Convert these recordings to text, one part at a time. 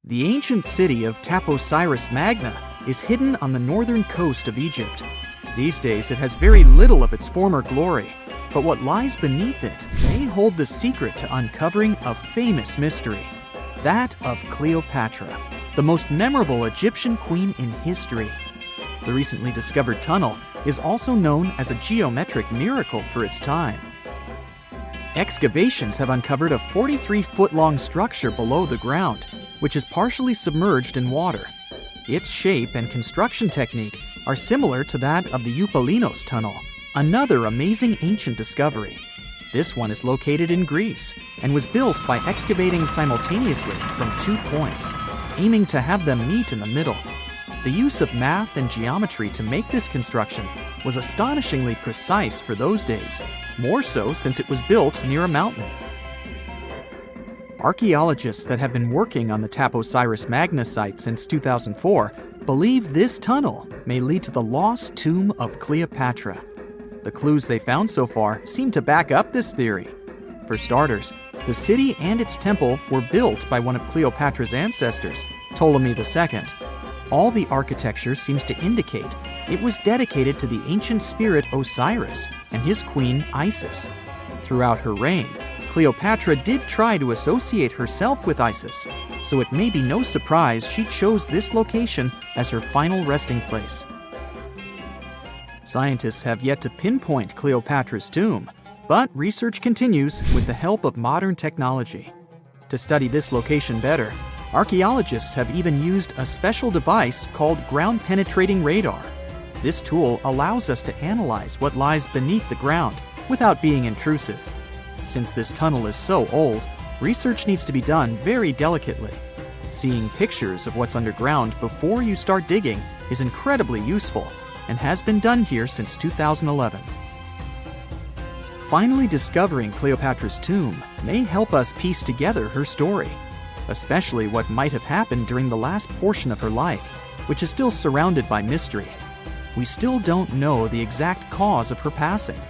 The ancient city of Taposiris Magna is hidden on the northern coast of Egypt. These days it has very little of its former glory, but what lies beneath it may hold the secret to uncovering a famous mystery, that of Cleopatra, the most memorable Egyptian queen in history. The recently discovered tunnel is also known as a geometric miracle for its time. Excavations have uncovered a 43-foot-long structure below the ground, which is partially submerged in water. Its shape and construction technique are similar to that of the Eupalinos tunnel, another amazing ancient discovery. This one is located in Greece and was built by excavating simultaneously from 2 points, aiming to have them meet in the middle. The use of math and geometry to make this construction was astonishingly precise for those days, more so since it was built near a mountain. Archaeologists that have been working on the Taposiris Magna site since 2004 believe this tunnel may lead to the lost tomb of Cleopatra. The clues they found so far seem to back up this theory. For starters, the city and its temple were built by one of Cleopatra's ancestors, Ptolemy II. All the architecture seems to indicate it was dedicated to the ancient spirit Osiris and his queen Isis. Throughout her reign, Cleopatra did try to associate herself with Isis, so it may be no surprise she chose this location as her final resting place. Scientists have yet to pinpoint Cleopatra's tomb, but research continues with the help of modern technology. To study this location better, archaeologists have even used a special device called ground-penetrating radar. This tool allows us to analyze what lies beneath the ground without being intrusive. Since this tunnel is so old, research needs to be done very delicately. Seeing pictures of what's underground before you start digging is incredibly useful and has been done here since 2011. Finally discovering Cleopatra's tomb may help us piece together her story, especially what might have happened during the last portion of her life, which is still surrounded by mystery. We still don't know the exact cause of her passing.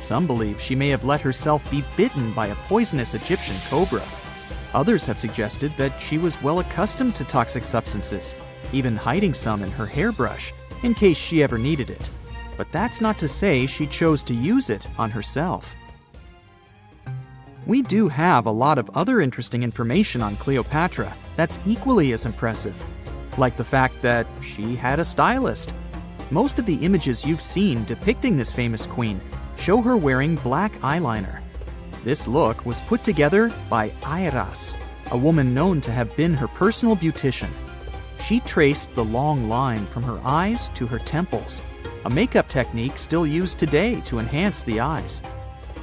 Some believe she may have let herself be bitten by a poisonous Egyptian cobra. Others have suggested that she was well accustomed to toxic substances, even hiding some in her hairbrush in case she ever needed it. But that's not to say she chose to use it on herself. We do have a lot of other interesting information on Cleopatra that's equally as impressive, like the fact that she had a stylist. Most of the images you've seen depicting this famous queen show her wearing black eyeliner. This look was put together by Abydos, a woman known to have been her personal beautician. She traced the long line from her eyes to her temples, a makeup technique still used today to enhance the eyes.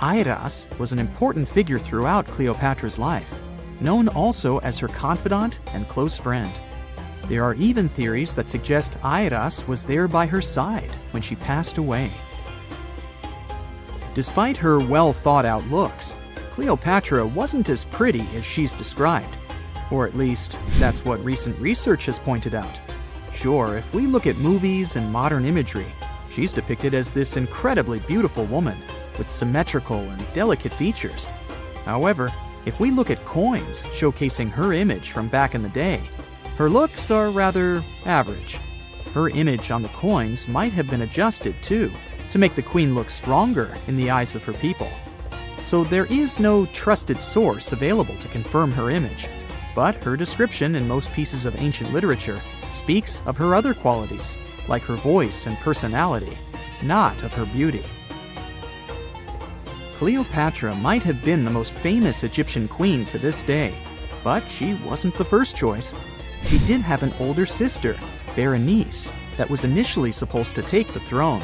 Abydos was an important figure throughout Cleopatra's life, known also as her confidant and close friend. There are even theories that suggest Abydos was there by her side when she passed away. Despite her well-thought-out looks, Cleopatra wasn't as pretty as she's described. Or at least, that's what recent research has pointed out. Sure, if we look at movies and modern imagery, she's depicted as this incredibly beautiful woman with symmetrical and delicate features. However, if we look at coins showcasing her image from back in the day, her looks are rather average. Her image on the coins might have been adjusted, too, to make the queen look stronger in the eyes of her people. So there is no trusted source available to confirm her image, but her description in most pieces of ancient literature speaks of her other qualities, like her voice and personality, not of her beauty. Cleopatra might have been the most famous Egyptian queen to this day, but she wasn't the first choice. She did have an older sister, Berenice, that was initially supposed to take the throne.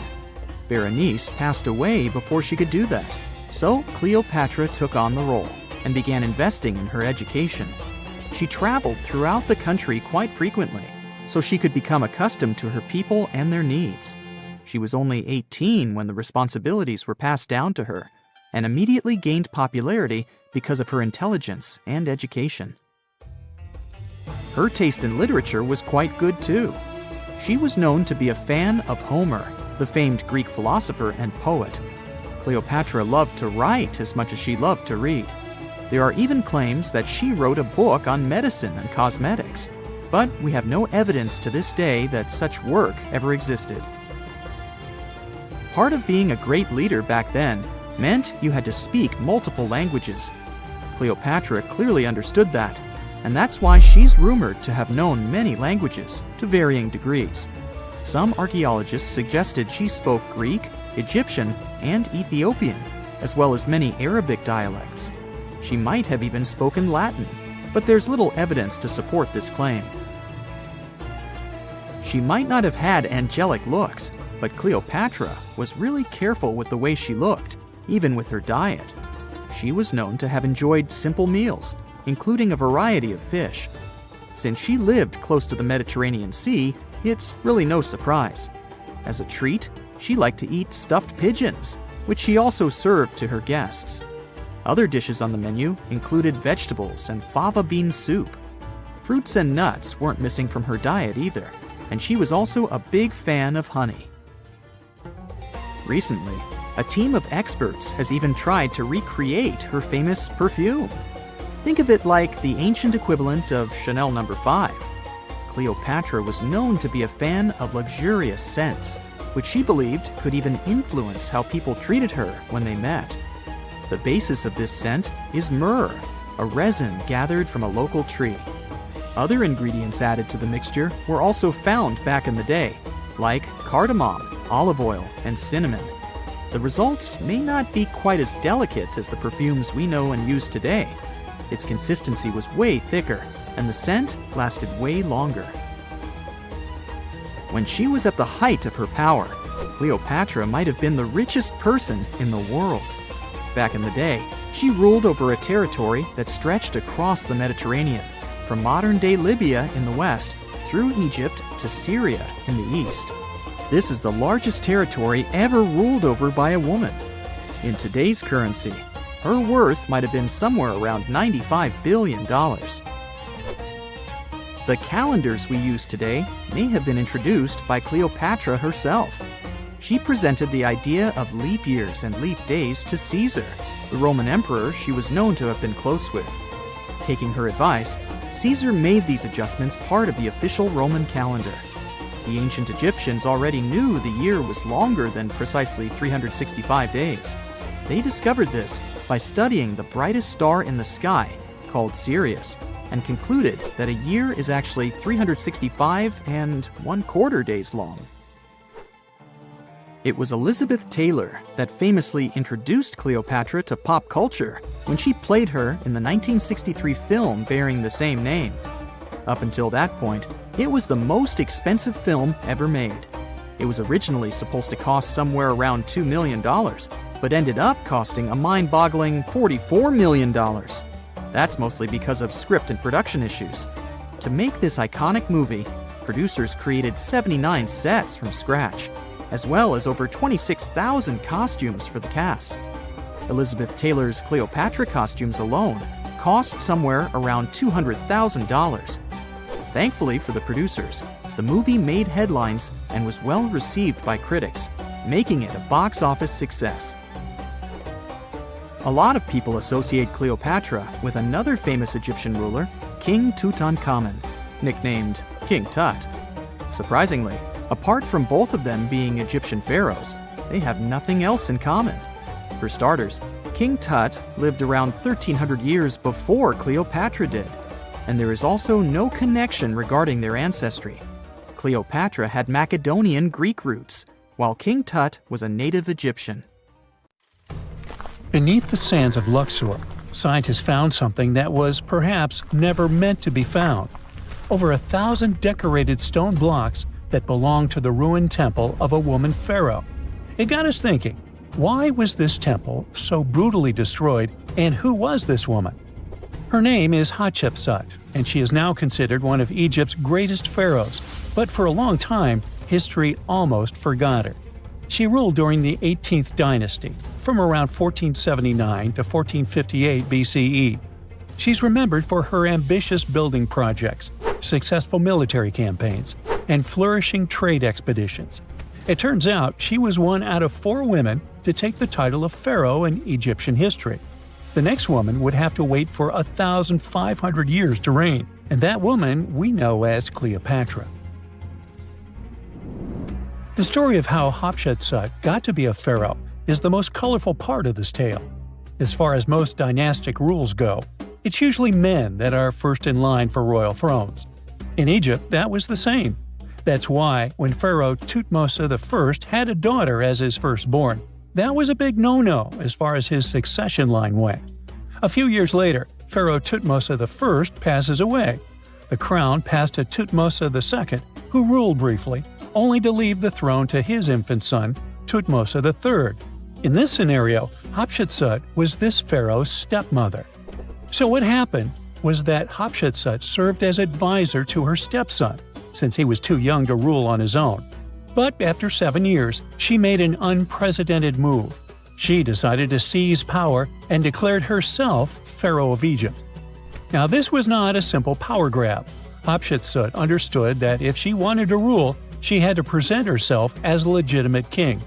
Berenice passed away before she could do that, so Cleopatra took on the role and began investing in her education. She traveled throughout the country quite frequently, so she could become accustomed to her people and their needs. She was only 18 when the responsibilities were passed down to her, and immediately gained popularity because of her intelligence and education. Her taste in literature was quite good too. She was known to be a fan of Homer, the famed Greek philosopher and poet. Cleopatra loved to write as much as she loved to read. There are even claims that she wrote a book on medicine and cosmetics, but we have no evidence to this day that such work ever existed. Part of being a great leader back then meant you had to speak multiple languages. Cleopatra clearly understood that, and that's why she's rumored to have known many languages to varying degrees. Some archaeologists suggested she spoke Greek, Egyptian, and Ethiopian, as well as many Arabic dialects. She might have even spoken Latin, but there's little evidence to support this claim. She might not have had angelic looks, but Cleopatra was really careful with the way she looked, even with her diet. She was known to have enjoyed simple meals, including a variety of fish. Since she lived close to the Mediterranean Sea, it's really no surprise. As a treat, she liked to eat stuffed pigeons, which she also served to her guests. Other dishes on the menu included vegetables and fava bean soup. Fruits and nuts weren't missing from her diet either, and she was also a big fan of honey. Recently, a team of experts has even tried to recreate her famous perfume. Think of it like the ancient equivalent of Chanel No. 5. Cleopatra was known to be a fan of luxurious scents, which she believed could even influence how people treated her when they met. The basis of this scent is myrrh, a resin gathered from a local tree. Other ingredients added to the mixture were also found back in the day, like cardamom, olive oil, and cinnamon. The results may not be quite as delicate as the perfumes we know and use today. Its consistency was way thicker, and the scent lasted way longer. When she was at the height of her power, Cleopatra might have been the richest person in the world. Back in the day, she ruled over a territory that stretched across the Mediterranean, from modern-day Libya in the west through Egypt to Syria in the east. This is the largest territory ever ruled over by a woman. In today's currency, her worth might have been somewhere around $95 billion. The calendars we use today may have been introduced by Cleopatra herself. She presented the idea of leap years and leap days to Caesar, the Roman emperor she was known to have been close with. Taking her advice, Caesar made these adjustments part of the official Roman calendar. The ancient Egyptians already knew the year was longer than precisely 365 days. They discovered this by studying the brightest star in the sky, called Sirius, and concluded that a year is actually 365 and 1/4 days long. It was Elizabeth Taylor that famously introduced Cleopatra to pop culture when she played her in the 1963 film bearing the same name. Up until that point, it was the most expensive film ever made. It was originally supposed to cost somewhere around $2 million, but ended up costing a mind-boggling $44 million. That's mostly because of script and production issues. To make this iconic movie, producers created 79 sets from scratch, as well as over 26,000 costumes for the cast. Elizabeth Taylor's Cleopatra costumes alone cost somewhere around $200,000. Thankfully for the producers, the movie made headlines and was well received by critics, making it a box office success. A lot of people associate Cleopatra with another famous Egyptian ruler, King Tutankhamun, nicknamed King Tut. Surprisingly, apart from both of them being Egyptian pharaohs, they have nothing else in common. For starters, King Tut lived around 1,300 years before Cleopatra did, and there is also no connection regarding their ancestry. Cleopatra had Macedonian Greek roots, while King Tut was a native Egyptian. Beneath the sands of Luxor, scientists found something that was perhaps never meant to be found. Over 1,000 decorated stone blocks that belonged to the ruined temple of a woman pharaoh. It got us thinking, why was this temple so brutally destroyed, and who was this woman? Her name is Hatshepsut, and she is now considered one of Egypt's greatest pharaohs, but for a long time, history almost forgot her. She ruled during the 18th dynasty, from around 1479 to 1458 BCE. She's remembered for her ambitious building projects, successful military campaigns, and flourishing trade expeditions. It turns out she was one out of 4 women to take the title of pharaoh in Egyptian history. The next woman would have to wait for 1,500 years to reign, and that woman we know as Cleopatra. The story of how Hatshepsut got to be a pharaoh is the most colorful part of this tale. As far as most dynastic rules go, it's usually men that are first in line for royal thrones. In Egypt, that was the same. That's why, when Pharaoh Thutmose I had a daughter as his firstborn, that was a big no-no as far as his succession line went. A few years later, Pharaoh Thutmose I passes away. The crown passed to Thutmose II, who ruled briefly, only to leave the throne to his infant son, Thutmose III. In this scenario, Hatshepsut was this pharaoh's stepmother. So what happened was that Hatshepsut served as advisor to her stepson, since he was too young to rule on his own. But after 7 years, she made an unprecedented move. She decided to seize power and declared herself Pharaoh of Egypt. Now this was not a simple power grab. Hatshepsut understood that if she wanted to rule, she had to present herself as a legitimate king.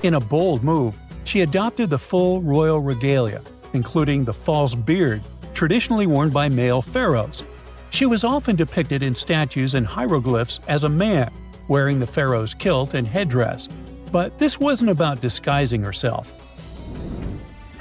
In a bold move, she adopted the full royal regalia, including the false beard traditionally worn by male pharaohs. She was often depicted in statues and hieroglyphs as a man, wearing the pharaoh's kilt and headdress. But this wasn't about disguising herself.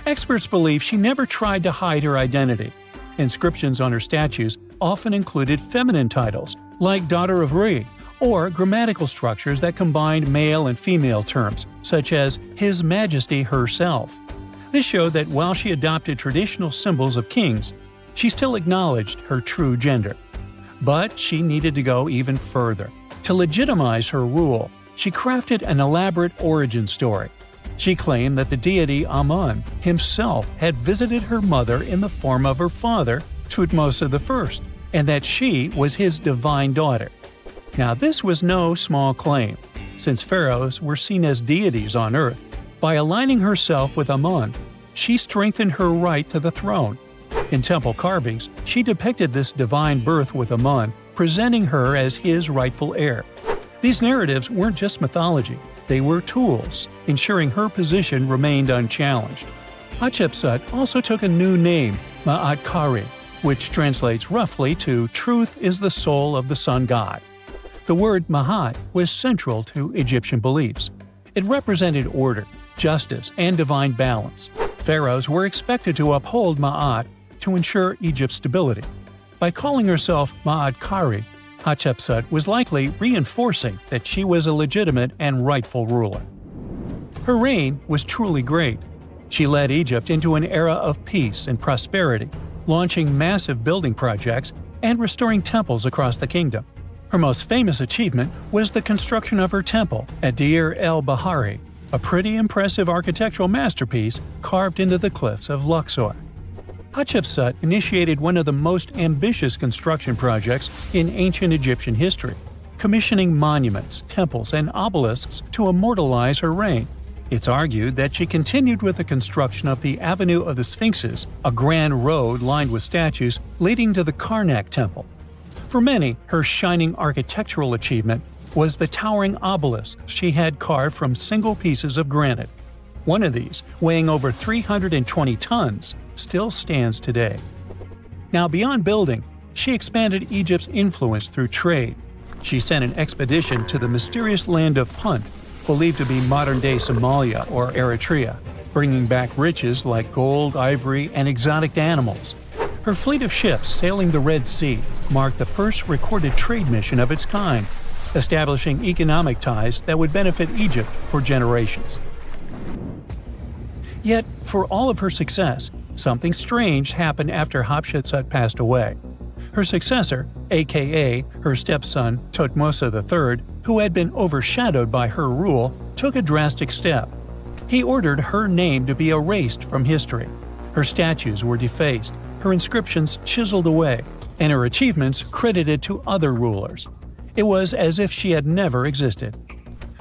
Experts believe she never tried to hide her identity. Inscriptions on her statues often included feminine titles, like Daughter of Re, or grammatical structures that combined male and female terms, such as His Majesty herself. This showed that while she adopted traditional symbols of kings, she still acknowledged her true gender. But she needed to go even further. To legitimize her rule, she crafted an elaborate origin story. She claimed that the deity Amun himself had visited her mother in the form of her father, Thutmose I, and that she was his divine daughter. Now this was no small claim, since pharaohs were seen as deities on earth. By aligning herself with Amun, she strengthened her right to the throne. In temple carvings, she depicted this divine birth with Amun, presenting her as his rightful heir. These narratives weren't just mythology, they were tools, ensuring her position remained unchallenged. Hatshepsut also took a new name, Ma'at-Kari, which translates roughly to "Truth is the soul of the sun god." The word Ma'at was central to Egyptian beliefs. It represented order, justice, and divine balance. Pharaohs were expected to uphold Ma'at to ensure Egypt's stability. By calling herself Ma'at-Kari, Hatshepsut was likely reinforcing that she was a legitimate and rightful ruler. Her reign was truly great. She led Egypt into an era of peace and prosperity, launching massive building projects and restoring temples across the kingdom. Her most famous achievement was the construction of her temple at Deir el-Bahari, a pretty impressive architectural masterpiece carved into the cliffs of Luxor. Hatshepsut initiated one of the most ambitious construction projects in ancient Egyptian history, commissioning monuments, temples, and obelisks to immortalize her reign. It's argued that she continued with the construction of the Avenue of the Sphinxes, a grand road lined with statues leading to the Karnak Temple. For many, her shining architectural achievement was the towering obelisk she had carved from single pieces of granite. One of these, weighing over 320 tons, still stands today. Now, beyond building, she expanded Egypt's influence through trade. She sent an expedition to the mysterious land of Punt, believed to be modern-day Somalia or Eritrea, bringing back riches like gold, ivory, and exotic animals. Her fleet of ships sailing the Red Sea marked the first recorded trade mission of its kind, establishing economic ties that would benefit Egypt for generations. Yet, for all of her success, something strange happened after Hatshepsut passed away. Her successor, aka her stepson Thutmose III, who had been overshadowed by her rule, took a drastic step. He ordered her name to be erased from history. Her statues were defaced, her inscriptions chiseled away, and her achievements credited to other rulers. It was as if she had never existed.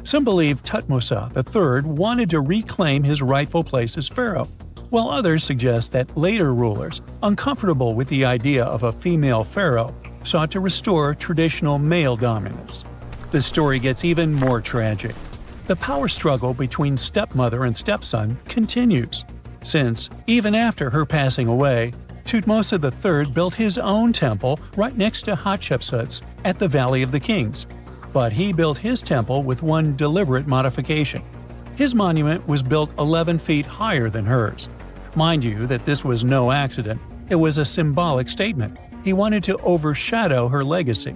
Some believe Thutmose III wanted to reclaim his rightful place as pharaoh, while others suggest that later rulers, uncomfortable with the idea of a female pharaoh, sought to restore traditional male dominance. The story gets even more tragic. The power struggle between stepmother and stepson continues. since, even after her passing away, Thutmose III built his own temple right next to Hatshepsut's at the Valley of the Kings. But he built his temple with one deliberate modification. His monument was built 11 feet higher than hers. Mind you that this was no accident, it was a symbolic statement. He wanted to overshadow her legacy.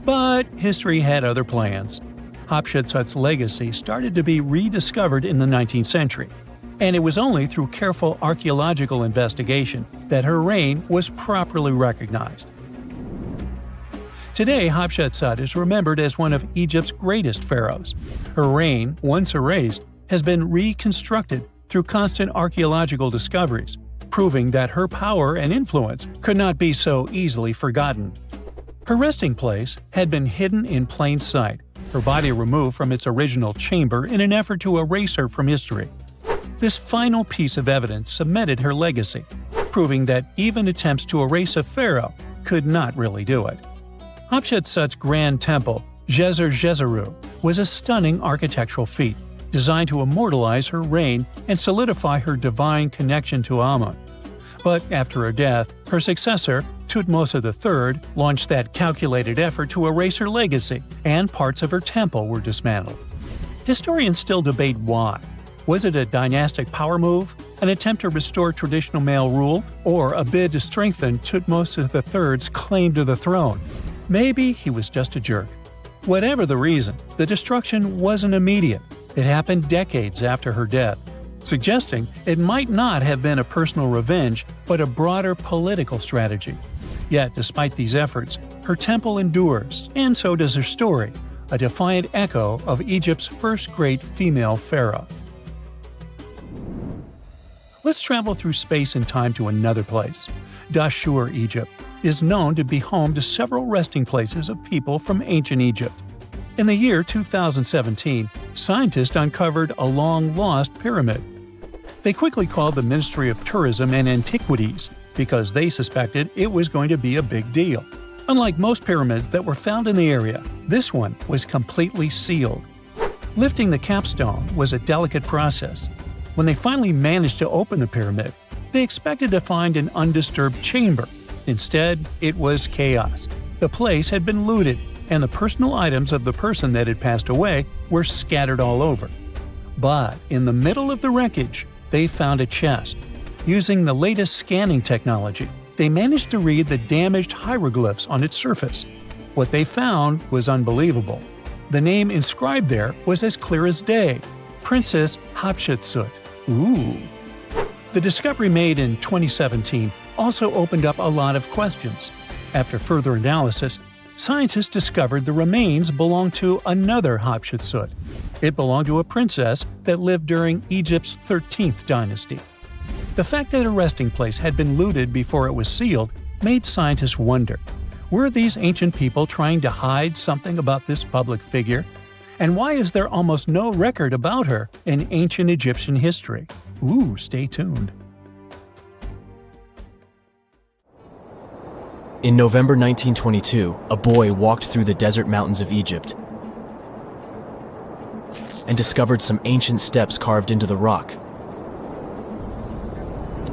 But history had other plans. Hatshepsut's legacy started to be rediscovered in the 19th century, and it was only through careful archaeological investigation that her reign was properly recognized. Today, Hatshepsut is remembered as one of Egypt's greatest pharaohs. Her reign, once erased, has been reconstructed through constant archaeological discoveries, proving that her power and influence could not be so easily forgotten. Her resting place had been hidden in plain sight, her body removed from its original chamber in an effort to erase her from history. This final piece of evidence cemented her legacy, proving that even attempts to erase a pharaoh could not really do it. Hatshepsut's grand temple, Djeser-Djeseru, was a stunning architectural feat, designed to immortalize her reign and solidify her divine connection to Amun. But after her death, her successor, Thutmose III, launched that calculated effort to erase her legacy, and parts of her temple were dismantled. Historians still debate why. Was it a dynastic power move, an attempt to restore traditional male rule, or a bid to strengthen Thutmose III's claim to the throne? Maybe he was just a jerk. Whatever the reason, the destruction wasn't immediate. It happened decades after her death, suggesting it might not have been a personal revenge, but a broader political strategy. Yet, despite these efforts, her temple endures, and so does her story, a defiant echo of Egypt's first great female pharaoh. Let's travel through space and time to another place. Dashur, Egypt, is known to be home to several resting places of people from ancient Egypt. In the year 2017, scientists uncovered a long-lost pyramid. They quickly called the Ministry of Tourism and Antiquities because they suspected it was going to be a big deal. Unlike most pyramids that were found in the area, this one was completely sealed. Lifting the capstone was a delicate process. When they finally managed to open the pyramid, they expected to find an undisturbed chamber. Instead, it was chaos. The place had been looted, and the personal items of the person that had passed away were scattered all over. But in the middle of the wreckage, they found a chest. Using the latest scanning technology, they managed to read the damaged hieroglyphs on its surface. What they found was unbelievable. The name inscribed there was as clear as day: Princess Hatshepsut. Ooh. The discovery made in 2017 also opened up a lot of questions. After further analysis, scientists discovered the remains belonged to another Hatshepsut. It belonged to a princess that lived during Egypt's 13th dynasty. The fact that her resting place had been looted before it was sealed made scientists wonder. Were these ancient people trying to hide something about this public figure? And why is there almost no record about her in ancient Egyptian history? Ooh, stay tuned. In November 1922, a boy walked through the desert mountains of Egypt and discovered some ancient steps carved into the rock.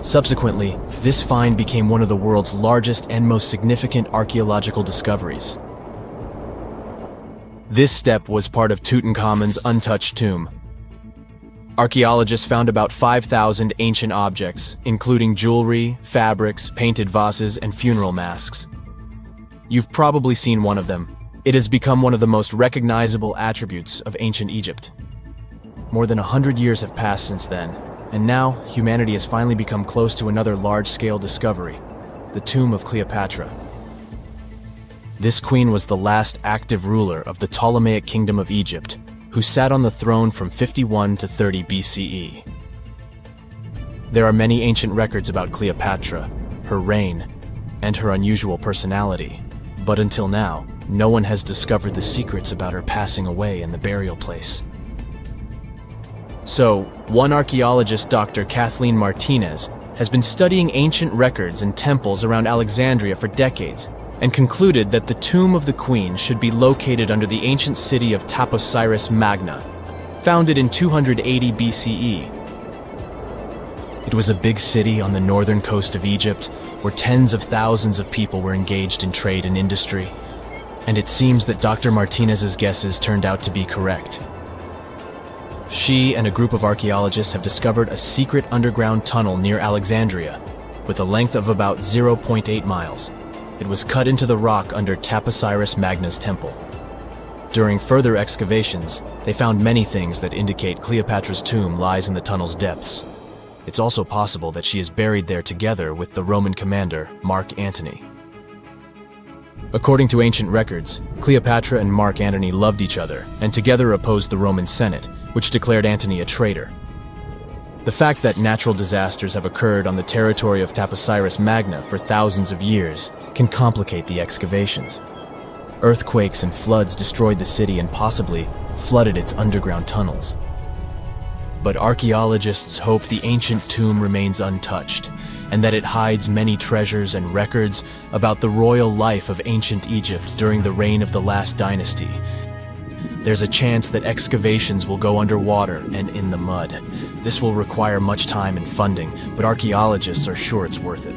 Subsequently, this find became one of the world's largest and most significant archaeological discoveries. This step was part of Tutankhamun's untouched tomb. Archaeologists found about 5,000 ancient objects, including jewelry, fabrics, painted vases, and funeral masks. You've probably seen one of them. It has become one of the most recognizable attributes of ancient Egypt. More than 100 years have passed since then, and now humanity has finally become close to another large-scale discovery: the tomb of Cleopatra. This queen was the last active ruler of the Ptolemaic Kingdom of Egypt, who sat on the throne from 51 to 30 BCE. There are many ancient records about Cleopatra, her reign, and her unusual personality, but until now, no one has discovered the secrets about her passing away in the burial place. So, one archaeologist, Dr. Kathleen Martinez, has been studying ancient records and temples around Alexandria for decades, and concluded that the tomb of the queen should be located under the ancient city of Taposiris Magna, founded in 280 BCE. It was a big city on the northern coast of Egypt where tens of thousands of people were engaged in trade and industry. And it seems that Dr. Martinez's guesses turned out to be correct. She and a group of archaeologists have discovered a secret underground tunnel near Alexandria with a length of about 0.8 miles. It was cut into the rock under Taposiris Magna's temple. During further excavations, they found many things that indicate Cleopatra's tomb lies in the tunnel's depths. It's also possible that she is buried there together with the Roman commander, Mark Antony. According to ancient records, Cleopatra and Mark Antony loved each other and together opposed the Roman Senate, which declared Antony a traitor. The fact that natural disasters have occurred on the territory of Taposiris Magna for thousands of years can complicate the excavations. Earthquakes and floods destroyed the city and possibly flooded its underground tunnels. But archaeologists hope the ancient tomb remains untouched, and that it hides many treasures and records about the royal life of ancient Egypt during the reign of the last dynasty. There's a chance that excavations will go underwater and in the mud. This will require much time and funding, but archaeologists are sure it's worth it.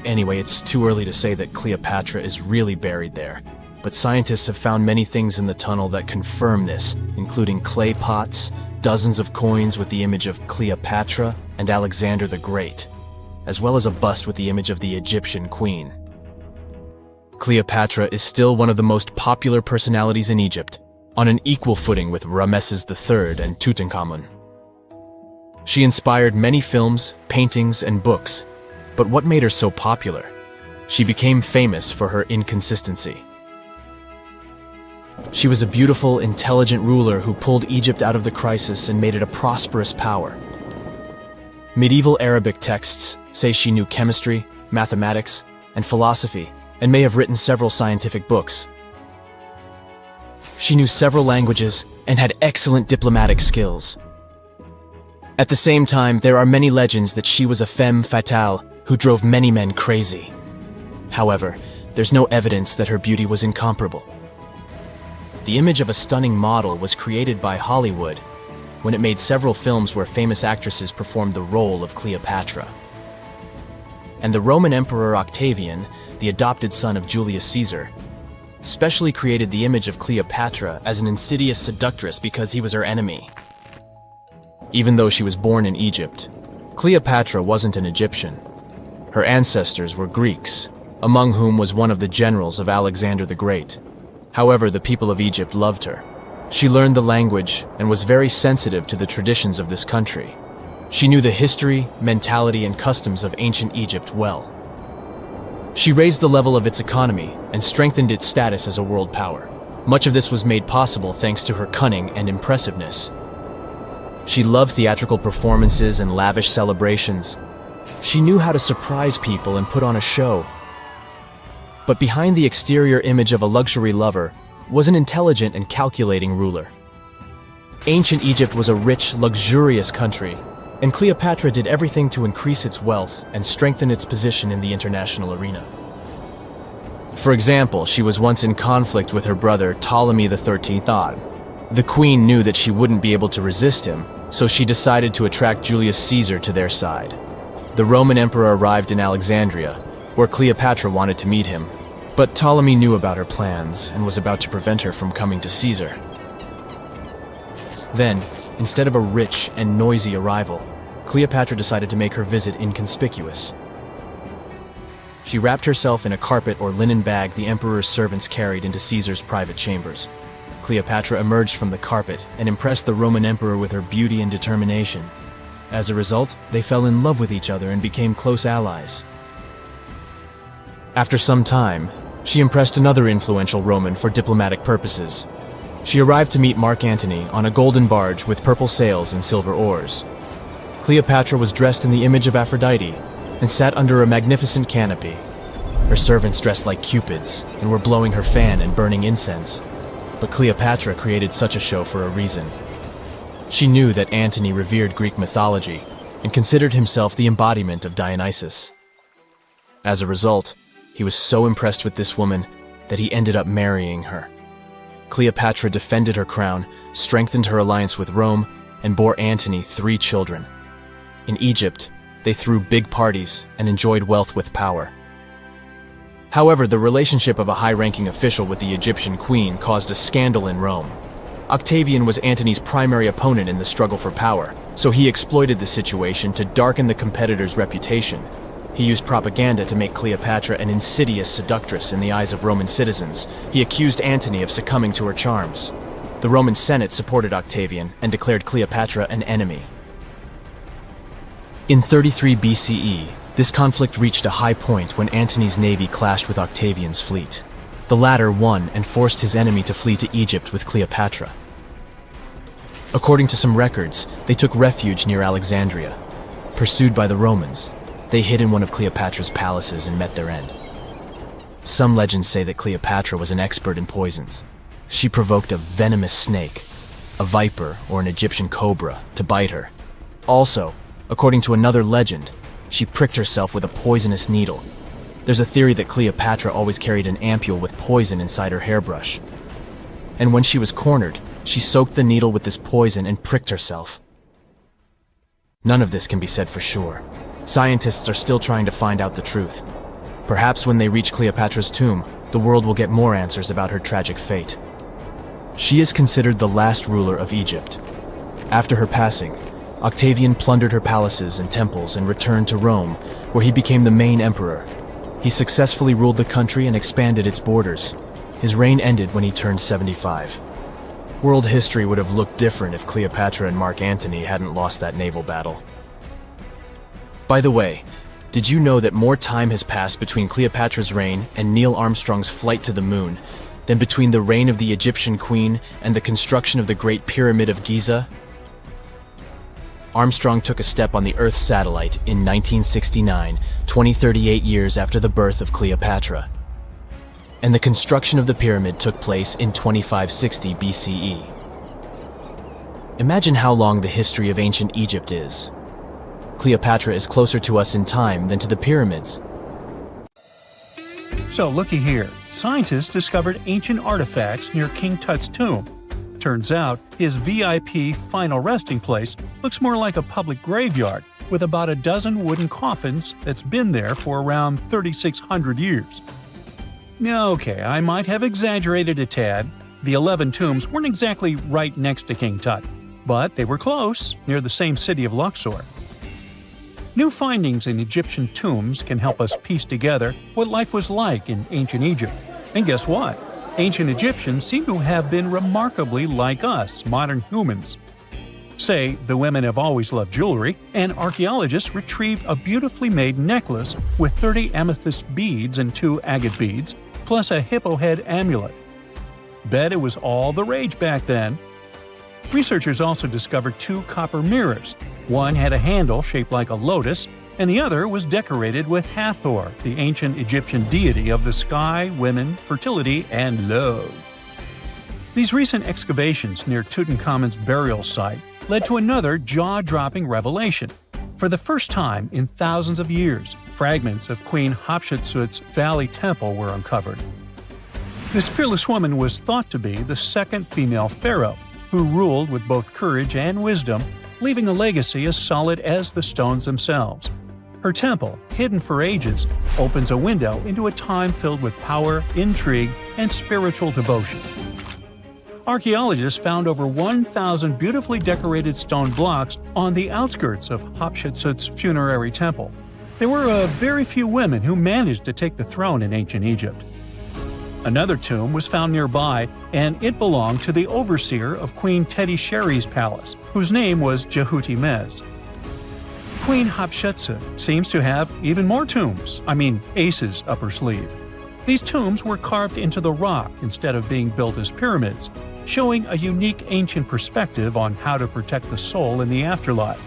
Anyway, it's too early to say that Cleopatra is really buried there, but scientists have found many things in the tunnel that confirm this, including clay pots, dozens of coins with the image of Cleopatra and Alexander the Great, as well as a bust with the image of the Egyptian queen. Cleopatra is still one of the most popular personalities in Egypt, on an equal footing with Ramesses III and Tutankhamun. She inspired many films, paintings, and books, but what made her so popular? She became famous for her inconsistency. She was a beautiful, intelligent ruler who pulled Egypt out of the crisis and made it a prosperous power. Medieval Arabic texts say she knew chemistry, mathematics, and philosophy, and may have written several scientific books. She knew several languages and had excellent diplomatic skills. At the same time, there are many legends that she was a femme fatale who drove many men crazy. However, there's no evidence that her beauty was incomparable. The image of a stunning model was created by Hollywood when it made several films where famous actresses performed the role of Cleopatra. And the Roman Emperor Octavian, the adopted son of Julius Caesar, specially created the image of Cleopatra as an insidious seductress because he was her enemy. Even though she was born in Egypt, Cleopatra wasn't an Egyptian. Her ancestors were Greeks, among whom was one of the generals of Alexander the Great. However, the people of Egypt loved her. She learned the language and was very sensitive to the traditions of this country. She knew the history, mentality, and customs of ancient Egypt well. She raised the level of its economy and strengthened its status as a world power. Much of this was made possible thanks to her cunning and impressiveness. She loved theatrical performances and lavish celebrations. She knew how to surprise people and put on a show. But behind the exterior image of a luxury lover was an intelligent and calculating ruler. Ancient Egypt was a rich, luxurious country, and Cleopatra did everything to increase its wealth and strengthen its position in the international arena. For example, she was once in conflict with her brother Ptolemy XIII Odd. The queen knew that she wouldn't be able to resist him, so she decided to attract Julius Caesar to their side. The Roman emperor arrived in Alexandria, where Cleopatra wanted to meet him, but Ptolemy knew about her plans and was about to prevent her from coming to Caesar. Then, instead of a rich and noisy arrival, Cleopatra decided to make her visit inconspicuous. She wrapped herself in a carpet or linen bag the emperor's servants carried into Caesar's private chambers. Cleopatra emerged from the carpet and impressed the Roman emperor with her beauty and determination. As a result, they fell in love with each other and became close allies. After some time, she impressed another influential Roman for diplomatic purposes. She arrived to meet Mark Antony on a golden barge with purple sails and silver oars. Cleopatra was dressed in the image of Aphrodite and sat under a magnificent canopy. Her servants dressed like cupids and were blowing her fan and burning incense. But Cleopatra created such a show for a reason. She knew that Antony revered Greek mythology and considered himself the embodiment of Dionysus. As a result, he was so impressed with this woman that he ended up marrying her. Cleopatra defended her crown, strengthened her alliance with Rome, and bore Antony 3 children. In Egypt, They threw big parties and enjoyed wealth with power. However, the relationship of a high-ranking official with the Egyptian queen caused a scandal in Rome. Octavian was Antony's primary opponent in the struggle for power, so he exploited the situation to darken the competitor's reputation. He used propaganda to make Cleopatra an insidious seductress in the eyes of Roman citizens. He accused Antony of succumbing to her charms. The Roman Senate supported Octavian and declared Cleopatra an enemy. In 33 BCE, this conflict reached a high point when Antony's navy clashed with Octavian's fleet. The latter won and forced his enemy to flee to Egypt with Cleopatra. According to some records, they took refuge near Alexandria. Pursued by the Romans, they hid in one of Cleopatra's palaces and met their end. Some legends say that Cleopatra was an expert in poisons. She provoked a venomous snake, a viper or an Egyptian cobra, to bite her. Also, according to another legend, she pricked herself with a poisonous needle. There's a theory that Cleopatra always carried an ampule with poison inside her hairbrush. And when she was cornered, she soaked the needle with this poison and pricked herself. None of this can be said for sure. Scientists are still trying to find out the truth. Perhaps when they reach Cleopatra's tomb, the world will get more answers about her tragic fate. She is considered the last ruler of Egypt. After her passing, Octavian plundered her palaces and temples and returned to Rome, where he became the main emperor. He successfully ruled the country and expanded its borders. His reign ended when he turned 75. World history would have looked different if Cleopatra and Mark Antony hadn't lost that naval battle. By the way, did you know that more time has passed between Cleopatra's reign and Neil Armstrong's flight to the moon than between the reign of the Egyptian queen and the construction of the Great Pyramid of Giza? Armstrong took a step on the Earth satellite in 1969, 38 years after the birth of Cleopatra. And the construction of the pyramid took place in 2560 BCE. Imagine how long the history of ancient Egypt is. Cleopatra is closer to us in time than to the pyramids. So looky here, scientists discovered ancient artifacts near King Tut's tomb. Turns out, his VIP final resting place looks more like a public graveyard with about a dozen wooden coffins that's been there for around 3,600 years. Okay, I might have exaggerated a tad. The 11 tombs weren't exactly right next to King Tut, but they were close, near the same city of Luxor. New findings in Egyptian tombs can help us piece together what life was like in ancient Egypt. And guess what? Ancient Egyptians seem to have been remarkably like us, modern humans. Say, the women have always loved jewelry, and archaeologists retrieved a beautifully made necklace with 30 amethyst beads and 2 agate beads, plus a hippo head amulet. Bet it was all the rage back then. Researchers also discovered 2 copper mirrors. One had a handle shaped like a lotus, and the other was decorated with Hathor, the ancient Egyptian deity of the sky, women, fertility, and love. These recent excavations near Tutankhamun's burial site led to another jaw-dropping revelation. For the first time in thousands of years, fragments of Queen Hatshepsut's Valley Temple were uncovered. This fearless woman was thought to be the second female pharaoh, who ruled with both courage and wisdom, leaving a legacy as solid as the stones themselves. Her temple, hidden for ages, opens a window into a time filled with power, intrigue, and spiritual devotion. Archaeologists found over 1,000 beautifully decorated stone blocks on the outskirts of Hatshepsut's funerary temple. There were very few women who managed to take the throne in ancient Egypt. Another tomb was found nearby, and it belonged to the overseer of Queen Teti Sheri's palace, whose name was Jehuti-Mez. Queen Hatshepsut seems to have even more tombs, aces up her sleeve. These tombs were carved into the rock instead of being built as pyramids, showing a unique ancient perspective on how to protect the soul in the afterlife.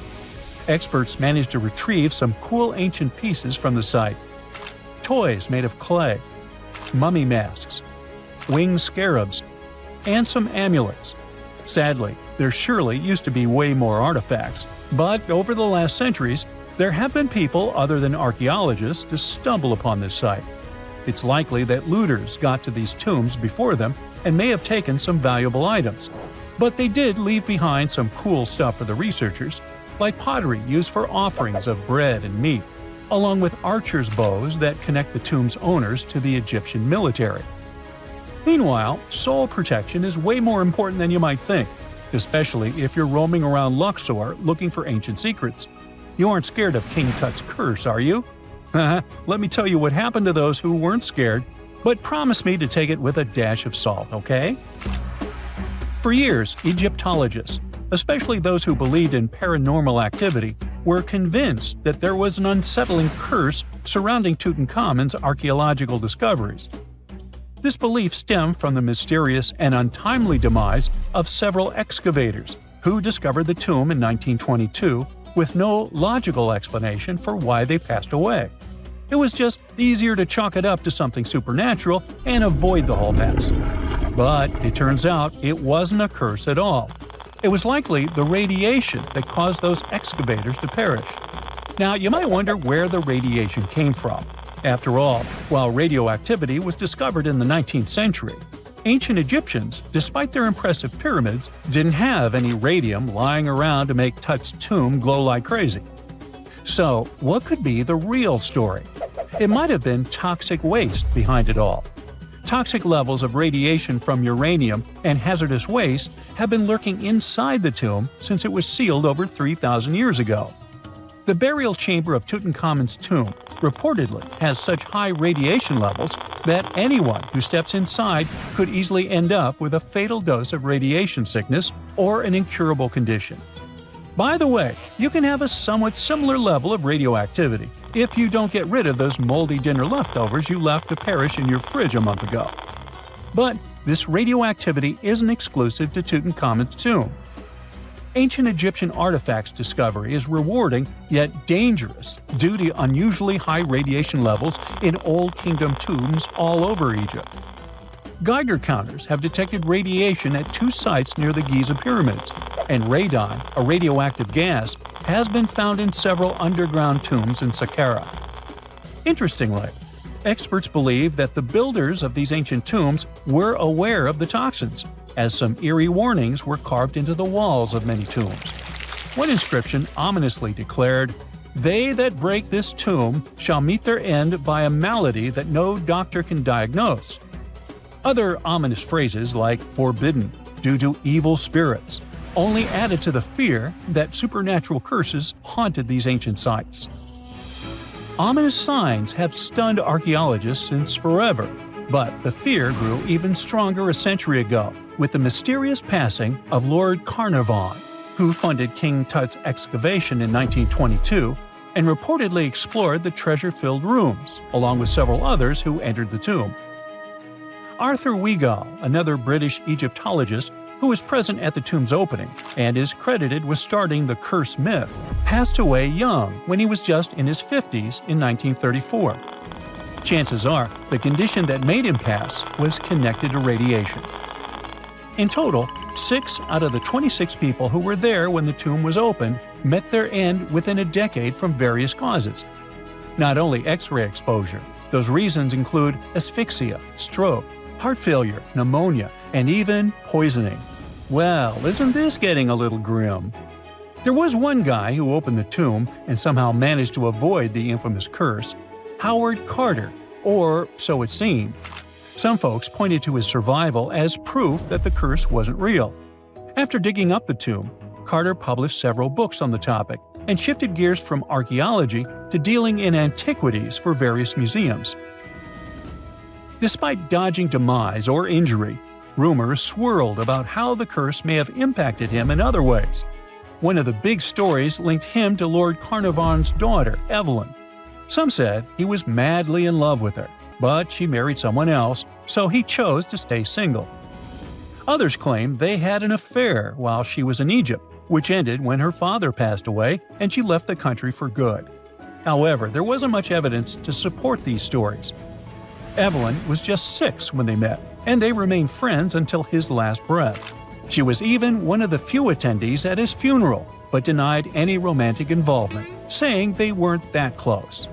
Experts managed to retrieve some cool ancient pieces from the site. Toys made of clay, mummy masks, winged scarabs, and some amulets. Sadly, there surely used to be way more artifacts, but over the last centuries, there have been people other than archaeologists to stumble upon this site. It's likely that looters got to these tombs before them and may have taken some valuable items. But they did leave behind some cool stuff for the researchers. like pottery used for offerings of bread and meat, along with archers' bows that connect the tomb's owners to the Egyptian military. Meanwhile, soul protection is way more important than you might think, especially if you're roaming around Luxor looking for ancient secrets. You aren't scared of King Tut's curse, are you? Let me tell you what happened to those who weren't scared, but promise me to take it with a dash of salt, okay? For years, Egyptologists, especially those who believed in paranormal activity, were convinced that there was an unsettling curse surrounding Tutankhamun's archaeological discoveries. This belief stemmed from the mysterious and untimely demise of several excavators who discovered the tomb in 1922 with no logical explanation for why they passed away. It was just easier to chalk it up to something supernatural and avoid the whole mess. But it turns out it wasn't a curse at all. It was likely the radiation that caused those excavators to perish. Now, you might wonder where the radiation came from. After all, while radioactivity was discovered in the 19th century, ancient Egyptians, despite their impressive pyramids, didn't have any radium lying around to make Tut's tomb glow like crazy. So, what could be the real story? It might have been toxic waste behind it all. Toxic levels of radiation from uranium and hazardous waste have been lurking inside the tomb since it was sealed over 3,000 years ago. The burial chamber of Tutankhamun's tomb reportedly has such high radiation levels that anyone who steps inside could easily end up with a fatal dose of radiation sickness or an incurable condition. By the way, you can have a somewhat similar level of radioactivity if you don't get rid of those moldy dinner leftovers you left to perish in your fridge a month ago. But this radioactivity isn't exclusive to Tutankhamun's tomb. Ancient Egyptian artifacts discovery is rewarding yet dangerous due to unusually high radiation levels in Old Kingdom tombs all over Egypt. Geiger counters have detected radiation at 2 sites near the Giza pyramids, and radon, a radioactive gas, has been found in several underground tombs in Saqqara. Interestingly, experts believe that the builders of these ancient tombs were aware of the toxins, as some eerie warnings were carved into the walls of many tombs. One inscription ominously declared, "They that break this tomb shall meet their end by a malady that no doctor can diagnose." Other ominous phrases like "forbidden," "due to evil spirits," only added to the fear that supernatural curses haunted these ancient sites. Ominous signs have stunned archaeologists since forever, but the fear grew even stronger a century ago with the mysterious passing of Lord Carnarvon, who funded King Tut's excavation in 1922 and reportedly explored the treasure-filled rooms, along with several others who entered the tomb. Arthur Weigall, another British Egyptologist who was present at the tomb's opening and is credited with starting the curse myth, passed away young when he was just in his 50s in 1934. Chances are the condition that made him pass was connected to radiation. In total, 6 out of the 26 people who were there when the tomb was opened met their end within a decade from various causes. Not only X-ray exposure, those reasons include asphyxia, stroke, heart failure, pneumonia, and even poisoning. Well, isn't this getting a little grim? There was one guy who opened the tomb and somehow managed to avoid the infamous curse, Howard Carter, or so it seemed. Some folks pointed to his survival as proof that the curse wasn't real. After digging up the tomb, Carter published several books on the topic and shifted gears from archaeology to dealing in antiquities for various museums. Despite dodging demise or injury, rumors swirled about how the curse may have impacted him in other ways. One of the big stories linked him to Lord Carnarvon's daughter, Evelyn. Some said he was madly in love with her, but she married someone else, so he chose to stay single. Others claim they had an affair while she was in Egypt, which ended when her father passed away and she left the country for good. However, there wasn't much evidence to support these stories. Evelyn was just 6 when they met, and they remained friends until his last breath. She was even one of the few attendees at his funeral, but denied any romantic involvement, saying they weren't that close.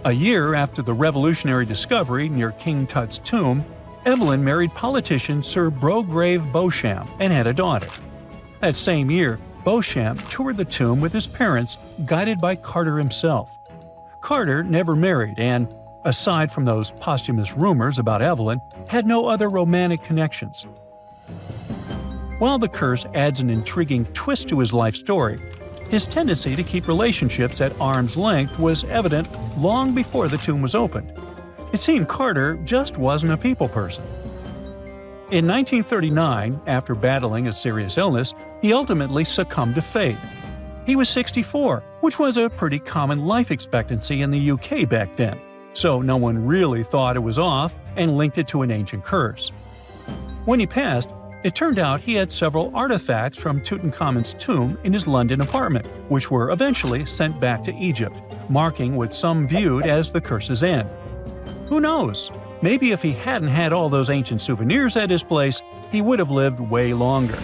A year after the revolutionary discovery near King Tut's tomb, Evelyn married politician Sir Brograve Beauchamp and had a daughter. That same year, Beauchamp toured the tomb with his parents, guided by Carter himself. Carter never married and, aside from those posthumous rumors about Evelyn, had no other romantic connections. While the curse adds an intriguing twist to his life story, his tendency to keep relationships at arm's length was evident long before the tomb was opened. It seemed Carter just wasn't a people person. In 1939, after battling a serious illness, he ultimately succumbed to fate. He was 64, which was a pretty common life expectancy in the UK back then, so no one really thought it was off and linked it to an ancient curse. When he passed, it turned out he had several artifacts from Tutankhamun's tomb in his London apartment, which were eventually sent back to Egypt, marking what some viewed as the curse's end. Who knows? Maybe if he hadn't had all those ancient souvenirs at his place, he would have lived way longer.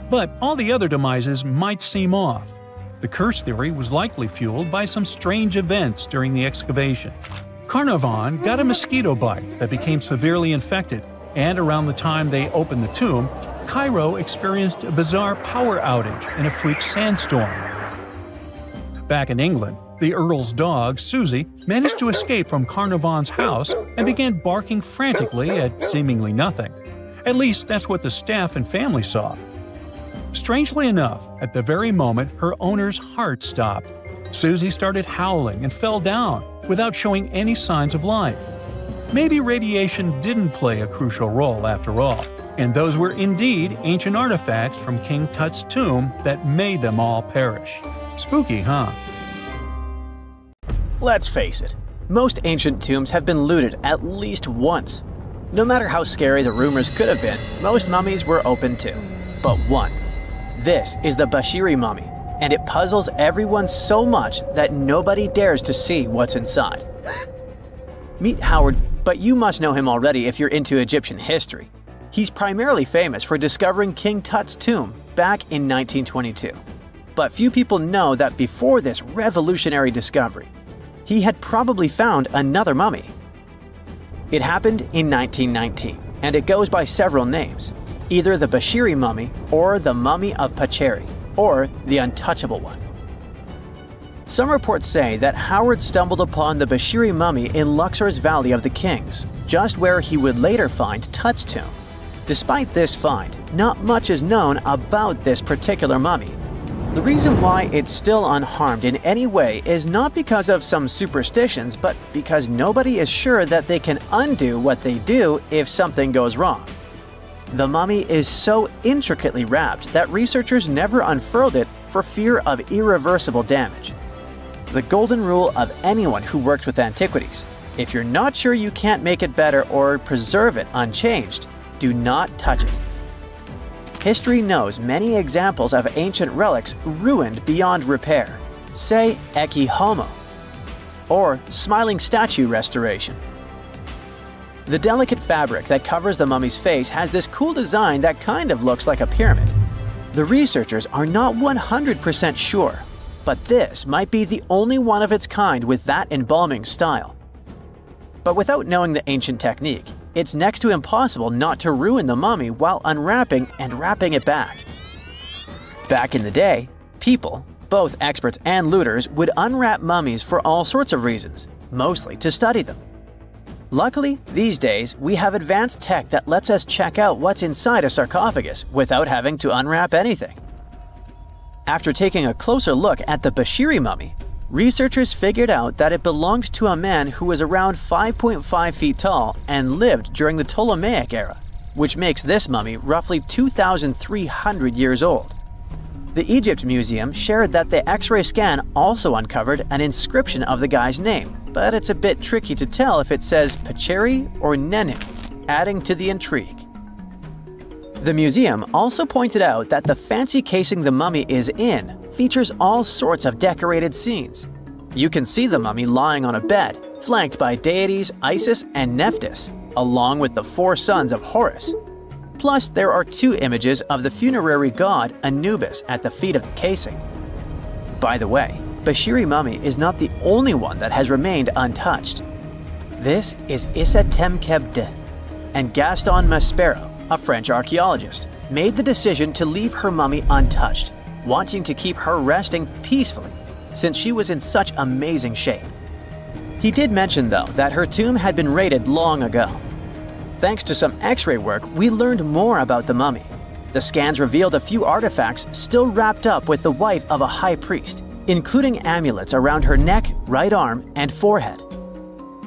But all the other demises might seem off. The curse theory was likely fueled by some strange events during the excavation. Carnarvon got a mosquito bite that became severely infected, and around the time they opened the tomb, Cairo experienced a bizarre power outage and a freak sandstorm. Back in England, the Earl's dog, Susie, managed to escape from Carnarvon's house and began barking frantically at seemingly nothing. At least that's what the staff and family saw. Strangely enough, at the very moment her owner's heart stopped, Susie started howling and fell down without showing any signs of life. Maybe radiation didn't play a crucial role after all, and those were indeed ancient artifacts from King Tut's tomb that made them all perish. Spooky, huh? Let's face it, most ancient tombs have been looted at least once. No matter how scary the rumors could have been, most mummies were opened too. But one. This is the Bashiri mummy, and it puzzles everyone so much that nobody dares to see what's inside. Meet Howard, but you must know him already if you're into Egyptian history. He's primarily famous for discovering King Tut's tomb back in 1922. But few people know that before this revolutionary discovery, he had probably found another mummy. It happened in 1919, and it goes by several names, either the Bashiri mummy or the mummy of Pacheri, or the untouchable one. Some reports say that Howard stumbled upon the Bashiri mummy in Luxor's Valley of the Kings, just where he would later find Tut's tomb. Despite this find, not much is known about this particular mummy. The reason why it's still unharmed in any way is not because of some superstitions, but because nobody is sure that they can undo what they do if something goes wrong. The mummy is so intricately wrapped that researchers never unfurled it for fear of irreversible damage. The golden rule of anyone who works with antiquities: if you're not sure you can't make it better or preserve it unchanged, do not touch it. History knows many examples of ancient relics ruined beyond repair, say Ecce Homo, or smiling statue restoration. The delicate fabric that covers the mummy's face has this cool design that kind of looks like a pyramid. The researchers are not 100% sure, but this might be the only one of its kind with that embalming style. But without knowing the ancient technique, it's next to impossible not to ruin the mummy while unwrapping and wrapping it back. Back in the day, people, both experts and looters, would unwrap mummies for all sorts of reasons, mostly to study them. Luckily, these days, we have advanced tech that lets us check out what's inside a sarcophagus without having to unwrap anything. After taking a closer look at the Bashiri mummy, researchers figured out that it belonged to a man who was around 5.5 feet tall and lived during the Ptolemaic era, which makes this mummy roughly 2,300 years old. The Egypt Museum shared that the X-ray scan also uncovered an inscription of the guy's name, but it's a bit tricky to tell if it says Pacheri or Nenu, adding to the intrigue. The museum also pointed out that the fancy casing the mummy is in features all sorts of decorated scenes. You can see the mummy lying on a bed, flanked by deities Isis and Nephthys, along with the 4 sons of Horus. Plus, there are 2 images of the funerary god Anubis at the feet of the casing. By the way, Bashiri mummy is not the only one that has remained untouched. This is Issa Temkebde, and Gaston Maspero, a French archaeologist, made the decision to leave her mummy untouched wanting to keep her resting peacefully since she was in such amazing shape. He did mention, though, that her tomb had been raided long ago. Thanks to some X-ray work, we learned more about the mummy. The scans revealed a few artifacts still wrapped up with the wife of a high priest, including amulets around her neck, right arm, and forehead.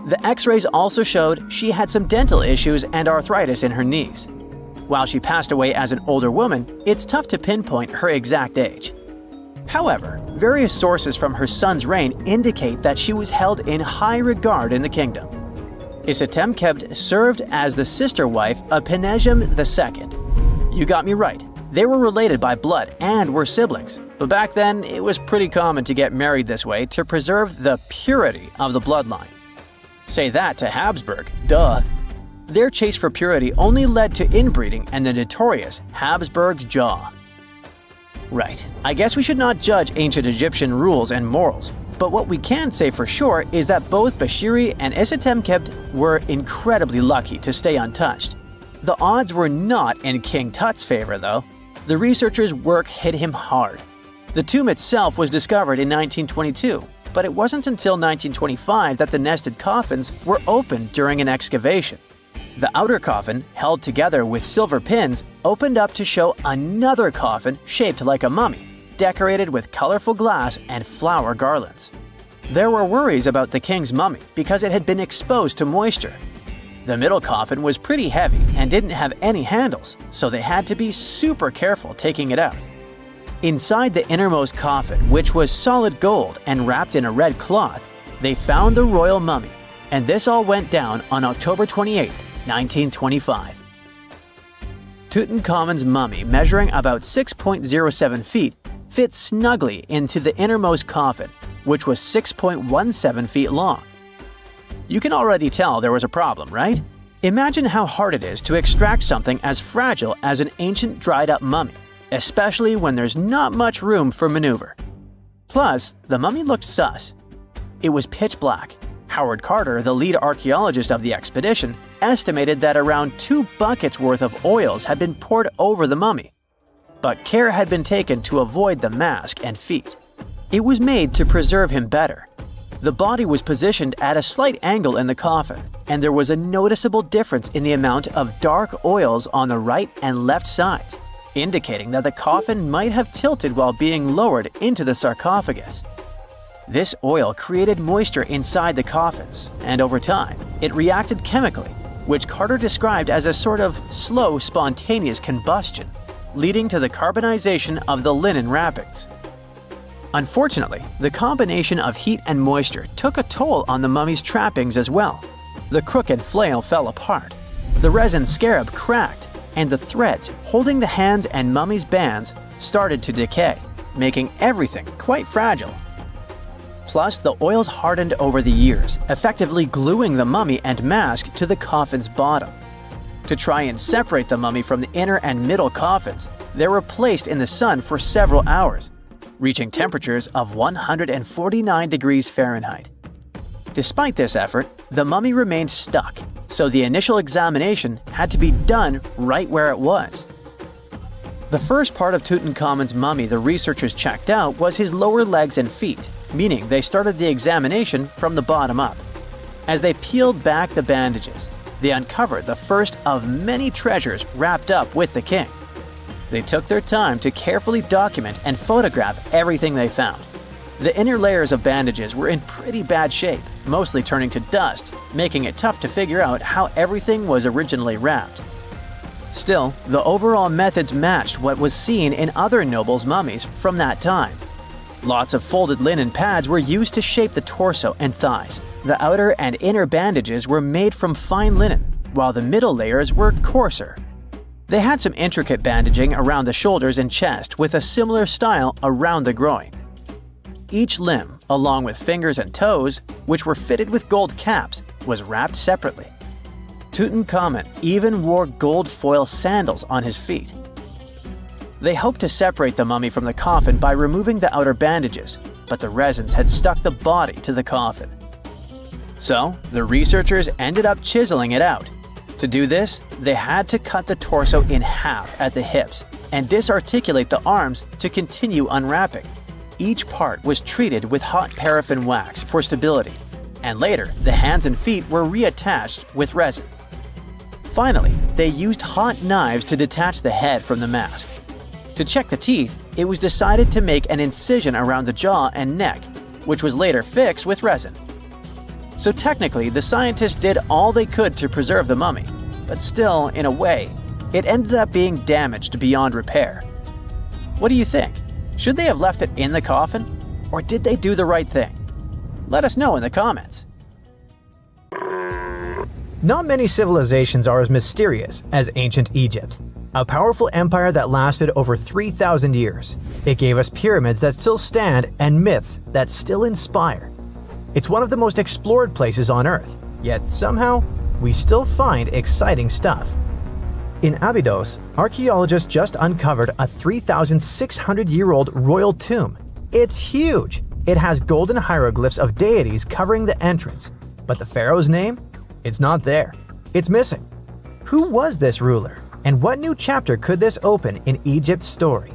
The X-rays also showed she had some dental issues and arthritis in her knees. While she passed away as an older woman, it's tough to pinpoint her exact age. However, various sources from her son's reign indicate that she was held in high regard in the kingdom. Hatshepsut served as the sister wife of Penejam II. You got me right. They were related by blood and were siblings, but back then it was pretty common to get married this way to preserve the purity of the bloodline. Say that to Habsburg, duh. Their chase for purity only led to inbreeding and the notorious Habsburg's jaw. Right, I guess we should not judge ancient Egyptian rules and morals, but what we can say for sure is that both Bashiri and Hatshepsut were incredibly lucky to stay untouched. The odds were not in King Tut's favor, though. The researchers' work hit him hard. The tomb itself was discovered in 1922, but it wasn't until 1925 that the nested coffins were opened during an excavation. The outer coffin, held together with silver pins, opened up to show another coffin shaped like a mummy, decorated with colorful glass and flower garlands. There were worries about the king's mummy because it had been exposed to moisture. The middle coffin was pretty heavy and didn't have any handles, so they had to be super careful taking it out. Inside the innermost coffin, which was solid gold and wrapped in a red cloth, they found the royal mummy, and this all went down on October 28, 1925. Tutankhamun's mummy, measuring about 6.07 feet, fit snugly into the innermost coffin, which was 6.17 feet long. You can already tell there was a problem, right? Imagine how hard it is to extract something as fragile as an ancient dried-up mummy, especially when there's not much room for maneuver. Plus, the mummy looked sus. It was pitch black. Howard Carter, the lead archaeologist of the expedition, estimated that around 2 buckets worth of oils had been poured over the mummy. But care had been taken to avoid the mask and feet. It was made to preserve him better. The body was positioned at a slight angle in the coffin, and there was a noticeable difference in the amount of dark oils on the right and left sides, indicating that the coffin might have tilted while being lowered into the sarcophagus. This oil created moisture inside the coffins, and over time, it reacted chemically, which Carter described as a sort of slow, spontaneous combustion, leading to the carbonization of the linen wrappings. Unfortunately, the combination of heat and moisture took a toll on the mummy's trappings as well. The crook and flail fell apart, the resin scarab cracked, and the threads holding the hands and mummy's bands started to decay, making everything quite fragile. Plus, the oils hardened over the years, effectively gluing the mummy and mask to the coffin's bottom. To try and separate the mummy from the inner and middle coffins, they were placed in the sun for several hours, reaching temperatures of 149 degrees Fahrenheit. Despite this effort, the mummy remained stuck, so the initial examination had to be done right where it was. The first part of Tutankhamun's mummy the researchers checked out was his lower legs and feet, meaning they started the examination from the bottom up. As they peeled back the bandages, they uncovered the first of many treasures wrapped up with the king. They took their time to carefully document and photograph everything they found. The inner layers of bandages were in pretty bad shape, mostly turning to dust, making it tough to figure out how everything was originally wrapped. Still, the overall methods matched what was seen in other nobles' mummies from that time. Lots of folded linen pads were used to shape the torso and thighs. The outer and inner bandages were made from fine linen, while the middle layers were coarser. They had some intricate bandaging around the shoulders and chest with a similar style around the groin. Each limb, along with fingers and toes, which were fitted with gold caps, was wrapped separately. Tutankhamun even wore gold foil sandals on his feet. They hoped to separate the mummy from the coffin by removing the outer bandages, but the resins had stuck the body to the coffin. So, the researchers ended up chiseling it out. To do this, they had to cut the torso in half at the hips and disarticulate the arms to continue unwrapping. Each part was treated with hot paraffin wax for stability, and later the hands and feet were reattached with resin. Finally, they used hot knives to detach the head from the mask. To check the teeth, it was decided to make an incision around the jaw and neck, which was later fixed with resin. So technically, the scientists did all they could to preserve the mummy, but still, in a way, it ended up being damaged beyond repair. What do you think? Should they have left it in the coffin? Or did they do the right thing? Let us know in the comments. Not many civilizations are as mysterious as ancient Egypt, a powerful empire that lasted over 3,000 years. It gave us pyramids that still stand and myths that still inspire. It's one of the most explored places on Earth, yet somehow, we still find exciting stuff. In Abydos, archaeologists just uncovered a 3,600-year-old royal tomb. It's huge! It has golden hieroglyphs of deities covering the entrance, but the pharaoh's name? It's not there. It's missing. Who was this ruler, and what new chapter could this open in Egypt's story?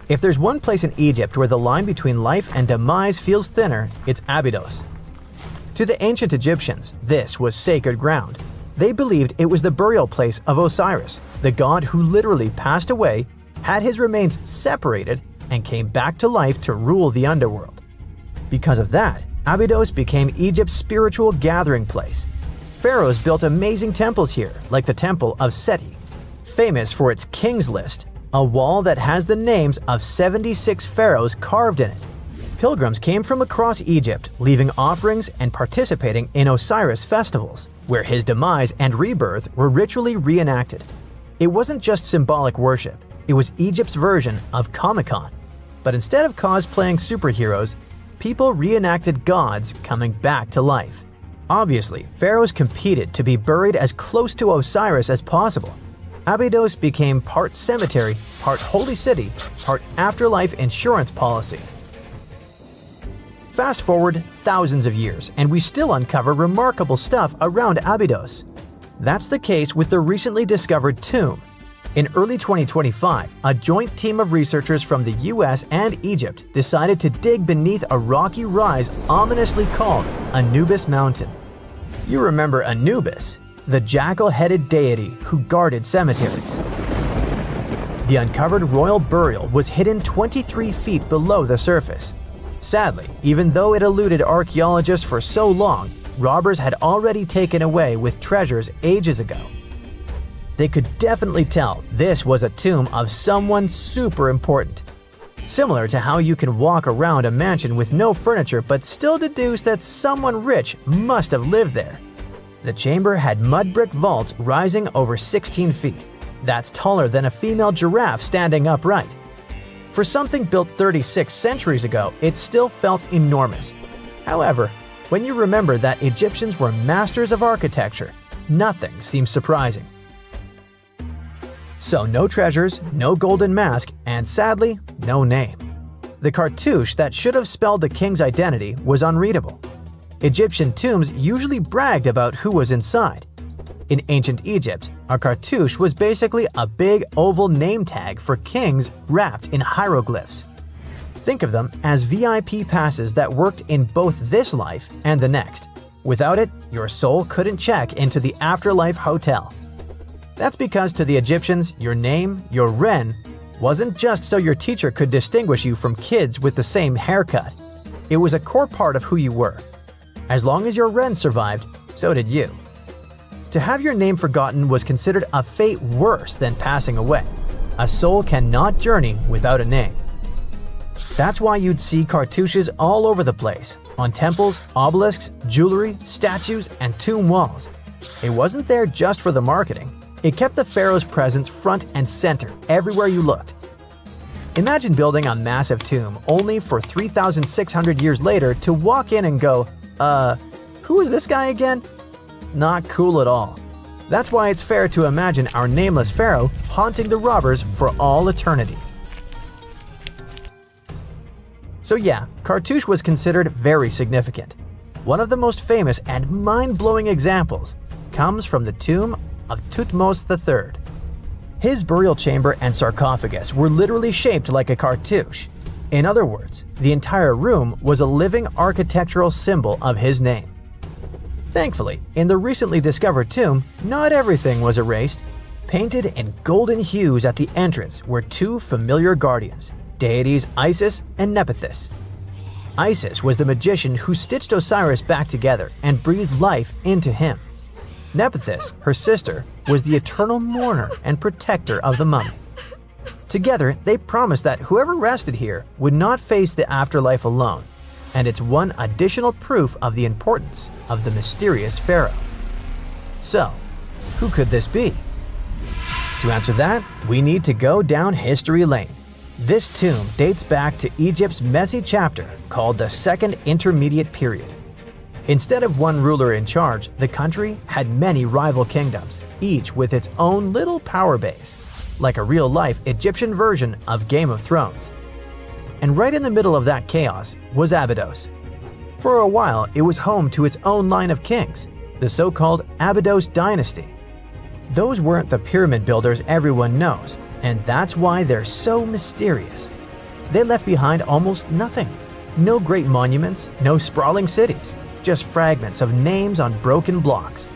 If there's one place in Egypt where the line between life and demise feels thinner, it's Abydos. To the ancient Egyptians, this was sacred ground. They believed it was the burial place of Osiris, the god who literally passed away, had his remains separated, and came back to life to rule the underworld. Because of that, Abydos became Egypt's spiritual gathering place. Pharaohs built amazing temples here, like the Temple of Seti, famous for its King's List, a wall that has the names of 76 pharaohs carved in it. Pilgrims came from across Egypt, leaving offerings and participating in Osiris festivals, where his demise and rebirth were ritually reenacted. It wasn't just symbolic worship, it was Egypt's version of Comic-Con. But instead of cosplaying superheroes, people reenacted gods coming back to life. Obviously, pharaohs competed to be buried as close to Osiris as possible. Abydos became part cemetery, part holy city, part afterlife insurance policy. Fast forward thousands of years, and we still uncover remarkable stuff around Abydos. That's the case with the recently discovered tomb. In early 2025, a joint team of researchers from the US and Egypt decided to dig beneath a rocky rise ominously called Anubis Mountain. You remember Anubis, the jackal-headed deity who guarded cemeteries. The uncovered royal burial was hidden 23 feet below the surface. Sadly, even though it eluded archaeologists for so long, robbers had already taken away with treasures ages ago. They could definitely tell this was a tomb of someone super important. Similar to how you can walk around a mansion with no furniture but still deduce that someone rich must have lived there. The chamber had mud brick vaults rising over 16 feet. That's taller than a female giraffe standing upright. For something built 36 centuries ago, it still felt enormous. However, when you remember that Egyptians were masters of architecture, nothing seems surprising. So no treasures, no golden mask, and sadly, no name. The cartouche that should have spelled the king's identity was unreadable. Egyptian tombs usually bragged about who was inside. In ancient Egypt, a cartouche was basically a big oval name tag for kings wrapped in hieroglyphs. Think of them as VIP passes that worked in both this life and the next. Without it, your soul couldn't check into the afterlife hotel. That's because to the Egyptians, your name, your ren, wasn't just so your teacher could distinguish you from kids with the same haircut. It was a core part of who you were. As long as your ren survived, so did you. To have your name forgotten was considered a fate worse than passing away. A soul cannot journey without a name. That's why you'd see cartouches all over the place, on temples, obelisks, jewelry, statues, and tomb walls. It wasn't there just for the marketing. It kept the pharaoh's presence front and center everywhere you looked. Imagine building a massive tomb only for 3,600 years later to walk in and go, who is this guy again? Not cool at all. That's why it's fair to imagine our nameless pharaoh haunting the robbers for all eternity. So yeah, cartouche was considered very significant. One of the most famous and mind-blowing examples comes from the tomb of Thutmose III. His burial chamber and sarcophagus were literally shaped like a cartouche. In other words, the entire room was a living architectural symbol of his name. Thankfully, in the recently discovered tomb, not everything was erased. Painted in golden hues at the entrance were two familiar guardians, deities Isis and Nephthys. Isis was the magician who stitched Osiris back together and breathed life into him. Nephthys, her sister, was the eternal mourner and protector of the mummy. Together, they promised that whoever rested here would not face the afterlife alone, and it's one additional proof of the importance of the mysterious pharaoh. So, who could this be? To answer that, we need to go down history lane. This tomb dates back to Egypt's messy chapter called the Second Intermediate Period. Instead of one ruler in charge, the country had many rival kingdoms, each with its own little power base, like a real-life Egyptian version of Game of Thrones. And right in the middle of that chaos was Abydos. For a while, it was home to its own line of kings, the so-called Abydos dynasty. Those weren't the pyramid builders everyone knows, and that's why they're so mysterious. They left behind almost nothing. No great monuments, no sprawling cities, just fragments of names on broken blocks.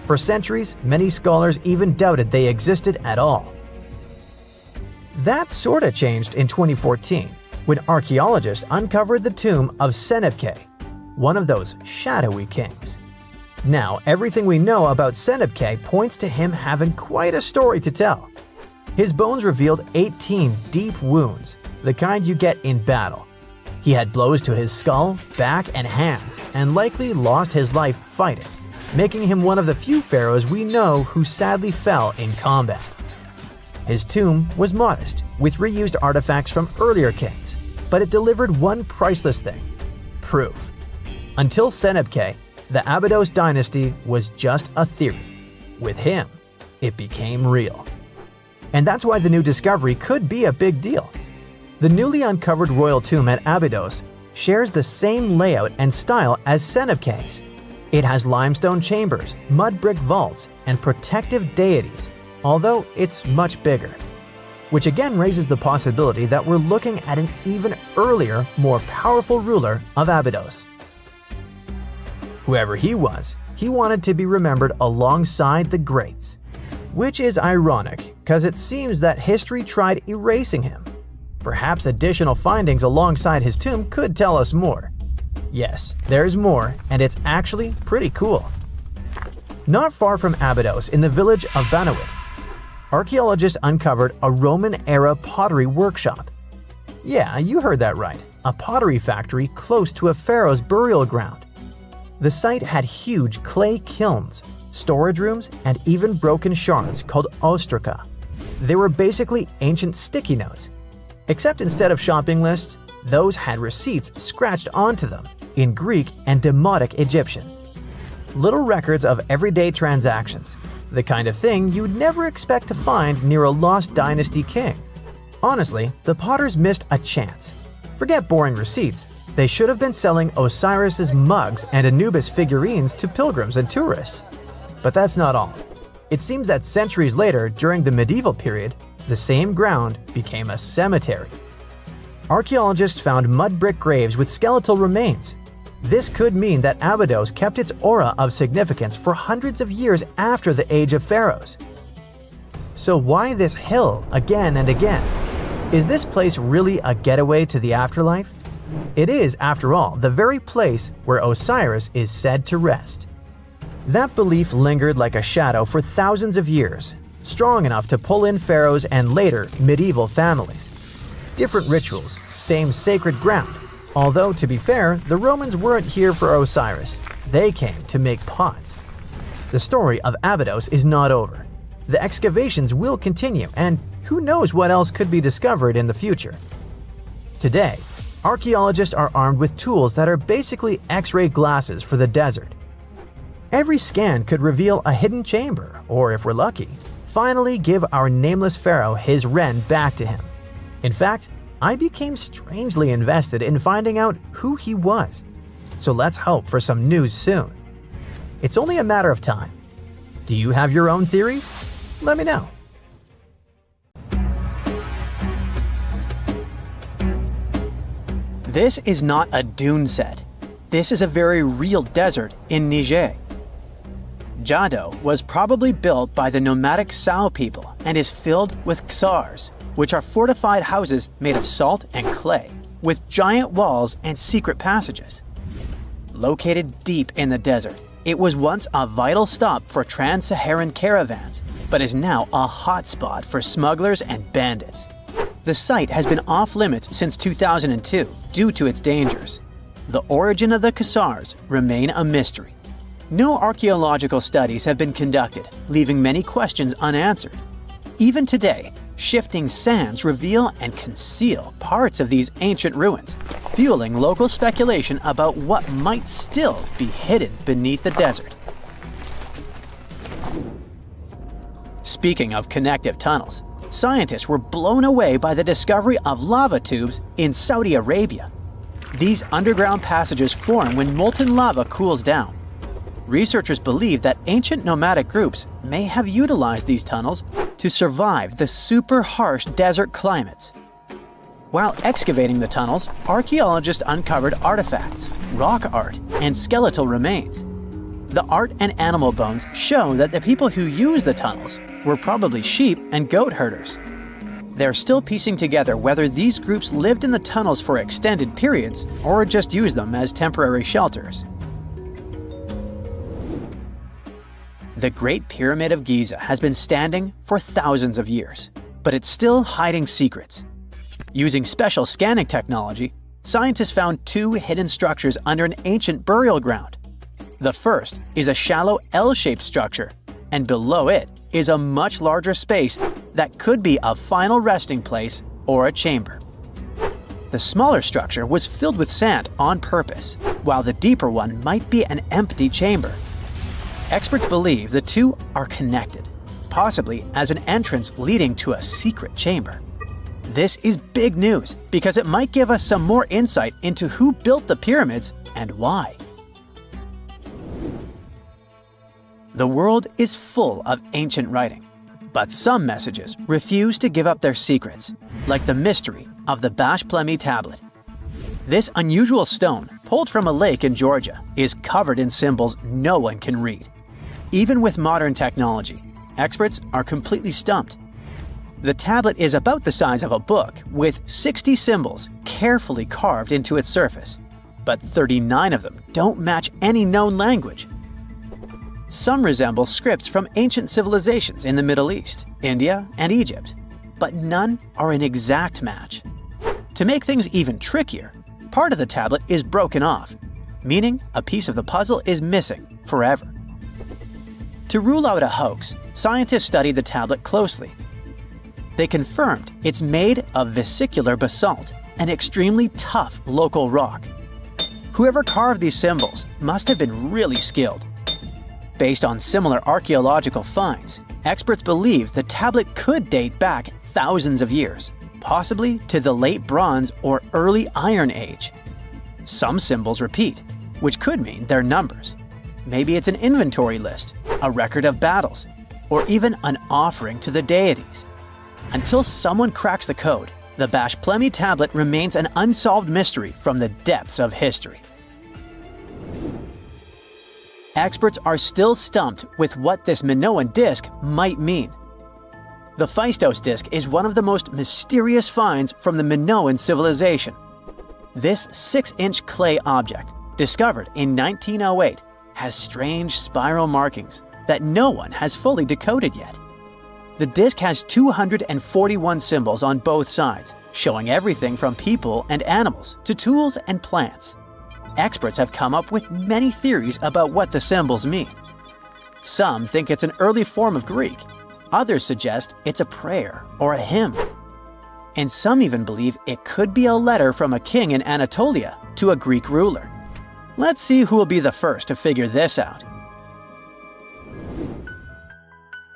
For centuries, many scholars even doubted they existed at all. That sorta changed in 2014, when archaeologists uncovered the tomb of Senebkay, one of those shadowy kings. Now, everything we know about Senebkay points to him having quite a story to tell. His bones revealed 18 deep wounds, the kind you get in battle. He had blows to his skull, back, and hands, and likely lost his life fighting, making him one of the few pharaohs we know who sadly fell in combat. His tomb was modest, with reused artifacts from earlier kings, but it delivered one priceless thing: proof. Until Senebkay, the Abydos dynasty was just a theory. With him, it became real. And that's why the new discovery could be a big deal. The newly uncovered royal tomb at Abydos shares the same layout and style as Senebkay's. It has limestone chambers, mud brick vaults, and protective deities, although it's much bigger. Which again raises the possibility that we're looking at an even earlier, more powerful ruler of Abydos. Whoever he was, he wanted to be remembered alongside the greats. Which is ironic, because it seems that history tried erasing him. Perhaps additional findings alongside his tomb could tell us more. Yes, there's more, and it's actually pretty cool. Not far from Abydos, in the village of Banawit, archaeologists uncovered a Roman-era pottery workshop. Yeah, you heard that right, a pottery factory close to a pharaoh's burial ground. The site had huge clay kilns, storage rooms, and even broken shards called ostraca. They were basically ancient sticky notes. Except instead of shopping lists, those had receipts scratched onto them in Greek and Demotic Egyptian. Little records of everyday transactions, the kind of thing you'd never expect to find near a lost dynasty king. Honestly, the potters missed a chance. Forget boring receipts, they should have been selling Osiris's mugs and Anubis figurines to pilgrims and tourists. But that's not all. It seems that centuries later, during the medieval period, the same ground became a cemetery. Archaeologists found mud brick graves with skeletal remains. This could mean that Abydos kept its aura of significance for hundreds of years after the Age of Pharaohs. So why this hill again and again? Is this place really a getaway to the afterlife? It is, after all, the very place where Osiris is said to rest. That belief lingered like a shadow for thousands of years, strong enough to pull in pharaohs and later medieval families. Different rituals, same sacred ground. Although, to be fair, the Romans weren't here for Osiris. They came to make pots. The story of Abydos is not over. The excavations will continue, and who knows what else could be discovered in the future. Today, archaeologists are armed with tools that are basically X-ray glasses for the desert. Every scan could reveal a hidden chamber, or if we're lucky, finally give our nameless pharaoh his wren back to him. In fact, I became strangely invested in finding out who he was. So let's hope for some news soon. It's only a matter of time. Do you have your own theories? Let me know. This is not a dune set. This is a very real desert in Niger. Jado was probably built by the nomadic Sao people and is filled with ksars, which are fortified houses made of salt and clay, with giant walls and secret passages. Located deep in the desert, it was once a vital stop for trans-Saharan caravans, but is now a hotspot for smugglers and bandits. The site has been off-limits since 2002 due to its dangers. The origin of the ksars remain a mystery. No archaeological studies have been conducted, leaving many questions unanswered. Even today, shifting sands reveal and conceal parts of these ancient ruins, fueling local speculation about what might still be hidden beneath the desert. Speaking of connective tunnels, scientists were blown away by the discovery of lava tubes in Saudi Arabia. These underground passages form when molten lava cools down. Researchers believe that ancient nomadic groups may have utilized these tunnels to survive the super harsh desert climates. While excavating the tunnels, archaeologists uncovered artifacts, rock art, and skeletal remains. The art and animal bones show that the people who used the tunnels were probably sheep and goat herders. They're still piecing together whether these groups lived in the tunnels for extended periods or just used them as temporary shelters. The Great Pyramid of Giza has been standing for thousands of years, but it's still hiding secrets. Using special scanning technology, scientists found two hidden structures under an ancient burial ground. The first is a shallow L-shaped structure, and below it is a much larger space that could be a final resting place or a chamber. The smaller structure was filled with sand on purpose, while the deeper one might be an empty chamber. Experts believe the two are connected, possibly as an entrance leading to a secret chamber. This is big news because it might give us some more insight into who built the pyramids and why. The world is full of ancient writing, but some messages refuse to give up their secrets, like the mystery of the Bashplemi tablet. This unusual stone, pulled from a lake in Georgia, is covered in symbols no one can read. Even with modern technology, experts are completely stumped. The tablet is about the size of a book, with 60 symbols carefully carved into its surface, but 39 of them don't match any known language. Some resemble scripts from ancient civilizations in the Middle East, India, and Egypt, but none are an exact match. To make things even trickier, part of the tablet is broken off, meaning a piece of the puzzle is missing forever. To rule out a hoax, scientists studied the tablet closely. They confirmed it's made of vesicular basalt, an extremely tough local rock. Whoever carved these symbols must have been really skilled. Based on similar archaeological finds, experts believe the tablet could date back thousands of years, possibly to the late Bronze or early Iron Age. Some symbols repeat, which could mean they're numbers. Maybe it's an inventory list, a record of battles, or even an offering to the deities. Until someone cracks the code, the Bashplemi tablet remains an unsolved mystery from the depths of history. Experts are still stumped with what this Minoan disc might mean. The Phaistos disc is one of the most mysterious finds from the Minoan civilization. This 6-inch clay object, discovered in 1908, has strange spiral markings that no one has fully decoded yet. The disc has 241 symbols on both sides, showing everything from people and animals to tools and plants. Experts have come up with many theories about what the symbols mean. Some think it's an early form of Greek. Others suggest it's a prayer or a hymn. And some even believe it could be a letter from a king in Anatolia to a Greek ruler. Let's see who will be the first to figure this out.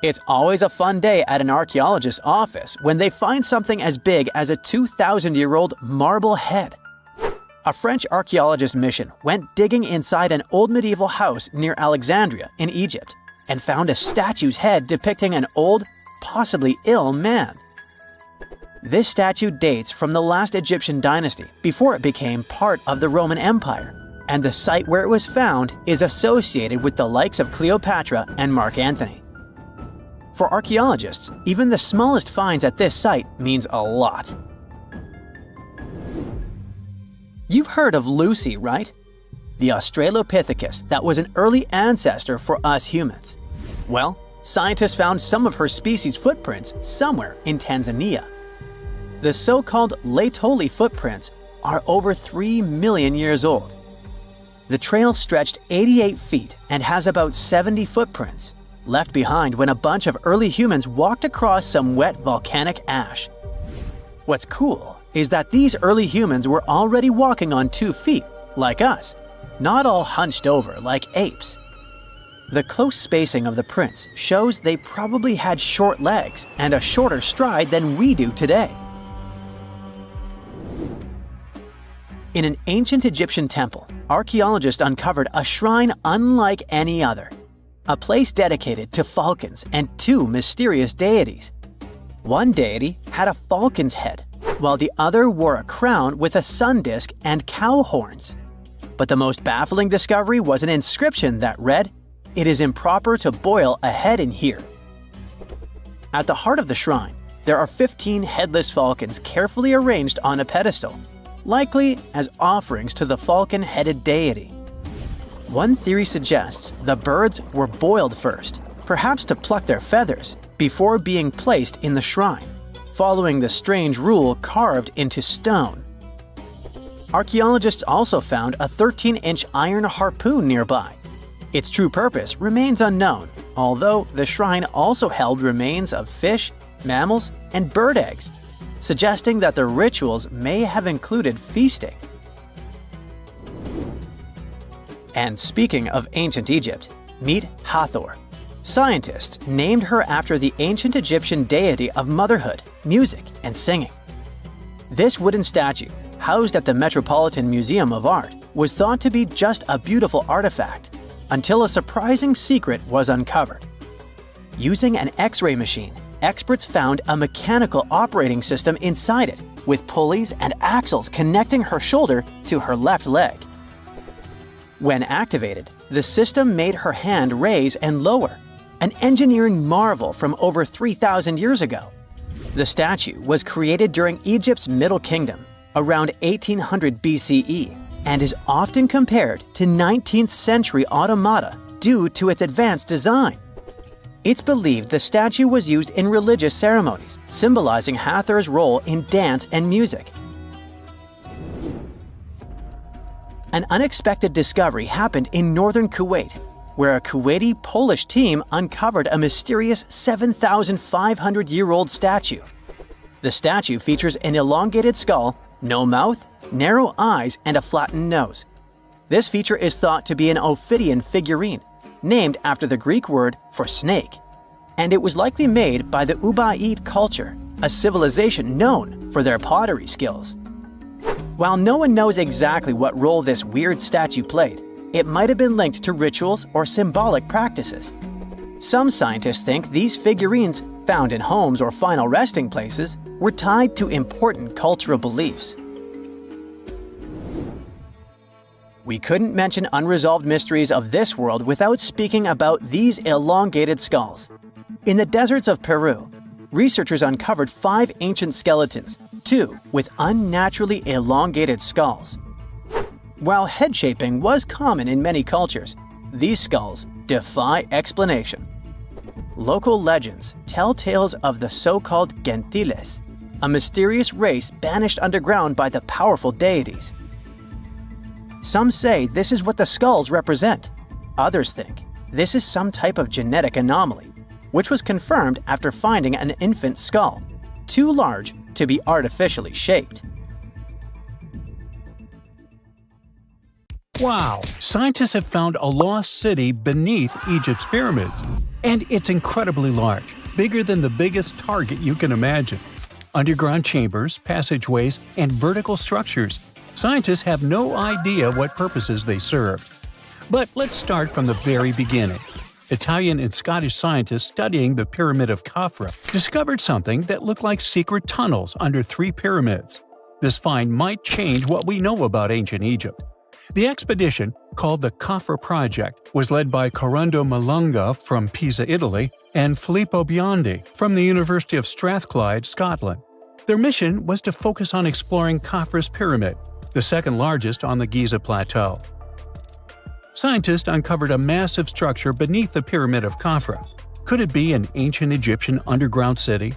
It's always a fun day at an archaeologist's office when they find something as big as a 2,000-year-old marble head. A French archaeologist mission went digging inside an old medieval house near Alexandria in Egypt. and found a statue's head depicting an old, possibly ill man. This statue dates from the last Egyptian dynasty before it became part of the Roman Empire, and the site where it was found is associated with the likes of Cleopatra and Mark Antony. For archaeologists, even the smallest finds at this site means a lot. You've heard of Lucy, right? The Australopithecus that was an early ancestor for us humans. Well, scientists found some of her species' footprints somewhere in Tanzania. The so-called Laetoli footprints are over 3 million years old. The trail stretched 88 feet and has about 70 footprints, left behind when a bunch of early humans walked across some wet volcanic ash. What's cool is that these early humans were already walking on 2 feet, like us, not all hunched over like apes. The close spacing of the prints shows they probably had short legs and a shorter stride than we do today. In an ancient Egyptian temple, archaeologists uncovered a shrine unlike any other, a place dedicated to falcons and 2 mysterious deities. One deity had a falcon's head, while the other wore a crown with a sun disk and cow horns. But the most baffling discovery was an inscription that read, "It is improper to boil a head in here." At the heart of the shrine, there are 15 headless falcons carefully arranged on a pedestal, likely as offerings to the falcon-headed deity. One theory suggests the birds were boiled first, perhaps to pluck their feathers, before being placed in the shrine, following the strange rule carved into stone. Archaeologists also found a 13-inch iron harpoon nearby. Its true purpose remains unknown, although the shrine also held remains of fish, mammals, and bird eggs, suggesting that the rituals may have included feasting. And speaking of ancient Egypt, meet Hathor. Scientists named her after the ancient Egyptian deity of motherhood, music, and singing. This wooden statue, housed at the Metropolitan Museum of Art, was thought to be just a beautiful artifact, until a surprising secret was uncovered. Using an X-ray machine, experts found a mechanical operating system inside it, with pulleys and axles connecting her shoulder to her left leg. When activated, the system made her hand raise and lower, an engineering marvel from over 3,000 years ago. The statue was created during Egypt's Middle Kingdom, around 1800 BCE, and is often compared to 19th century automata due to its advanced design. It's believed the statue was used in religious ceremonies, symbolizing Hathor's role in dance and music. An unexpected discovery happened in northern Kuwait, where a Kuwaiti-Polish team uncovered a mysterious 7,500-year-old statue. The statue features an elongated skull, no mouth, narrow eyes, and a flattened nose. This feature is thought to be an Ophidian figurine, named after the Greek word for snake, and it was likely made by the Ubaid culture, a civilization known for their pottery skills. While no one knows exactly what role this weird statue played, it might have been linked to rituals or symbolic practices. Some scientists think these figurines, found in homes or final resting places, were tied to important cultural beliefs. We couldn't mention unresolved mysteries of this world without speaking about these elongated skulls. In the deserts of Peru, researchers uncovered 5 ancient skeletons, 2 with unnaturally elongated skulls. While head shaping was common in many cultures, these skulls defy explanation. Local legends tell tales of the so-called Gentiles, a mysterious race banished underground by the powerful deities. Some say this is what the skulls represent. Others think this is some type of genetic anomaly, which was confirmed after finding an infant skull, too large to be artificially shaped. Wow! Scientists have found a lost city beneath Egypt's pyramids. And it's incredibly large, bigger than the biggest target you can imagine. Underground chambers, passageways, and vertical structures. Scientists have no idea what purposes they served. But let's start from the very beginning. Italian and Scottish scientists studying the Pyramid of Khafra discovered something that looked like secret tunnels under 3 pyramids. This find might change what we know about ancient Egypt. The expedition, called the Khafra Project, was led by Corrado Malunga from Pisa, Italy, and Filippo Biondi from the University of Strathclyde, Scotland. Their mission was to focus on exploring Khafra's pyramid, the second largest on the Giza Plateau. Scientists uncovered a massive structure beneath the Pyramid of Khafra. Could it be an ancient Egyptian underground city?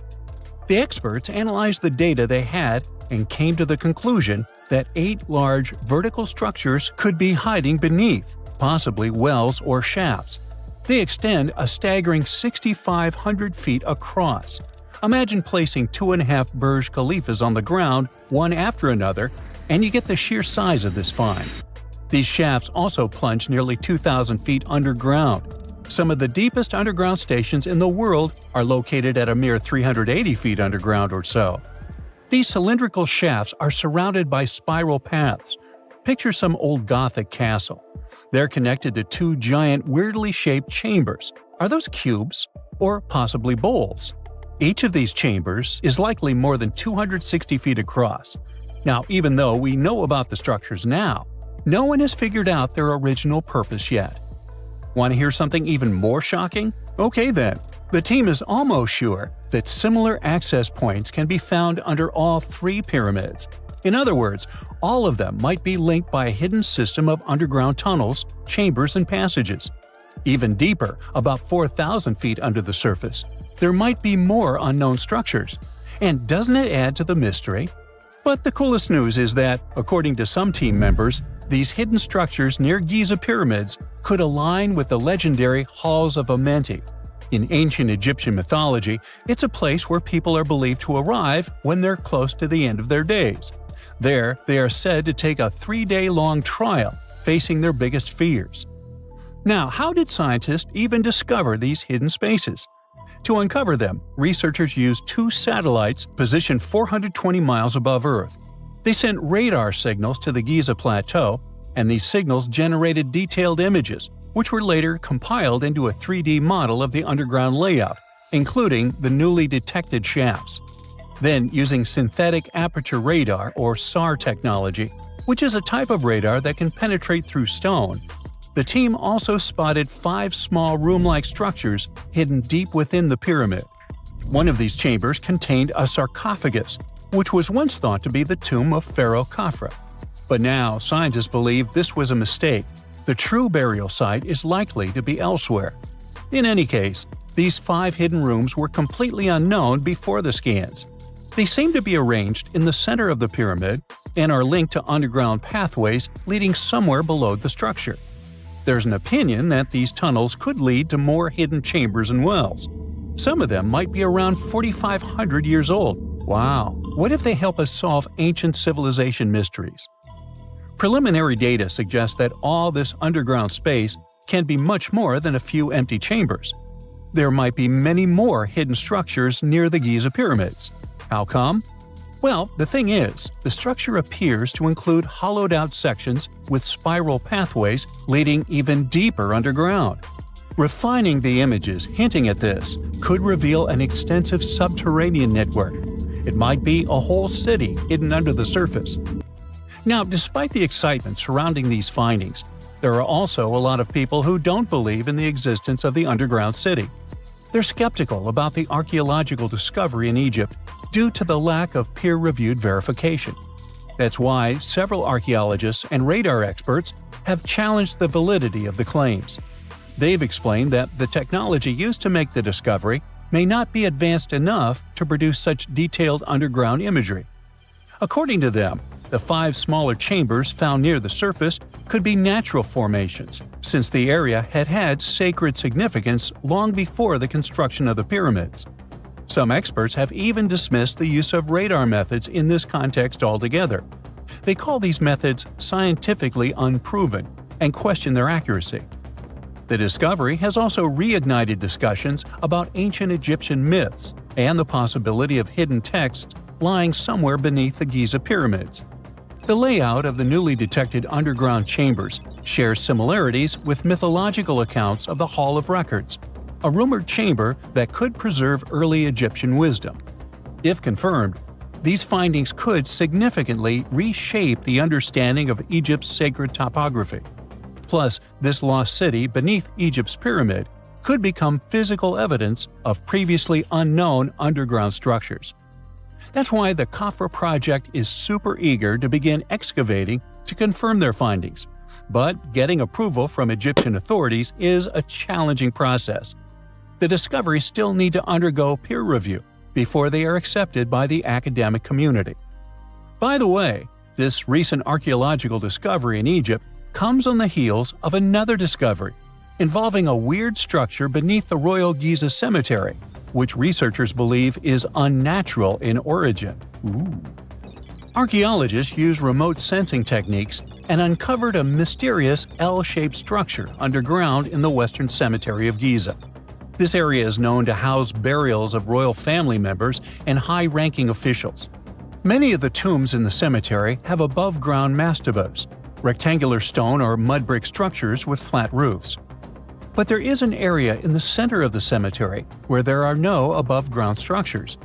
The experts analyzed the data they had and came to the conclusion that 8 large vertical structures could be hiding beneath, possibly wells or shafts. They extend a staggering 6,500 feet across. Imagine placing 2.5 Burj Khalifas on the ground, one after another, and you get the sheer size of this find. These shafts also plunge nearly 2,000 feet underground. Some of the deepest underground stations in the world are located at a mere 380 feet underground or so. These cylindrical shafts are surrounded by spiral paths. Picture some old Gothic castle. They're connected to 2 giant, weirdly shaped chambers. Are those cubes? Or possibly bowls? Each of these chambers is likely more than 260 feet across. Now, even though we know about the structures now, no one has figured out their original purpose yet. Want to hear something even more shocking? Okay then. The team is almost sure that similar access points can be found under all 3 pyramids. In other words, all of them might be linked by a hidden system of underground tunnels, chambers, and passages. Even deeper, about 4,000 feet under the surface, there might be more unknown structures. And doesn't it add to the mystery? But the coolest news is that, according to some team members, these hidden structures near Giza pyramids could align with the legendary Halls of Amenti. In ancient Egyptian mythology, it's a place where people are believed to arrive when they're close to the end of their days. There, they are said to take a 3-day-long trial, facing their biggest fears. Now, how did scientists even discover these hidden spaces? To uncover them, researchers used 2 satellites positioned 420 miles above Earth. They sent radar signals to the Giza Plateau, and these signals generated detailed images, which were later compiled into a 3D model of the underground layout, including the newly detected shafts. Then, using synthetic aperture radar or SAR technology, which is a type of radar that can penetrate through stone, the team also spotted 5 small room-like structures hidden deep within the pyramid. One of these chambers contained a sarcophagus, which was once thought to be the tomb of Pharaoh Khafra. But now, scientists believe this was a mistake. The true burial site is likely to be elsewhere. In any case, these 5 hidden rooms were completely unknown before the scans. They seem to be arranged in the center of the pyramid and are linked to underground pathways leading somewhere below the structure. There's an opinion that these tunnels could lead to more hidden chambers and wells. Some of them might be around 4,500 years old. Wow! What if they help us solve ancient civilization mysteries? Preliminary data suggests that all this underground space can be much more than a few empty chambers. There might be many more hidden structures near the Giza pyramids. How come? Well, the thing is, the structure appears to include hollowed-out sections with spiral pathways leading even deeper underground. Refining the images hinting at this could reveal an extensive subterranean network. It might be a whole city hidden under the surface. Now, despite the excitement surrounding these findings, there are also a lot of people who don't believe in the existence of the underground city. They're skeptical about the archaeological discovery in Egypt due to the lack of peer-reviewed verification. That's why several archaeologists and radar experts have challenged the validity of the claims. They've explained that the technology used to make the discovery may not be advanced enough to produce such detailed underground imagery. According to them, the 5 smaller chambers found near the surface could be natural formations, since the area had had sacred significance long before the construction of the pyramids. Some experts have even dismissed the use of radar methods in this context altogether. They call these methods scientifically unproven and question their accuracy. The discovery has also reignited discussions about ancient Egyptian myths and the possibility of hidden texts lying somewhere beneath the Giza pyramids. The layout of the newly detected underground chambers shares similarities with mythological accounts of the Hall of Records, a rumored chamber that could preserve early Egyptian wisdom. If confirmed, these findings could significantly reshape the understanding of Egypt's sacred topography. Plus, this lost city beneath Egypt's pyramid could become physical evidence of previously unknown underground structures. That's why the Khafra project is super eager to begin excavating to confirm their findings. But getting approval from Egyptian authorities is a challenging process. The discoveries still need to undergo peer review before they are accepted by the academic community. By the way, this recent archaeological discovery in Egypt comes on the heels of another discovery involving a weird structure beneath the Royal Giza Cemetery, which researchers believe is unnatural in origin. Archaeologists used remote sensing techniques and uncovered a mysterious L-shaped structure underground in the Western Cemetery of Giza. This area is known to house burials of royal family members and high-ranking officials. Many of the tombs in the cemetery have above-ground mastabas, rectangular stone or mud brick structures with flat roofs. But there is an area in the center of the cemetery where there are no above-ground structures.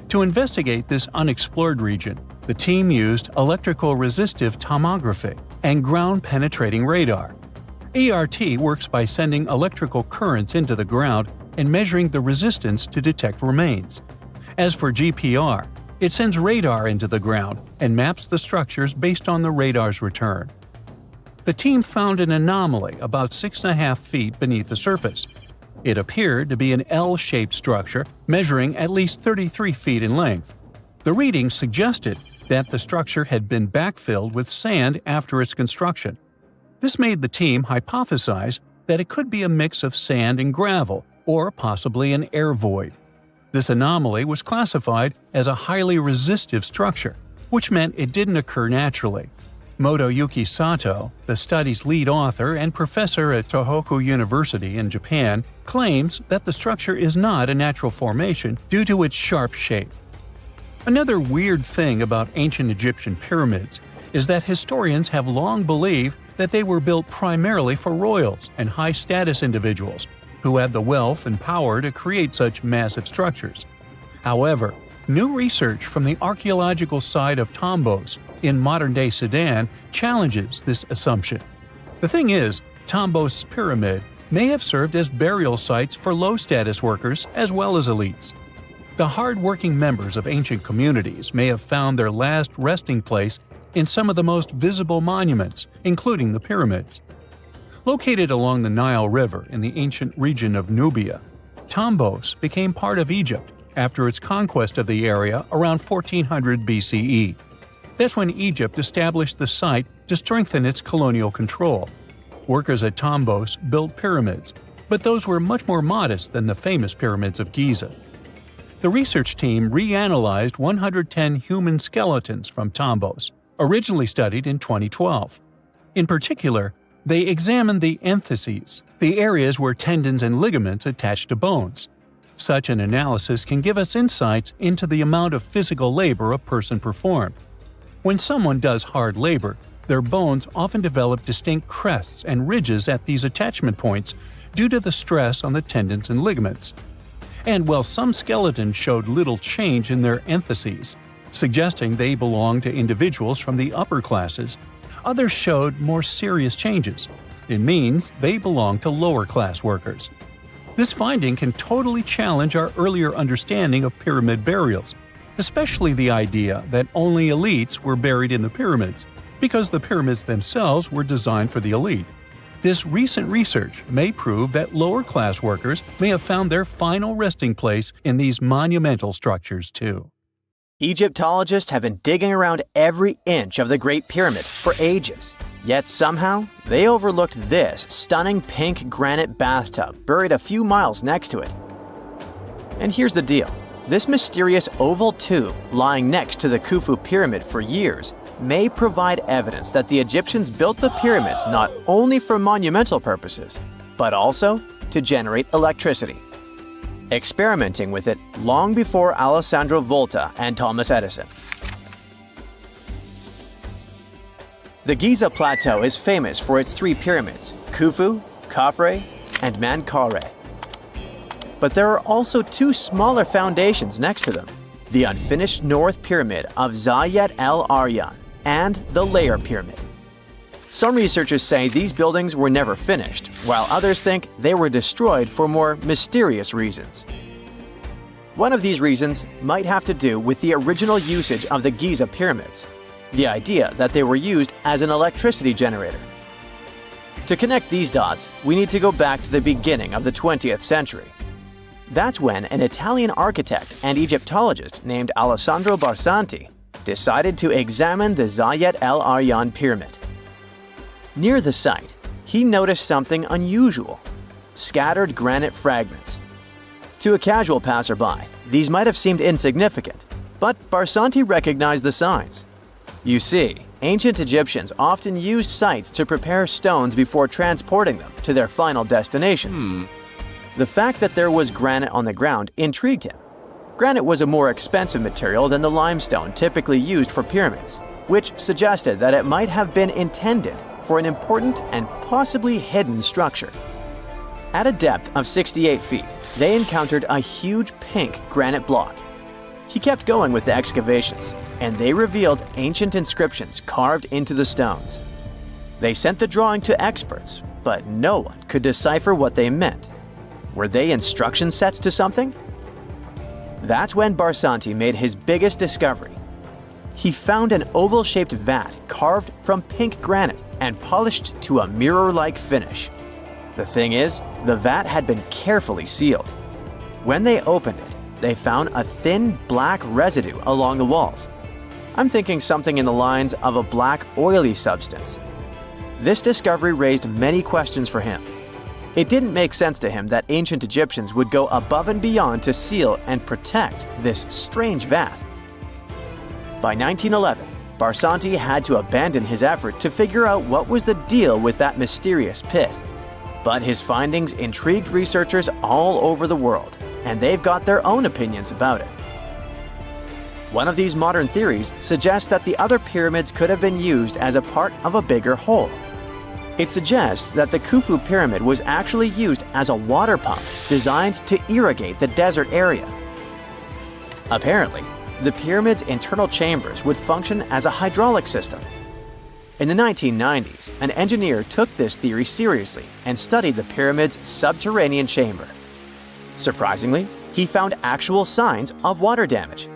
To investigate this unexplored region, the team used electrical resistive tomography and ground-penetrating radar. ERT works by sending electrical currents into the ground and measuring the resistance to detect remains. As for GPR, it sends radar into the ground and maps the structures based on the radar's return. The team found an anomaly about 6.5 feet beneath the surface. It appeared to be an L-shaped structure measuring at least 33 feet in length. The readings suggested that the structure had been backfilled with sand after its construction. This made the team hypothesize that it could be a mix of sand and gravel, or possibly an air void. This anomaly was classified as a highly resistive structure, which meant it didn't occur naturally. Motoyuki Sato, the study's lead author and professor at Tohoku University in Japan, claims that the structure is not a natural formation due to its sharp shape. Another weird thing about ancient Egyptian pyramids is that historians have long believed that they were built primarily for royals and high-status individuals who had the wealth and power to create such massive structures. However, new research from the archaeological site of Tombos in modern-day Sudan challenges this assumption. The thing is, Tombos' pyramid may have served as burial sites for low-status workers as well as elites. The hard-working members of ancient communities may have found their last resting place in some of the most visible monuments, including the pyramids. Located along the Nile River in the ancient region of Nubia, Tombos became part of Egypt after its conquest of the area around 1400 BCE. That's when Egypt established the site to strengthen its colonial control. Workers at Tombos built pyramids, but those were much more modest than the famous pyramids of Giza. The research team reanalyzed 110 human skeletons from Tombos, originally studied in 2012. In particular, they examined the entheses, the areas where tendons and ligaments attach to bones. Such an analysis can give us insights into the amount of physical labor a person performed. When someone does hard labor, their bones often develop distinct crests and ridges at these attachment points due to the stress on the tendons and ligaments. And while some skeletons showed little change in their entheses, suggesting they belonged to individuals from the upper classes, others showed more serious changes. It means they belong to lower-class workers. This finding can totally challenge our earlier understanding of pyramid burials, especially the idea that only elites were buried in the pyramids, because the pyramids themselves were designed for the elite. This recent research may prove that lower-class workers may have found their final resting place in these monumental structures too. Egyptologists have been digging around every inch of the Great Pyramid for ages. Yet somehow, they overlooked this stunning pink granite bathtub buried a few miles next to it. And here's the deal. This mysterious oval tube lying next to the Khufu pyramid for years may provide evidence that the Egyptians built the pyramids not only for monumental purposes, but also to generate electricity, experimenting with it long before Alessandro Volta and Thomas Edison. The Giza Plateau is famous for its 3 pyramids, Khufu, Khafre, and Menkaure. But there are also 2 smaller foundations next to them, the unfinished North Pyramid of Zayet el Aryan and the Layer Pyramid. Some researchers say these buildings were never finished, while others think they were destroyed for more mysterious reasons. One of these reasons might have to do with the original usage of the Giza pyramids, the idea that they were used as an electricity generator. To connect these dots, we need to go back to the beginning of the 20th century. That's when an Italian architect and Egyptologist named Alessandro Barsanti decided to examine the Zayet el Aryan pyramid. Near the site, he noticed something unusual: scattered granite fragments. To a casual passerby, these might have seemed insignificant, but Barsanti recognized the signs. You see, ancient Egyptians often used sites to prepare stones before transporting them to their final destinations. The fact that there was granite on the ground intrigued him. Granite was a more expensive material than the limestone typically used for pyramids, which suggested that it might have been intended for an important and possibly hidden structure. At a depth of 68 feet, they encountered a huge pink granite block. He kept going with the excavations, and they revealed ancient inscriptions carved into the stones. They sent the drawing to experts, but no one could decipher what they meant. Were they instruction sets to something? That's when Barsanti made his biggest discovery. He found an oval-shaped vat carved from pink granite and polished to a mirror-like finish. The thing is, the vat had been carefully sealed. When they opened it, they found a thin black residue along the walls. I'm thinking something in the lines of a black oily substance. This discovery raised many questions for him. It didn't make sense to him that ancient Egyptians would go above and beyond to seal and protect this strange vat. By 1911, Barsanti had to abandon his effort to figure out what was the deal with that mysterious pit. But his findings intrigued researchers all over the world, and they've got their own opinions about it. One of these modern theories suggests that the other pyramids could have been used as a part of a bigger whole. It suggests that the Khufu pyramid was actually used as a water pump designed to irrigate the desert area. Apparently, the pyramid's internal chambers would function as a hydraulic system. In the 1990s, an engineer took this theory seriously and studied the pyramid's subterranean chamber. Surprisingly, he found actual signs of water damage.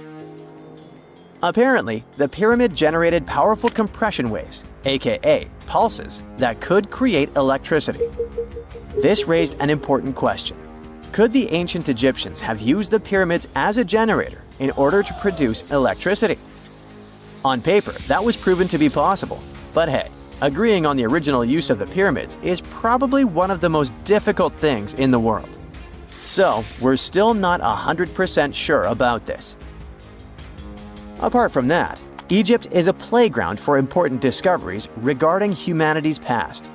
Apparently, the pyramid generated powerful compression waves, aka pulses, that could create electricity. This raised an important question. Could the ancient Egyptians have used the pyramids as a generator in order to produce electricity? On paper, that was proven to be possible, but hey, agreeing on the original use of the pyramids is probably one of the most difficult things in the world. So, we're still not 100% sure about this. Apart from that, Egypt is a playground for important discoveries regarding humanity's past.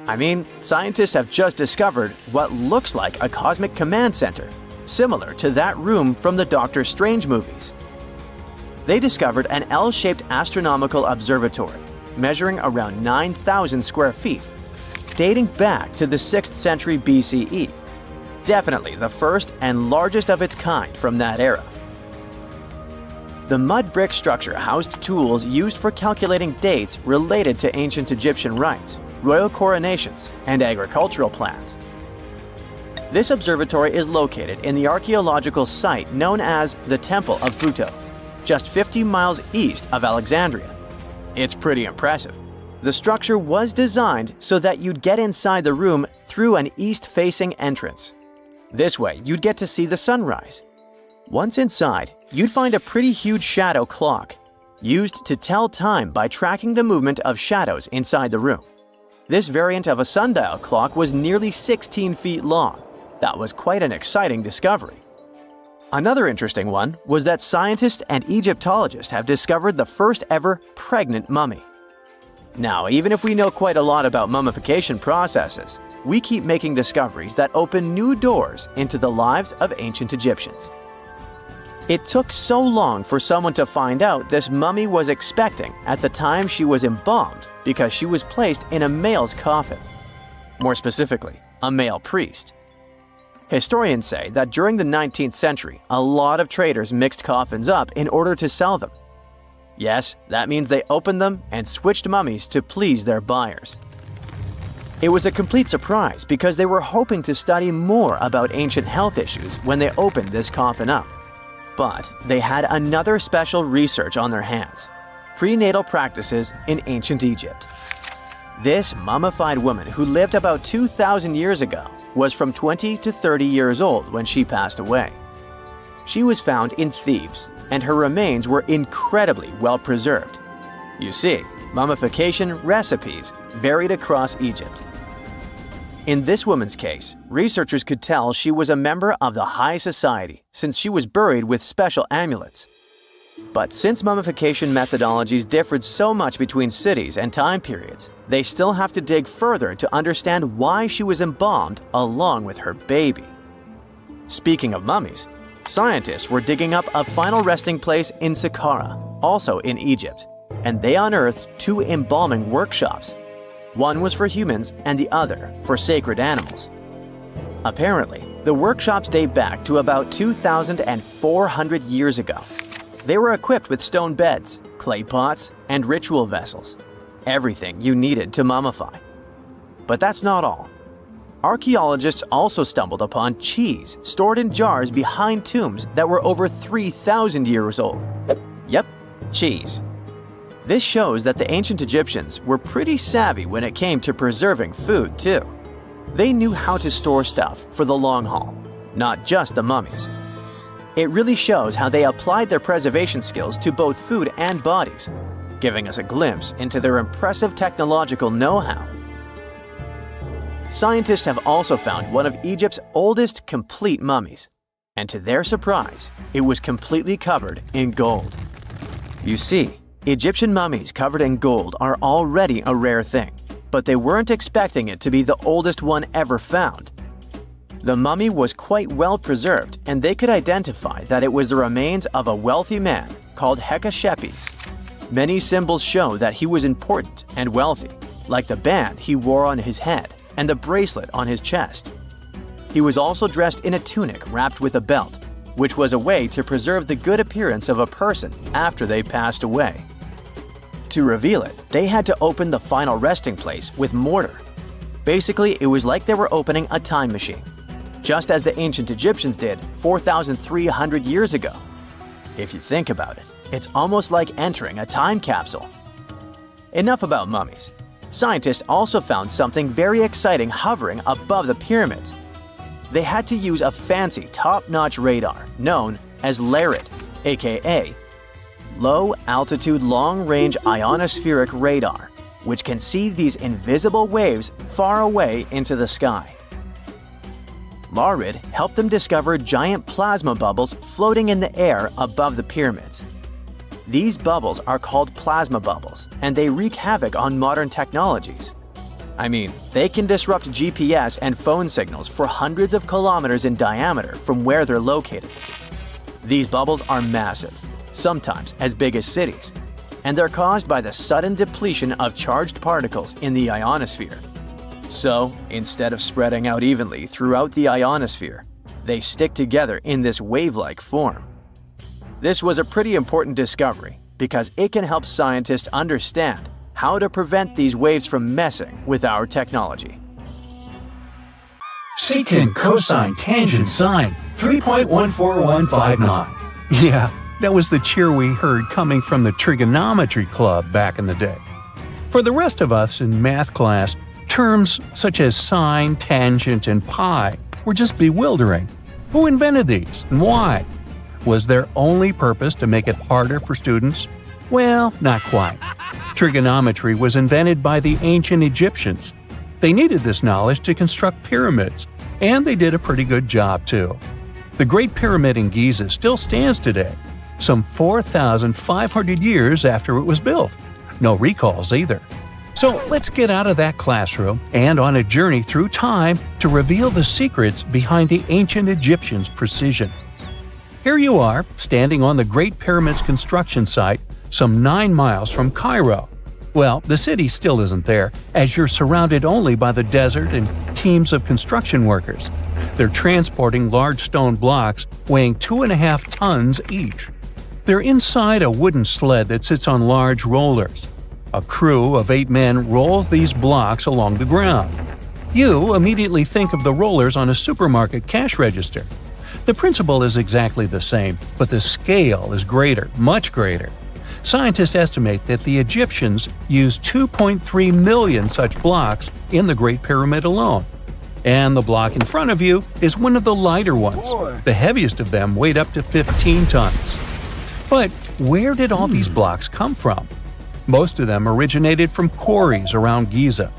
I mean, scientists have just discovered what looks like a cosmic command center, similar to that room from the Doctor Strange movies. They discovered an L-shaped astronomical observatory, measuring around 9,000 square feet, dating back to the 6th century BCE. Definitely the first and largest of its kind from that era. The mud brick structure housed tools used for calculating dates related to ancient Egyptian rites, royal coronations, and agricultural plans. This observatory is located in the archaeological site known as the Temple of Futo, just 50 miles east of Alexandria. It's pretty impressive. The structure was designed so that you'd get inside the room through an east-facing entrance. This way, you'd get to see the sunrise. Once inside, you'd find a pretty huge shadow clock, used to tell time by tracking the movement of shadows inside the room. This variant of a sundial clock was nearly 16 feet long. That was quite an exciting discovery. Another interesting one was that scientists and Egyptologists have discovered the first ever pregnant mummy. Now, even if we know quite a lot about mummification processes, we keep making discoveries that open new doors into the lives of ancient Egyptians. It took so long for someone to find out this mummy was expecting at the time she was embalmed because she was placed in a male's coffin. More specifically, a male priest. Historians say that during the 19th century, a lot of traders mixed coffins up in order to sell them. Yes, that means they opened them and switched mummies to please their buyers. It was a complete surprise because they were hoping to study more about ancient health issues when they opened this coffin up. But they had another special research on their hands: prenatal practices in ancient Egypt. This mummified woman who lived about 2,000 years ago was from 20 to 30 years old when she passed away. She was found in Thebes, and her remains were incredibly well preserved. You see, mummification recipes varied across Egypt. In this woman's case, researchers could tell she was a member of the high society since she was buried with special amulets. But since mummification methodologies differed so much between cities and time periods, they still have to dig further to understand why she was embalmed along with her baby. Speaking of mummies, scientists were digging up a final resting place in Saqqara, also in Egypt, and they unearthed 2 embalming workshops. One was for humans and the other for sacred animals. Apparently, the workshops date back to about 2,400 years ago. They were equipped with stone beds, clay pots, and ritual vessels. Everything you needed to mummify. But that's not all. Archaeologists also stumbled upon cheese stored in jars behind tombs that were over 3,000 years old. Yep, cheese. This shows that the ancient Egyptians were pretty savvy when it came to preserving food, too. They knew how to store stuff for the long haul, not just the mummies. It really shows how they applied their preservation skills to both food and bodies, giving us a glimpse into their impressive technological know-how. Scientists have also found one of Egypt's oldest complete mummies, and to their surprise, it was completely covered in gold. You see, Egyptian mummies covered in gold are already a rare thing, but they weren't expecting it to be the oldest one ever found. The mummy was quite well preserved, and they could identify that it was the remains of a wealthy man called Hatshepsut. Many symbols show that he was important and wealthy, like the band he wore on his head and the bracelet on his chest. He was also dressed in a tunic wrapped with a belt, which was a way to preserve the good appearance of a person after they passed away. To reveal it, they had to open the final resting place with mortar. Basically, it was like they were opening a time machine, just as the ancient Egyptians did 4,300 years ago. If you think about it, it's almost like entering a time capsule. Enough about mummies. Scientists also found something very exciting hovering above the pyramids. They had to use a fancy top-notch radar known as LARID, aka Low Altitude Long Range Ionospheric Radar, which can see these invisible waves far away into the sky. LARID helped them discover giant plasma bubbles floating in the air above the pyramids. These bubbles are called plasma bubbles, and they wreak havoc on modern technologies. I mean, they can disrupt GPS and phone signals for hundreds of kilometers in diameter from where they're located. These bubbles are massive, sometimes as big as cities, and they're caused by the sudden depletion of charged particles in the ionosphere. So, instead of spreading out evenly throughout the ionosphere, they stick together in this wave-like form. This was a pretty important discovery because it can help scientists understand how to prevent these waves from messing with our technology. Secant, cosine, tangent, sine, 3.14159. Yeah, that was the cheer we heard coming from the trigonometry club back in the day. For the rest of us in math class, terms such as sine, tangent, and pi were just bewildering. Who invented these and why? Was their only purpose to make it harder for students? Well, not quite. Trigonometry was invented by the ancient Egyptians. They needed this knowledge to construct pyramids, and they did a pretty good job too. The Great Pyramid in Giza still stands today, some 4,500 years after it was built. No recalls either. So let's get out of that classroom and on a journey through time to reveal the secrets behind the ancient Egyptians' precision. Here you are, standing on the Great Pyramid's construction site, some 9 miles from Cairo. Well, the city still isn't there, as you're surrounded only by the desert and teams of construction workers. They're transporting large stone blocks weighing 2.5 tons each. They're inside a wooden sled that sits on large rollers. A crew of 8 men rolls these blocks along the ground. You immediately think of the rollers on a supermarket cash register. The principle is exactly the same, but the scale is greater, much greater. Scientists estimate that the Egyptians used 2.3 million such blocks in the Great Pyramid alone. And the block in front of you is one of the lighter ones. The heaviest of them weighed up to 15 tons. But where did all these blocks come from? Most of them originated from quarries around Giza.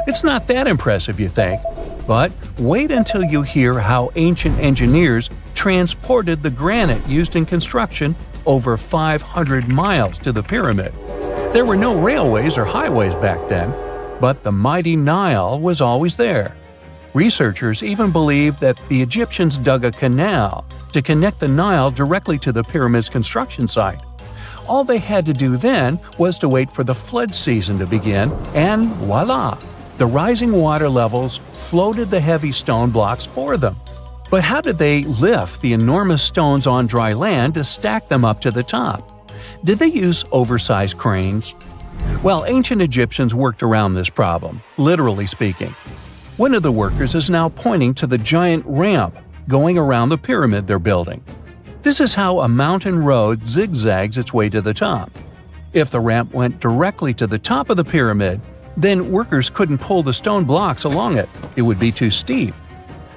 It's not that impressive, you think, but wait until you hear how ancient engineers transported the granite used in construction over 500 miles to the pyramid. There were no railways or highways back then, but the mighty Nile was always there. Researchers even believe that the Egyptians dug a canal to connect the Nile directly to the pyramid's construction site. All they had to do then was to wait for the flood season to begin, and voila! The rising water levels floated the heavy stone blocks for them. But how did they lift the enormous stones on dry land to stack them up to the top? Did they use oversized cranes? Well, ancient Egyptians worked around this problem, literally speaking. One of the workers is now pointing to the giant ramp going around the pyramid they're building. This is how a mountain road zigzags its way to the top. If the ramp went directly to the top of the pyramid, then workers couldn't pull the stone blocks along it. It would be too steep.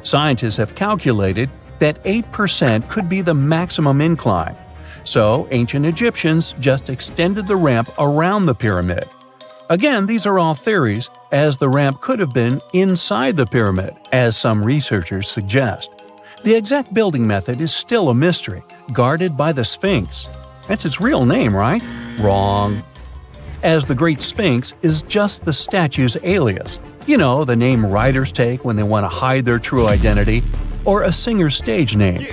Scientists have calculated that 8% could be the maximum incline. So ancient Egyptians just extended the ramp around the pyramid. Again, these are all theories, as the ramp could have been inside the pyramid, as some researchers suggest. The exact building method is still a mystery, guarded by the Sphinx. That's its real name, right? Wrong. As the Great Sphinx is just the statue's alias. You know, the name writers take when they want to hide their true identity, or a singer's stage name.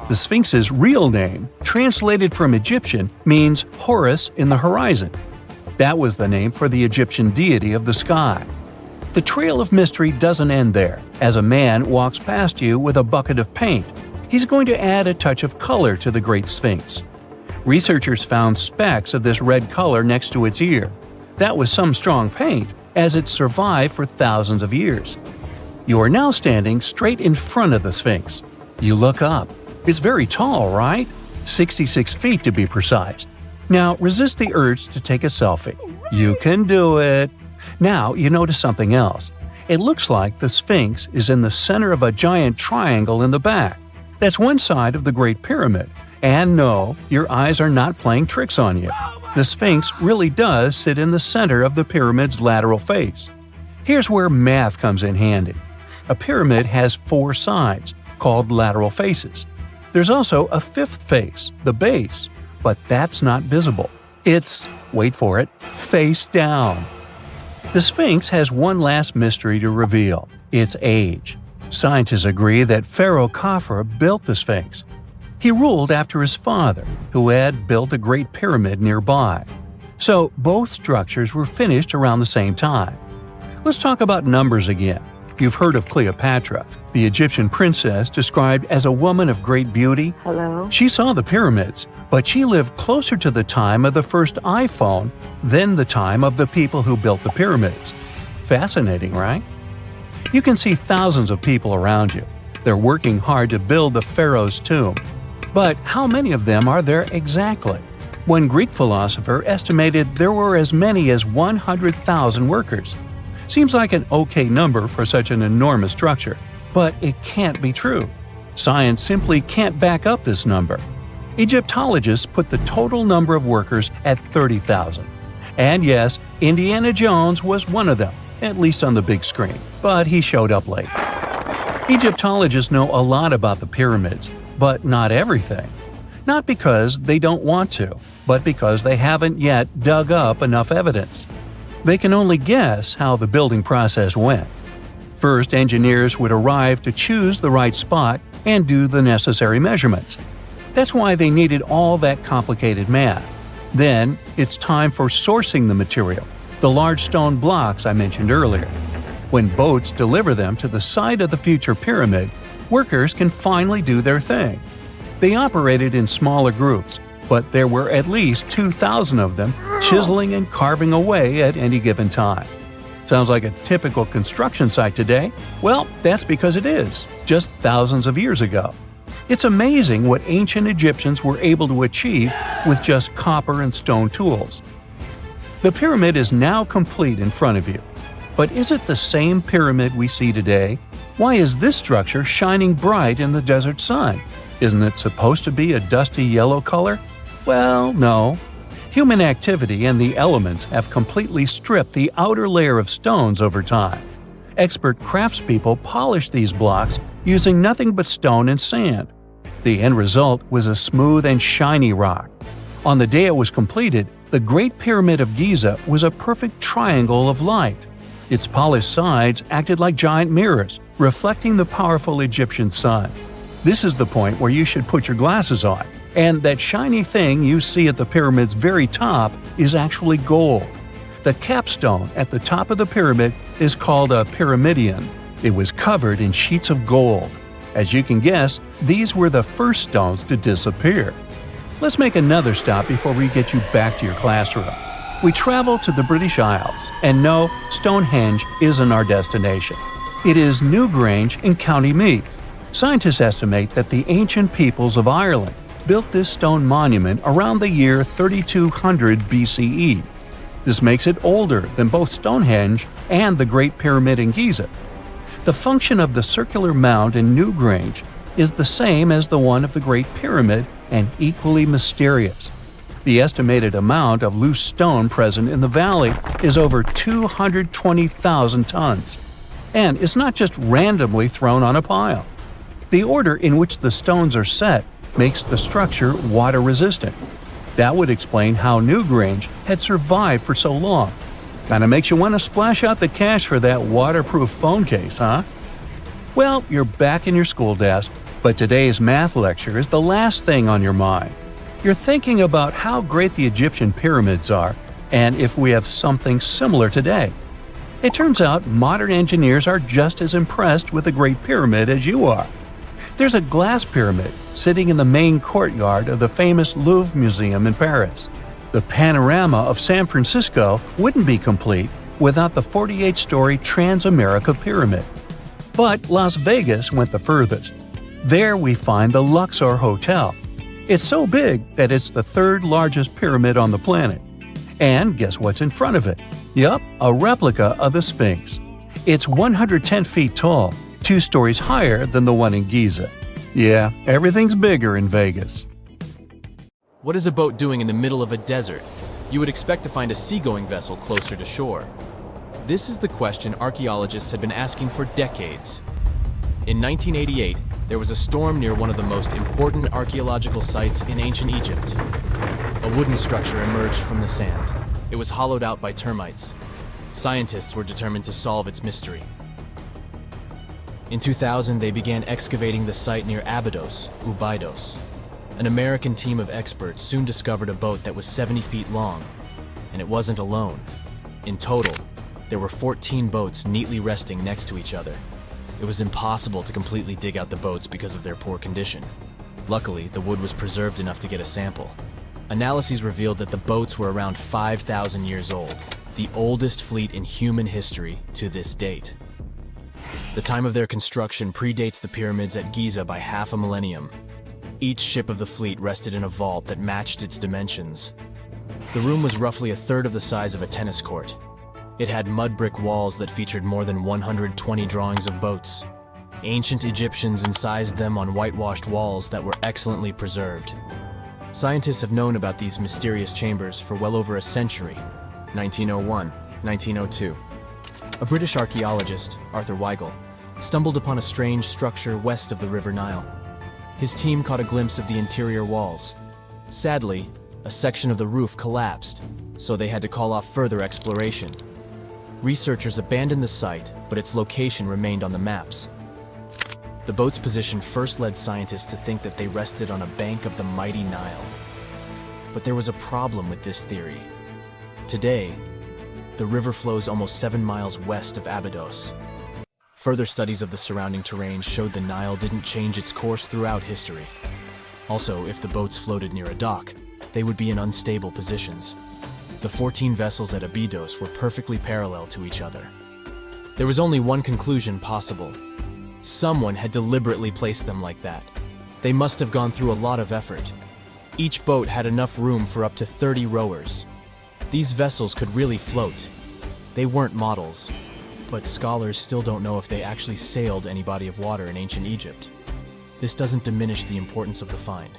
The Sphinx's real name, translated from Egyptian, means Horus in the horizon. That was the name for the Egyptian deity of the sky. The trail of mystery doesn't end there, as a man walks past you with a bucket of paint. He's going to add a touch of color to the Great Sphinx. Researchers found specks of this red color next to its ear. That was some strong paint, as it survived for thousands of years. You are now standing straight in front of the Sphinx. You look up. It's very tall, right? 66 feet to be precise. Now resist the urge to take a selfie. You can do it. Now you notice something else. It looks like the Sphinx is in the center of a giant triangle in the back. That's one side of the Great Pyramid. And no, your eyes are not playing tricks on you. The Sphinx really does sit in the center of the pyramid's lateral face. Here's where math comes in handy. A pyramid has 4 sides, called lateral faces. There's also a 5th face, the base, but that's not visible. It's, wait for it, face down. The Sphinx has one last mystery to reveal: its age. Scientists agree that Pharaoh Khafre built the Sphinx. He ruled after his father, who had built a great pyramid nearby. So both structures were finished around the same time. Let's talk about numbers again. You've heard of Cleopatra, the Egyptian princess described as a woman of great beauty. Hello? She saw the pyramids, but she lived closer to the time of the first iPhone than the time of the people who built the pyramids. Fascinating, right? You can see thousands of people around you. They're working hard to build the pharaoh's tomb. But how many of them are there exactly? One Greek philosopher estimated there were as many as 100,000 workers. Seems like an okay number for such an enormous structure, but it can't be true. Science simply can't back up this number. Egyptologists put the total number of workers at 30,000. And yes, Indiana Jones was one of them, at least on the big screen, but he showed up late. Egyptologists know a lot about the pyramids, but not everything. Not because they don't want to, but because they haven't yet dug up enough evidence. They can only guess how the building process went. First, engineers would arrive to choose the right spot and do the necessary measurements. That's why they needed all that complicated math. Then, it's time for sourcing the material, the large stone blocks I mentioned earlier. When boats deliver them to the site of the future pyramid, workers can finally do their thing. They operated in smaller groups, but there were at least 2,000 of them chiseling and carving away at any given time. Sounds like a typical construction site today? Well, that's because it is, just thousands of years ago. It's amazing what ancient Egyptians were able to achieve with just copper and stone tools. The pyramid is now complete in front of you. But is it the same pyramid we see today? Why is this structure shining bright in the desert sun? Isn't it supposed to be a dusty yellow color? Well, no. Human activity and the elements have completely stripped the outer layer of stones over time. Expert craftspeople polished these blocks using nothing but stone and sand. The end result was a smooth and shiny rock. On the day it was completed, the Great Pyramid of Giza was a perfect triangle of light. Its polished sides acted like giant mirrors, reflecting the powerful Egyptian sun. This is the point where you should put your glasses on, and that shiny thing you see at the pyramid's very top is actually gold. The capstone at the top of the pyramid is called a pyramidion. It was covered in sheets of gold. As you can guess, these were the first stones to disappear. Let's make another stop before we get you back to your classroom. We travel to the British Isles, and no, Stonehenge isn't our destination. It is Newgrange in County Meath. Scientists estimate that the ancient peoples of Ireland built this stone monument around the year 3200 BCE. This makes it older than both Stonehenge and the Great Pyramid in Giza. The function of the circular mound in Newgrange is the same as the one of the Great Pyramid and equally mysterious. The estimated amount of loose stone present in the valley is over 220,000 tons. And it's not just randomly thrown on a pile. The order in which the stones are set makes the structure water-resistant. That would explain how Newgrange had survived for so long. Kinda makes you want to splash out the cash for that waterproof phone case, huh? Well, you're back in your school desk, but today's math lecture is the last thing on your mind. You're thinking about how great the Egyptian pyramids are, and if we have something similar today. It turns out modern engineers are just as impressed with the Great Pyramid as you are. There's a glass pyramid sitting in the main courtyard of the famous Louvre Museum in Paris. The panorama of San Francisco wouldn't be complete without the 48-story Transamerica Pyramid. But Las Vegas went the furthest. There we find the Luxor Hotel. It's so big that it's the third largest pyramid on the planet. And guess what's in front of it? Yup, a replica of the Sphinx. It's 110 feet tall, 2 stories higher than the one in Giza. Yeah, everything's bigger in Vegas. What is a boat doing in the middle of a desert? You would expect to find a seagoing vessel closer to shore. This is the question archaeologists had been asking for decades. In 1988, there was a storm near one of the most important archaeological sites in ancient Egypt. A wooden structure emerged from the sand. It was hollowed out by termites. Scientists were determined to solve its mystery. In 2000, they began excavating the site near Abydos, Abydos. An American team of experts soon discovered a boat that was 70 feet long, and it wasn't alone. In total, there were 14 boats neatly resting next to each other. It was impossible to completely dig out the boats because of their poor condition. Luckily, the wood was preserved enough to get a sample. Analyses revealed that the boats were around 5,000 years old, the oldest fleet in human history to this date. The time of their construction predates the pyramids at Giza by half a millennium. Each ship of the fleet rested in a vault that matched its dimensions. The room was roughly a third of the size of a tennis court. It had mud brick walls that featured more than 120 drawings of boats. Ancient Egyptians incised them on whitewashed walls that were excellently preserved. Scientists have known about these mysterious chambers for well over a century. 1901, 1902. A British archaeologist, Arthur Weigel, stumbled upon a strange structure west of the River Nile. His team caught a glimpse of the interior walls. Sadly, a section of the roof collapsed, so they had to call off further exploration. Researchers abandoned the site, but its location remained on the maps. The boat's position first led scientists to think that they rested on a bank of the mighty Nile. But there was a problem with this theory. Today, the river flows almost 7 miles west of Abydos. Further studies of the surrounding terrain showed the Nile didn't change its course throughout history. Also, if the boats floated near a dock, they would be in unstable positions. The 14 vessels at Abydos were perfectly parallel to each other. There was only one conclusion possible. Someone had deliberately placed them like that. They must have gone through a lot of effort. Each boat had enough room for up to 30 rowers. These vessels could really float. They weren't models, but scholars still don't know if they actually sailed any body of water in ancient Egypt. This doesn't diminish the importance of the find.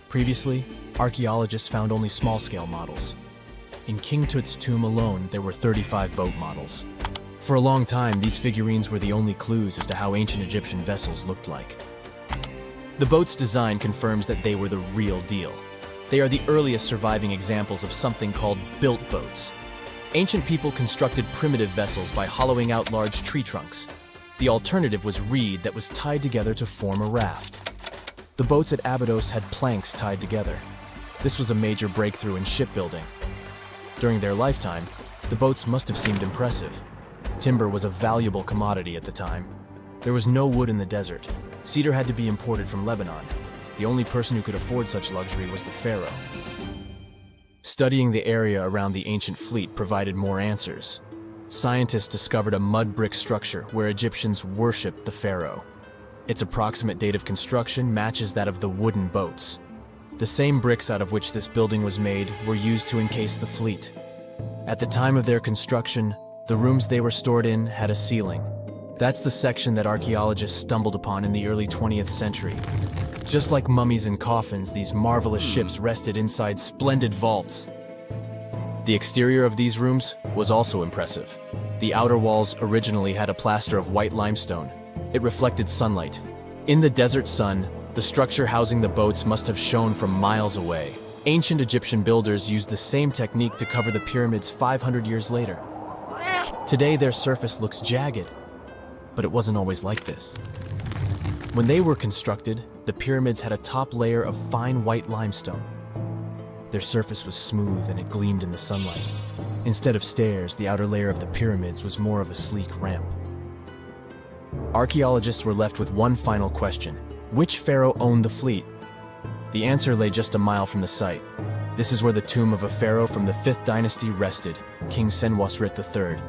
Previously, archaeologists found only small-scale models. In King Tut's tomb alone, there were 35 boat models. For a long time, these figurines were the only clues as to how ancient Egyptian vessels looked like. The boat's design confirms that they were the real deal. They are the earliest surviving examples of something called built boats. Ancient people constructed primitive vessels by hollowing out large tree trunks. The alternative was reed that was tied together to form a raft. The boats at Abydos had planks tied together. This was a major breakthrough in shipbuilding. During their lifetime, the boats must have seemed impressive. Timber was a valuable commodity at the time. There was no wood in the desert. Cedar had to be imported from Lebanon. The only person who could afford such luxury was the pharaoh. Studying the area around the ancient fleet provided more answers. Scientists discovered a mud brick structure where Egyptians worshipped the pharaoh. Its approximate date of construction matches that of the wooden boats. The same bricks out of which this building was made were used to encase the fleet. At the time of their construction, the rooms they were stored in had a ceiling. That's the section that archaeologists stumbled upon in the early 20th century. Just like mummies and coffins, these marvelous ships rested inside splendid vaults. The exterior of these rooms was also impressive. The outer walls originally had a plaster of white limestone. It reflected sunlight. In the desert sun, the structure housing the boats must have shone from miles away. Ancient Egyptian builders used the same technique to cover the pyramids 500 years later. Today, their surface looks jagged, but it wasn't always like this. When they were constructed, the pyramids had a top layer of fine white limestone. Their surface was smooth and it gleamed in the sunlight. Instead of stairs, the outer layer of the pyramids was more of a sleek ramp. Archaeologists were left with one final question. Which pharaoh owned the fleet? The answer lay just a mile from the site. This is where the tomb of a pharaoh from the 5th dynasty rested, King Senwosret III.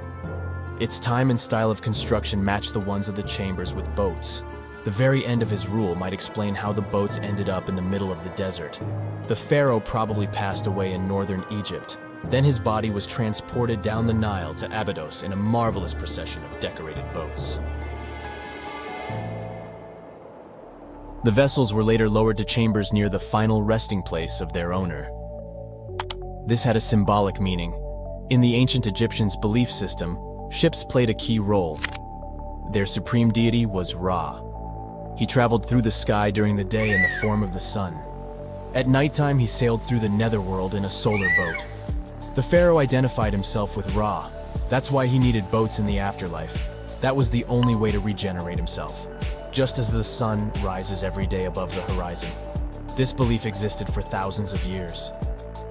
Its time and style of construction matched the ones of the chambers with boats. The very end of his rule might explain how the boats ended up in the middle of the desert. The pharaoh probably passed away in northern Egypt. Then his body was transported down the Nile to Abydos in a marvelous procession of decorated boats. The vessels were later lowered to chambers near the final resting place of their owner. This had a symbolic meaning. In the ancient Egyptians' belief system, ships played a key role. Their supreme deity was Ra. He traveled through the sky during the day in the form of the sun. At nighttime, he sailed through the netherworld in a solar boat. The pharaoh identified himself with Ra. That's why he needed boats in the afterlife. That was the only way to regenerate himself. Just as the sun rises every day above the horizon. This belief existed for thousands of years.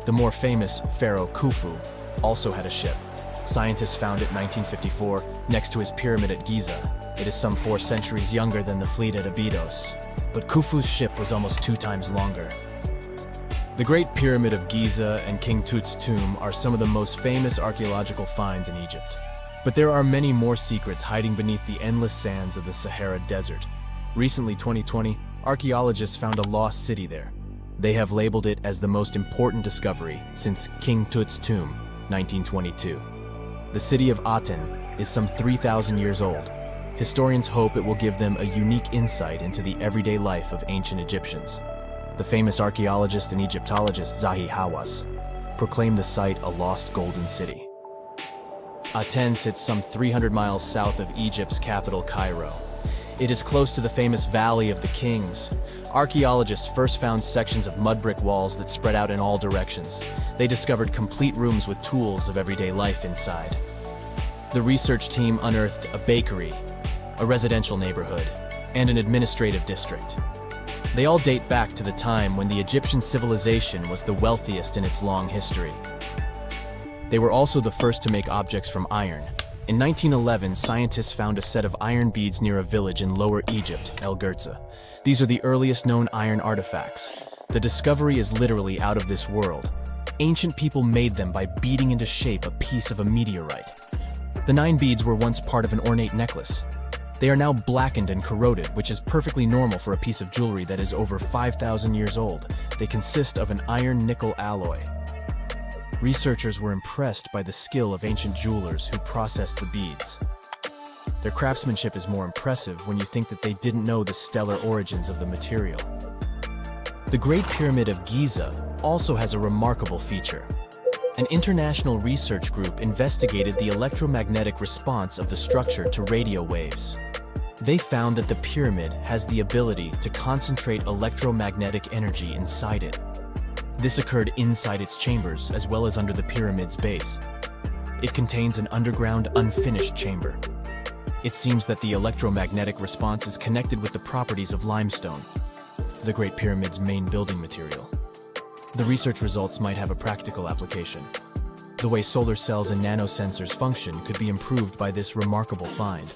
The more famous Pharaoh Khufu also had a ship. Scientists found it in 1954 next to his pyramid at Giza. It is some 4 centuries younger than the fleet at Abydos, but Khufu's ship was almost 2 times longer. The Great Pyramid of Giza and King Tut's tomb are some of the most famous archaeological finds in Egypt. But there are many more secrets hiding beneath the endless sands of the Sahara Desert. Recently, 2020, archaeologists found a lost city there. They have labeled it as the most important discovery since King Tut's tomb, 1922. The city of Aten is some 3,000 years old. Historians hope it will give them a unique insight into the everyday life of ancient Egyptians. The famous archaeologist and Egyptologist Zahi Hawass proclaimed the site a lost golden city. Aten sits some 300 miles south of Egypt's capital, Cairo. It is close to the famous Valley of the Kings. Archaeologists first found sections of mud brick walls that spread out in all directions. They discovered complete rooms with tools of everyday life inside. The research team unearthed a bakery, a residential neighborhood, and an administrative district. They all date back to the time when the Egyptian civilization was the wealthiest in its long history. They were also the first to make objects from iron. In 1911, scientists found a set of iron beads near a village in Lower Egypt, El Girza. These are the earliest known iron artifacts. The discovery is literally out of this world. Ancient people made them by beating into shape a piece of a meteorite. The 9 beads were once part of an ornate necklace. They are now blackened and corroded, which is perfectly normal for a piece of jewelry that is over 5,000 years old. They consist of an iron-nickel alloy. Researchers were impressed by the skill of ancient jewelers who processed the beads. Their craftsmanship is more impressive when you think that they didn't know the stellar origins of the material. The Great Pyramid of Giza also has a remarkable feature. An international research group investigated the electromagnetic response of the structure to radio waves. They found that the pyramid has the ability to concentrate electromagnetic energy inside it. This occurred inside its chambers as well as under the pyramid's base. It contains an underground, unfinished chamber. It seems that the electromagnetic response is connected with the properties of limestone, the Great Pyramid's main building material. The research results might have a practical application. The way solar cells and nanosensors function could be improved by this remarkable find.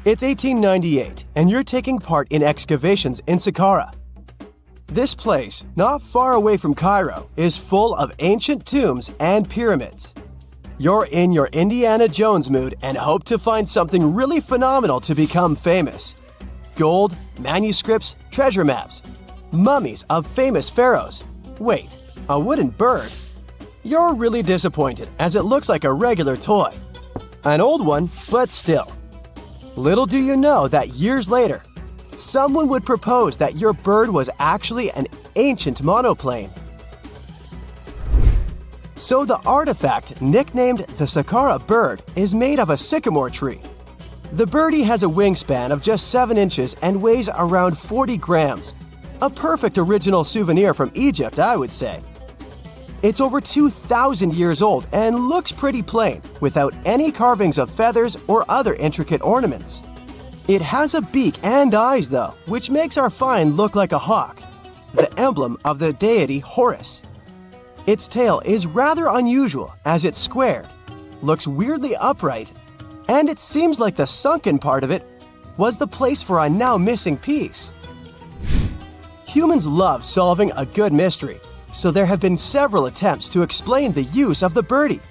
It's 1898, and you're taking part in excavations in Saqqara. This place, not far away from Cairo, is full of ancient tombs and pyramids. You're in your Indiana Jones mood and hope to find something really phenomenal to become famous. Gold, manuscripts, treasure maps, mummies of famous pharaohs. Wait, a wooden bird? You're really disappointed as it looks like a regular toy. An old one, but still. Little do you know that years later, someone would propose that your bird was actually an ancient monoplane. So the artifact, nicknamed the Saqqara bird, is made of a sycamore tree. The birdie has a wingspan of just 7 inches and weighs around 40 grams. A perfect original souvenir from Egypt, I would say. It's over 2,000 years old and looks pretty plain, without any carvings of feathers or other intricate ornaments. It has a beak and eyes though, which makes our find look like a hawk, the emblem of the deity Horus. Its tail is rather unusual as it's squared, looks weirdly upright, and it seems like the sunken part of it was the place for a now missing piece. Humans love solving a good mystery, so there have been several attempts to explain the use of the birdie.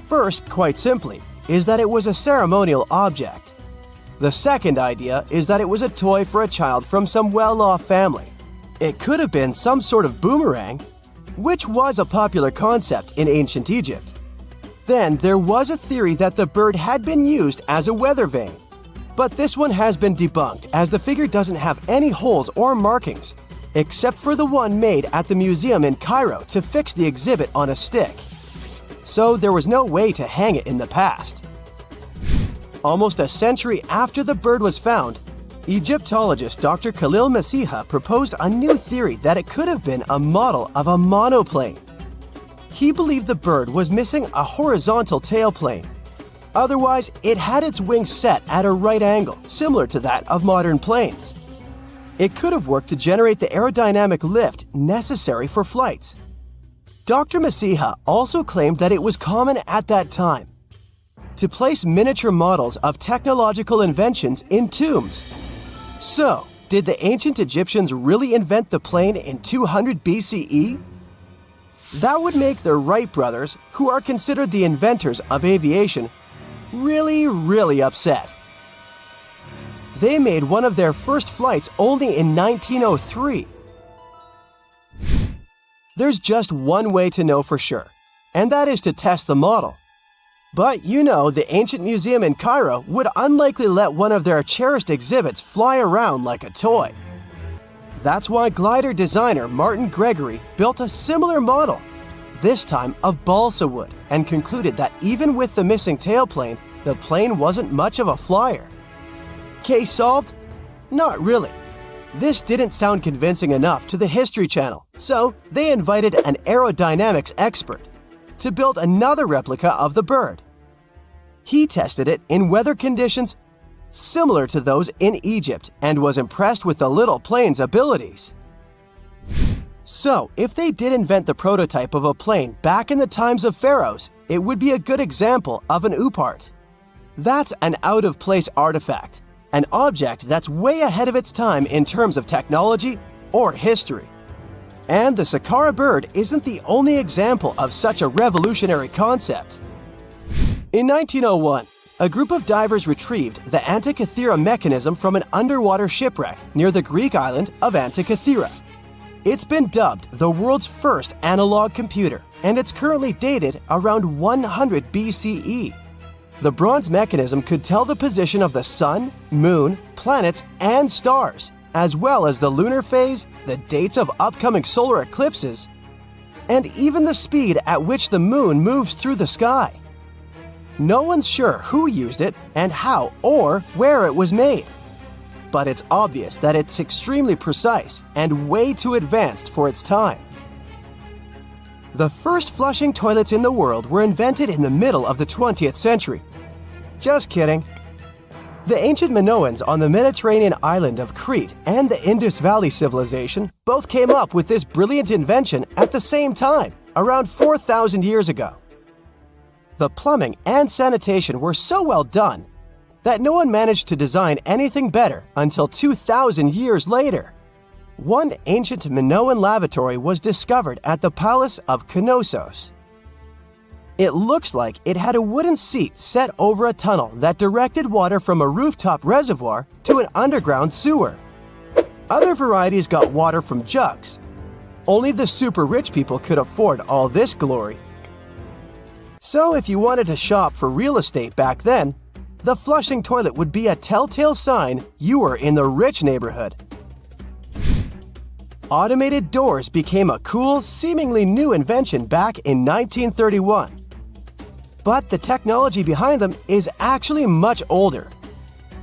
First, quite simply, is that it was a ceremonial object. The second idea is that it was a toy for a child from some well-off family. It could have been some sort of boomerang, which was a popular concept in ancient Egypt. Then there was a theory that the bird had been used as a weather vane. But this one has been debunked as the figure doesn't have any holes or markings, except for the one made at the museum in Cairo to fix the exhibit on a stick. So there was no way to hang it in the past. Almost a century after the bird was found, Egyptologist Dr. Khalil Masiha proposed a new theory that it could have been a model of a monoplane. He believed the bird was missing a horizontal tailplane. Otherwise, it had its wings set at a right angle, similar to that of modern planes. It could have worked to generate the aerodynamic lift necessary for flights. Dr. Masiha also claimed that it was common at that time to place miniature models of technological inventions in tombs. So, did the ancient Egyptians really invent the plane in 200 BCE? That would make the Wright brothers, who are considered the inventors of aviation, really upset. They made one of their first flights only in 1903. There's just one way to know for sure, and that is to test the model. But you know, the ancient museum in Cairo would unlikely let one of their cherished exhibits fly around like a toy. That's why glider designer Martin Gregory built a similar model, this time of balsa wood, and concluded that even with the missing tailplane, the plane wasn't much of a flyer. Case solved? Not really. This didn't sound convincing enough to the History Channel, so they invited an aerodynamics expert to build another replica of the bird. He tested it in weather conditions similar to those in Egypt and was impressed with the little plane's abilities. So, if they did invent the prototype of a plane back in the times of pharaohs, it would be a good example of an oupart. That's an out-of-place artifact, an object that's way ahead of its time in terms of technology or history. And the Saqqara bird isn't the only example of such a revolutionary concept. In 1901, a group of divers retrieved the Antikythera mechanism from an underwater shipwreck near the Greek island of Antikythera. It's been dubbed the world's first analog computer, and it's currently dated around 100 BCE. The bronze mechanism could tell the position of the sun, moon, planets, and stars, as well as the lunar phase, the dates of upcoming solar eclipses, and even the speed at which the moon moves through the sky. No one's sure who used it and how or where it was made. But it's obvious that it's extremely precise and way too advanced for its time. The first flushing toilets in the world were invented in the middle of the 20th century. Just kidding. The ancient Minoans on the Mediterranean island of Crete and the Indus Valley civilization both came up with this brilliant invention at the same time, around 4,000 years ago. The plumbing and sanitation were so well done that no one managed to design anything better until 2,000 years later. One ancient Minoan lavatory was discovered at the Palace of Knossos. It looks like it had a wooden seat set over a tunnel that directed water from a rooftop reservoir to an underground sewer. Other varieties got water from jugs. Only the super rich people could afford all this glory. So if you wanted to shop for real estate back then, the flushing toilet would be a telltale sign you were in the rich neighborhood. Automated doors became a cool, seemingly new invention back in 1931. But the technology behind them is actually much older.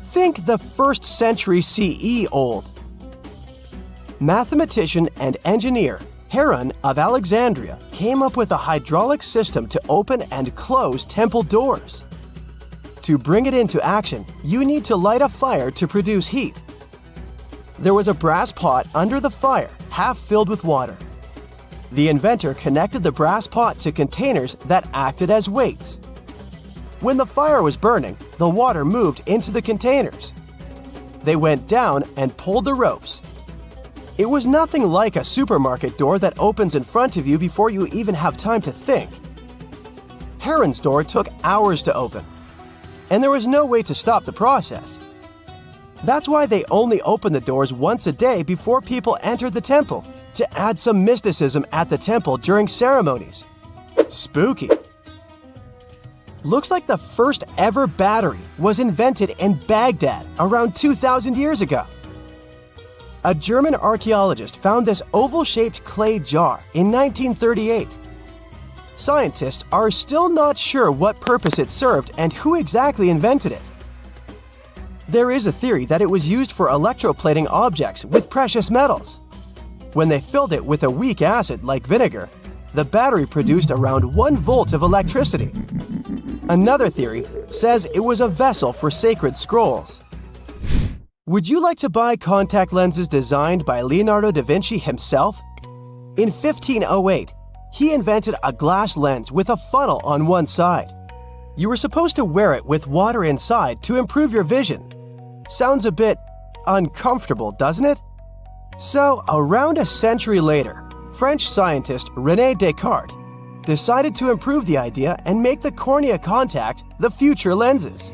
Think the 1st century CE old. Mathematician and engineer Heron of Alexandria came up with a hydraulic system to open and close temple doors. To bring it into action, you need to light a fire to produce heat. There was a brass pot under the fire, half filled with water. The inventor connected the brass pot to containers that acted as weights. When the fire was burning, the water moved into the containers. They went down and pulled the ropes. It was nothing like a supermarket door that opens in front of you before you even have time to think. Heron's door took hours to open, and there was no way to stop the process. That's why they only opened the doors once a day before people entered the temple, to add some mysticism at the temple during ceremonies. Spooky. Looks like the first ever battery was invented in Baghdad around 2,000 years ago. A German archaeologist found this oval-shaped clay jar in 1938. Scientists are still not sure what purpose it served and who exactly invented it. There is a theory that it was used for electroplating objects with precious metals. When they filled it with a weak acid like vinegar, the battery produced around 1 volt of electricity. Another theory says it was a vessel for sacred scrolls. Would you like to buy contact lenses designed by Leonardo da Vinci himself? In 1508, he invented a glass lens with a funnel on one side. You were supposed to wear it with water inside to improve your vision. Sounds a bit uncomfortable, doesn't it? So, around a century later, French scientist René Descartes decided to improve the idea and make the cornea contact the future lenses.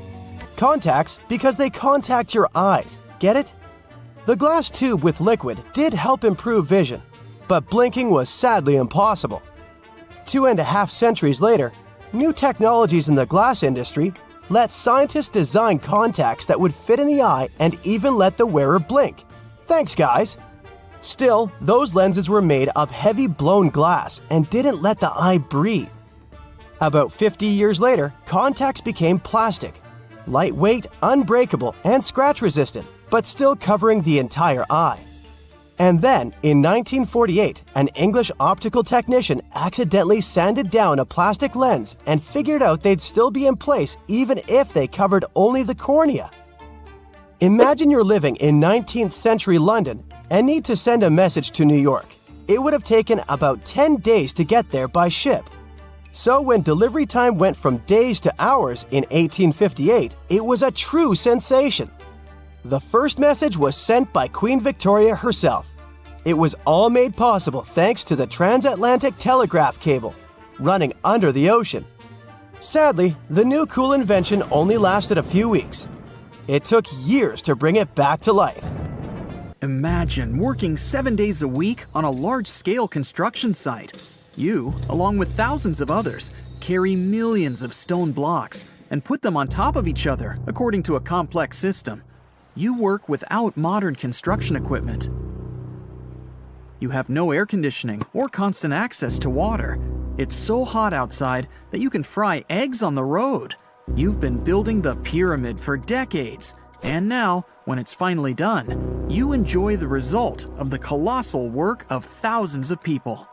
Contacts because they contact your eyes, get it? The glass tube with liquid did help improve vision, but blinking was sadly impossible. 2.5 centuries later, new technologies in the glass industry let scientists design contacts that would fit in the eye and even let the wearer blink. Thanks, guys! Still, those lenses were made of heavy blown glass and didn't let the eye breathe. About 50 years later, contacts became plastic, lightweight, unbreakable, and scratch-resistant, but still covering the entire eye. And then, in 1948, an English optical technician accidentally sanded down a plastic lens and figured out they'd still be in place even if they covered only the cornea. Imagine you're living in 19th century London and need to send a message to New York. It would have taken about 10 days to get there by ship. So when delivery time went from days to hours in 1858, it was a true sensation. The first message was sent by Queen Victoria herself. It was all made possible thanks to the transatlantic telegraph cable, running under the ocean. Sadly, the new cool invention only lasted a few weeks. It took years to bring it back to life. Imagine working 7 days a week on a large-scale construction site. You, along with thousands of others, carry millions of stone blocks and put them on top of each other according to a complex system. You work without modern construction equipment. You have no air conditioning or constant access to water. It's so hot outside that you can fry eggs on the road. You've been building the pyramid for decades, and now, when it's finally done, you enjoy the result of the colossal work of thousands of people.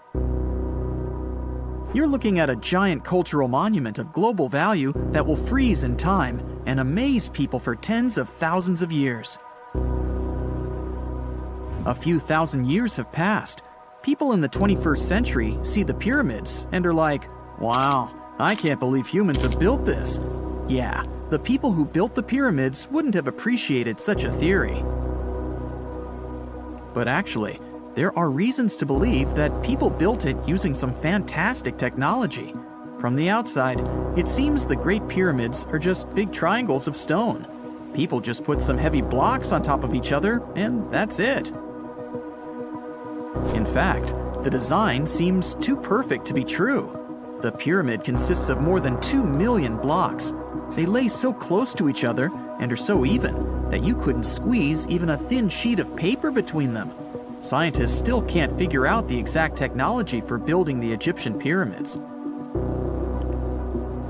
You're looking at a giant cultural monument of global value that will freeze in time and amaze people for tens of thousands of years. A few thousand years have passed. People in the 21st century see the pyramids and are like, wow, I can't believe humans have built this. Yeah, the people who built the pyramids wouldn't have appreciated such a theory. But actually, there are reasons to believe that people built it using some fantastic technology. From the outside, it seems the Great Pyramids are just big triangles of stone. People just put some heavy blocks on top of each other, and that's it. In fact, the design seems too perfect to be true. The pyramid consists of more than 2 million blocks. They lay so close to each other and are so even that you couldn't squeeze even a thin sheet of paper between them. Scientists still can't figure out the exact technology for building the Egyptian pyramids.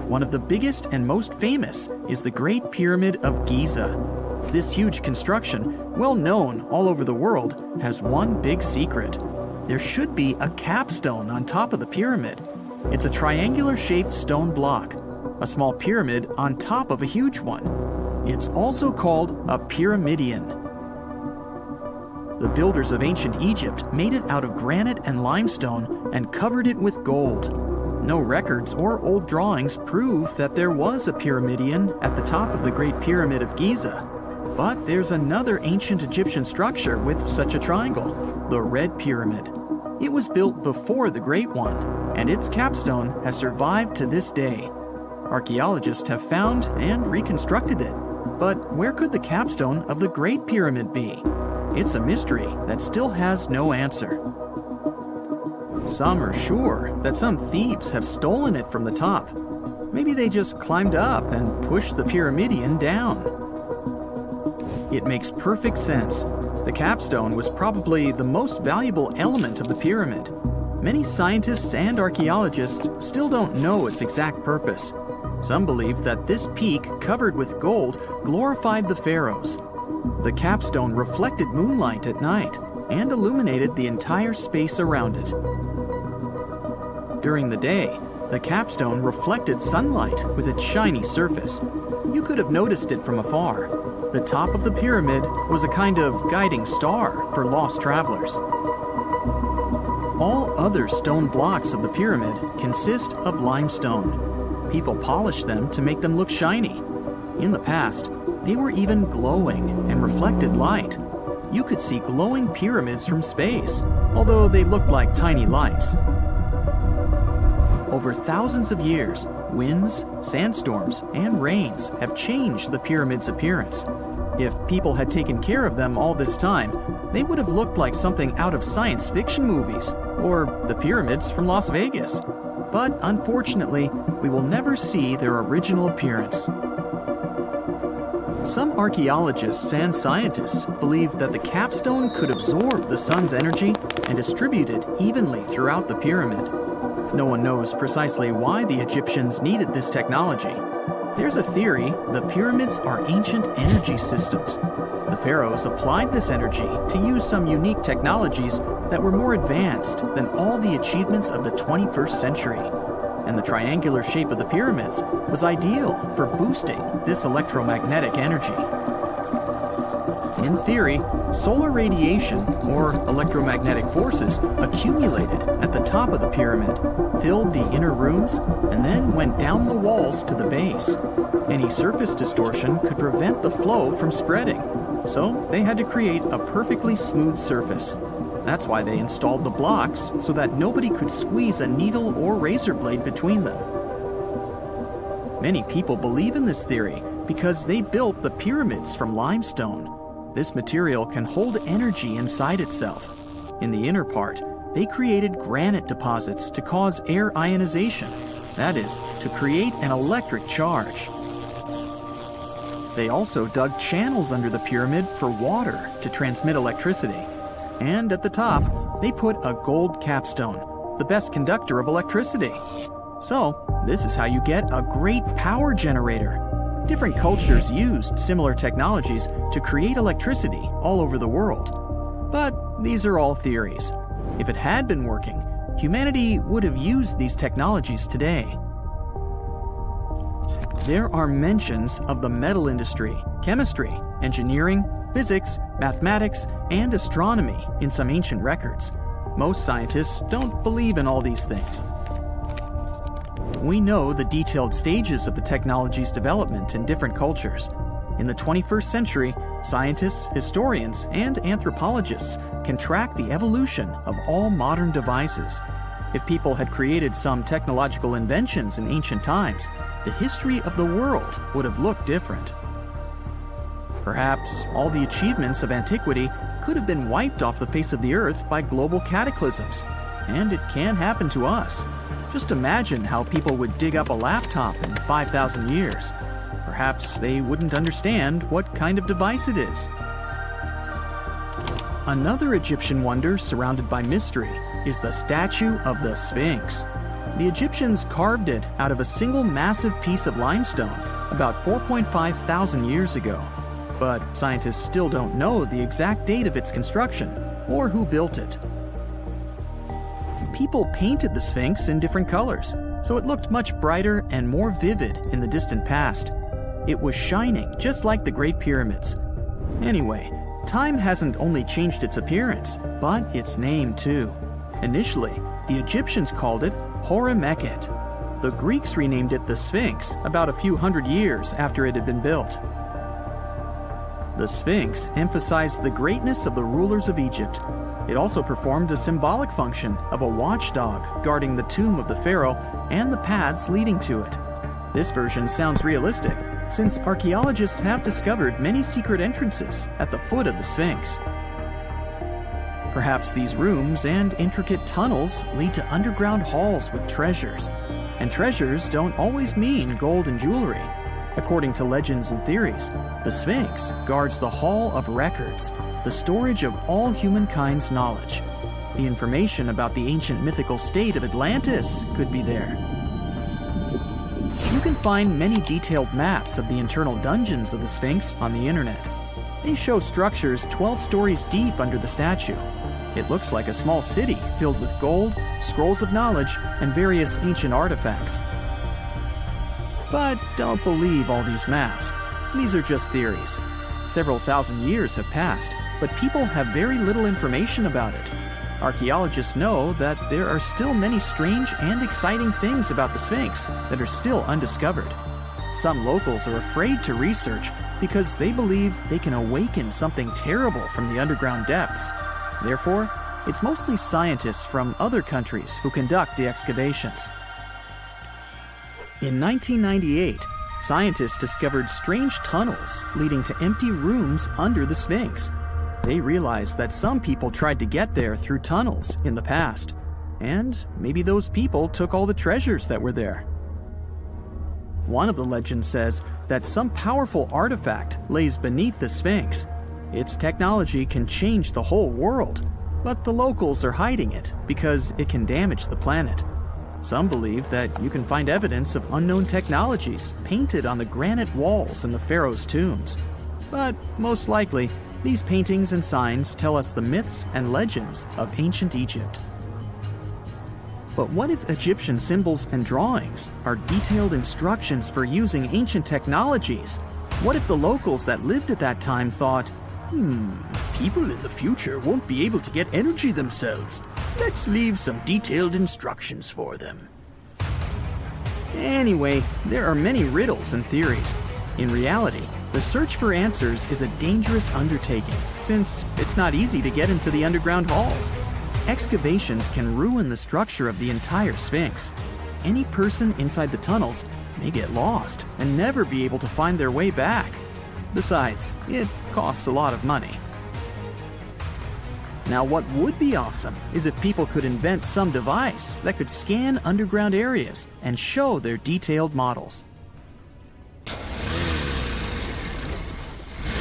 One of the biggest and most famous is the Great Pyramid of Giza. This huge construction, well known all over the world, has one big secret. There should be a capstone on top of the pyramid. It's a triangular-shaped stone block, a small pyramid on top of a huge one. It's also called a pyramidion. The builders of ancient Egypt made it out of granite and limestone and covered it with gold. No records or old drawings prove that there was a pyramidion at the top of the Great Pyramid of Giza. But there's another ancient Egyptian structure with such a triangle, the Red Pyramid. It was built before the Great One, and its capstone has survived to this day. Archaeologists have found and reconstructed it. But where could the capstone of the Great Pyramid be? It's a mystery that still has no answer. Some are sure that some thieves have stolen it from the top. Maybe they just climbed up and pushed the pyramidion down. It makes perfect sense. The capstone was probably the most valuable element of the pyramid. Many scientists and archaeologists still don't know its exact purpose. Some believe that this peak covered with gold glorified the pharaohs. The capstone reflected moonlight at night and illuminated the entire space around it. During the day, the capstone reflected sunlight with its shiny surface. You could have noticed it from afar. The top of the pyramid was a kind of guiding star for lost travelers. All other stone blocks of the pyramid consist of limestone. People polish them to make them look shiny. In the past, they were even glowing and reflected light. You could see glowing pyramids from space, although they looked like tiny lights. Over thousands of years, winds, sandstorms, and rains have changed the pyramid's appearance. If people had taken care of them all this time, they would have looked like something out of science fiction movies, or the pyramids from Las Vegas. But unfortunately, we will never see their original appearance. Some archaeologists and scientists believe that the capstone could absorb the sun's energy and distribute it evenly throughout the pyramid. No one knows precisely why the Egyptians needed this technology. There's a theory the pyramids are ancient energy systems. The pharaohs applied this energy to use some unique technologies that were more advanced than all the achievements of the 21st century. And the triangular shape of the pyramids was ideal for boosting this electromagnetic energy. In theory, solar radiation, or electromagnetic forces, accumulated at the top of the pyramid, filled the inner rooms, and then went down the walls to the base. Any surface distortion could prevent the flow from spreading, so they had to create a perfectly smooth surface. That's why they installed the blocks so that nobody could squeeze a needle or razor blade between them. Many people believe in this theory because they built the pyramids from limestone. This material can hold energy inside itself. In the inner part, they created granite deposits to cause air ionization, that is, to create an electric charge. They also dug channels under the pyramid for water to transmit electricity. And at the top, they put a gold capstone, the best conductor of electricity. So, this is how you get a great power generator. Different cultures used similar technologies to create electricity all over the world. But these are all theories. If it had been working, humanity would have used these technologies today. There are mentions of the metal industry, chemistry, engineering, physics, mathematics, and astronomy in some ancient records. Most scientists don't believe in all these things. We know the detailed stages of the technology's development in different cultures. In the 21st century, scientists, historians, and anthropologists can track the evolution of all modern devices. If people had created some technological inventions in ancient times, the history of the world would have looked different. Perhaps all the achievements of antiquity could have been wiped off the face of the earth by global cataclysms, and it can happen to us. Just imagine how people would dig up a laptop in 5,000 years. Perhaps they wouldn't understand what kind of device it is. Another Egyptian wonder surrounded by mystery is the statue of the Sphinx. The Egyptians carved it out of a single massive piece of limestone about 4.5 thousand years ago. But scientists still don't know the exact date of its construction or who built it. People painted the Sphinx in different colors, so it looked much brighter and more vivid in the distant past. It was shining just like the Great Pyramids. Anyway, time hasn't only changed its appearance, but its name too. Initially, the Egyptians called it Hor-Mekhet. The Greeks renamed it the Sphinx about a few hundred years after it had been built. The Sphinx emphasized the greatness of the rulers of Egypt. It also performed a symbolic function of a watchdog guarding the tomb of the pharaoh and the paths leading to it. This version sounds realistic, since archaeologists have discovered many secret entrances at the foot of the Sphinx. Perhaps these rooms and intricate tunnels lead to underground halls with treasures. And treasures don't always mean gold and jewelry. According to legends and theories, the Sphinx guards the Hall of Records, the storage of all humankind's knowledge. The information about the ancient mythical state of Atlantis could be there. You can find many detailed maps of the internal dungeons of the Sphinx on the internet. They show structures 12 stories deep under the statue. It looks like a small city filled with gold, scrolls of knowledge, and various ancient artifacts. But don't believe all these maps. These are just theories. Several thousand years have passed, but people have very little information about it. Archaeologists know that there are still many strange and exciting things about the Sphinx that are still undiscovered. Some locals are afraid to research because they believe they can awaken something terrible from the underground depths. Therefore, it's mostly scientists from other countries who conduct the excavations. In 1998, scientists discovered strange tunnels leading to empty rooms under the Sphinx. They realized that some people tried to get there through tunnels in the past, and maybe those people took all the treasures that were there. One of the legends says that some powerful artifact lays beneath the Sphinx. Its technology can change the whole world, but the locals are hiding it because it can damage the planet. Some believe that you can find evidence of unknown technologies painted on the granite walls in the pharaoh's tombs. But most likely, these paintings and signs tell us the myths and legends of ancient Egypt. But what if Egyptian symbols and drawings are detailed instructions for using ancient technologies? What if the locals that lived at that time thought, people in the future won't be able to get energy themselves. Let's leave some detailed instructions for them. Anyway, there are many riddles and theories. In reality, the search for answers is a dangerous undertaking, since it's not easy to get into the underground halls. Excavations can ruin the structure of the entire Sphinx. Any person inside the tunnels may get lost and never be able to find their way back. Besides, it costs a lot of money. Now, what would be awesome is if people could invent some device that could scan underground areas and show their detailed models.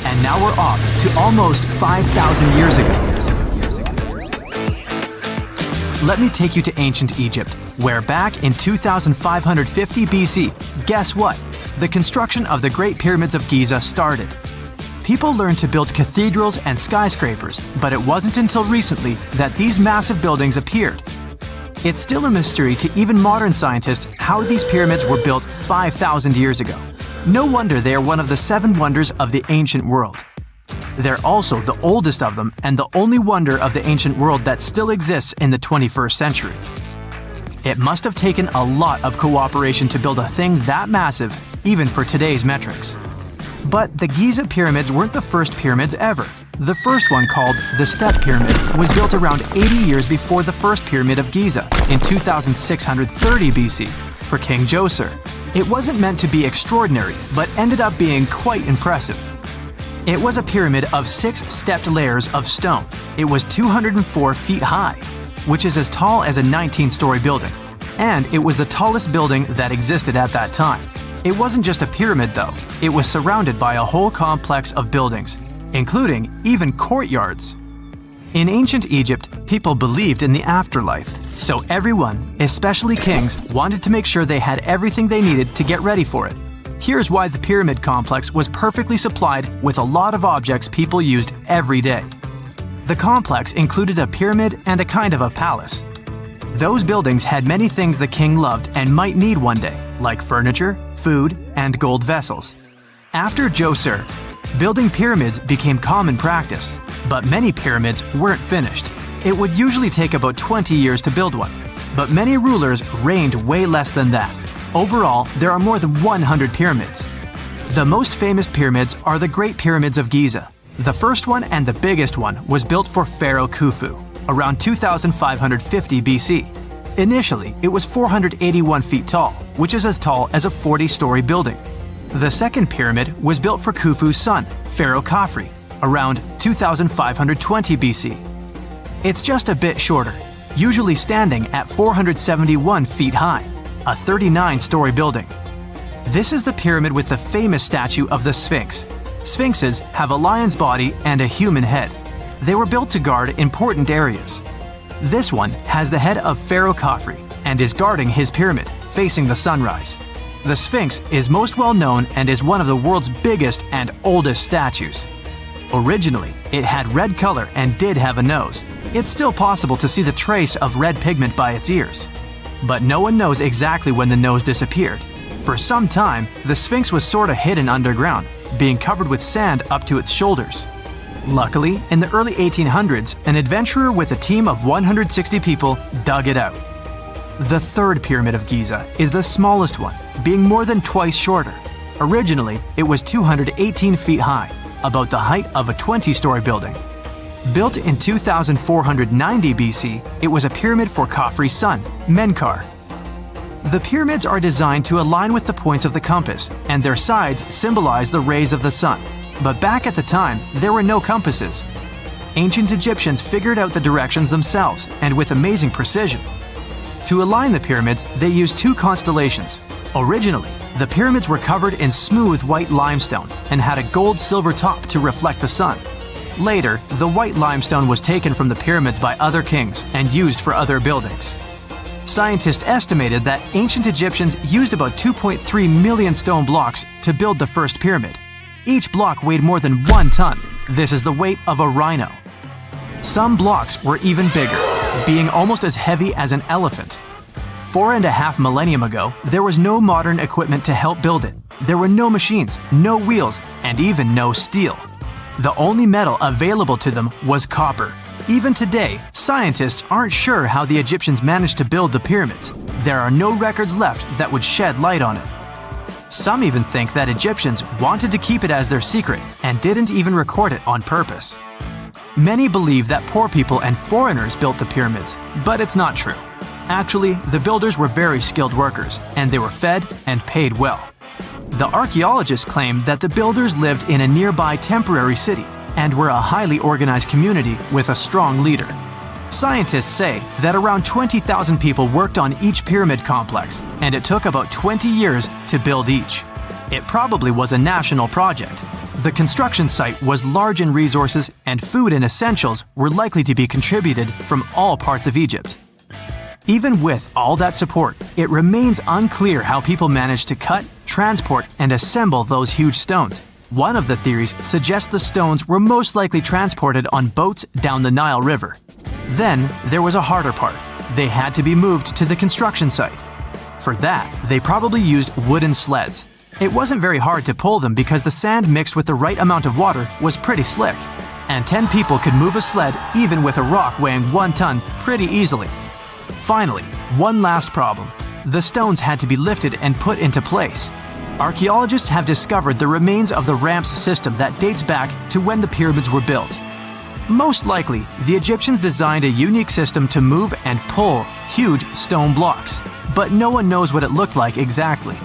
And now we're off to almost 5,000 years ago. Let me take you to ancient Egypt, where back in 2550 BC, guess what? The construction of the Great Pyramids of Giza started. People learned to build cathedrals and skyscrapers, but it wasn't until recently that these massive buildings appeared. It's still a mystery to even modern scientists how these pyramids were built 5,000 years ago. No wonder they are one of the 7 wonders of the ancient world. They're also the oldest of them and the only wonder of the ancient world that still exists in the 21st century. It must have taken a lot of cooperation to build a thing that massive, even for today's metrics. But the Giza pyramids weren't the first pyramids ever. The first one, called the Step Pyramid, was built around 80 years before the first Pyramid of Giza in 2630 BC for King Djoser. It wasn't meant to be extraordinary, but ended up being quite impressive. It was a pyramid of 6 stepped layers of stone. It was 204 feet high, which is as tall as a 19-story building. And it was the tallest building that existed at that time. It wasn't just a pyramid though, it was surrounded by a whole complex of buildings, including even courtyards. In ancient Egypt, people believed in the afterlife, so everyone, especially kings, wanted to make sure they had everything they needed to get ready for it. Here's why the pyramid complex was perfectly supplied with a lot of objects people used every day. The complex included a pyramid and a kind of a palace. Those buildings had many things the king loved and might need one day, like furniture, food, and gold vessels. After Djoser, building pyramids became common practice, but many pyramids weren't finished. It would usually take about 20 years to build one, but many rulers reigned way less than that. Overall, there are more than 100 pyramids. The most famous pyramids are the Great Pyramids of Giza. The first one and the biggest one was built for Pharaoh Khufu, around 2550 BC. Initially, it was 481 feet tall, which is as tall as a 40-story building. The second pyramid was built for Khufu's son, Pharaoh Khafre, around 2520 BC. It's just a bit shorter, usually standing at 471 feet high, a 39-story building. This is the pyramid with the famous statue of the Sphinx. Sphinxes have a lion's body and a human head. They were built to guard important areas. This one has the head of Pharaoh Khafre and is guarding his pyramid, facing the sunrise. The Sphinx is most well known and is one of the world's biggest and oldest statues. Originally, it had red color and did have a nose. It's still possible to see the trace of red pigment by its ears. But no one knows exactly when the nose disappeared. For some time, the Sphinx was sort of hidden underground, being covered with sand up to its shoulders. Luckily, in the early 1800s, an adventurer with a team of 160 people dug it out. The third Pyramid of Giza is the smallest one, being more than twice shorter. Originally, it was 218 feet high, about the height of a 20-story building. Built in 2490 BC, it was a pyramid for Khafre's son, Menkaure. The pyramids are designed to align with the points of the compass, and their sides symbolize the rays of the sun. But back at the time, there were no compasses. Ancient Egyptians figured out the directions themselves, and with amazing precision. To align the pyramids, they used 2 constellations. Originally, the pyramids were covered in smooth white limestone and had a gold-silver top to reflect the sun. Later, the white limestone was taken from the pyramids by other kings and used for other buildings. Scientists estimated that ancient Egyptians used about 2.3 million stone blocks to build the first pyramid. Each block weighed more than 1 ton. This is the weight of a rhino. Some blocks were even bigger, being almost as heavy as an elephant. 4.5 millennium ago, there was no modern equipment to help build it. There were no machines, no wheels, and even no steel. The only metal available to them was copper. Even today, scientists aren't sure how the Egyptians managed to build the pyramids. There are no records left that would shed light on it. Some even think that Egyptians wanted to keep it as their secret and didn't even record it on purpose. Many believe that poor people and foreigners built the pyramids, but it's not true. Actually, the builders were very skilled workers, and they were fed and paid well. The archaeologists claim that the builders lived in a nearby temporary city and were a highly organized community with a strong leader. Scientists say that around 20,000 people worked on each pyramid complex, and it took about 20 years to build each. It probably was a national project. The construction site was large in resources, and food and essentials were likely to be contributed from all parts of Egypt. Even with all that support, it remains unclear how people managed to cut, transport, and assemble those huge stones. One of the theories suggests the stones were most likely transported on boats down the Nile River. Then, there was a harder part. They had to be moved to the construction site. For that, they probably used wooden sleds. It wasn't very hard to pull them because the sand mixed with the right amount of water was pretty slick. And 10 people could move a sled even with a rock weighing 1 ton pretty easily. Finally, one last problem. The stones had to be lifted and put into place. Archaeologists have discovered the remains of the ramps system that dates back to when the pyramids were built. Most likely, the Egyptians designed a unique system to move and pull huge stone blocks, but no one knows what it looked like exactly.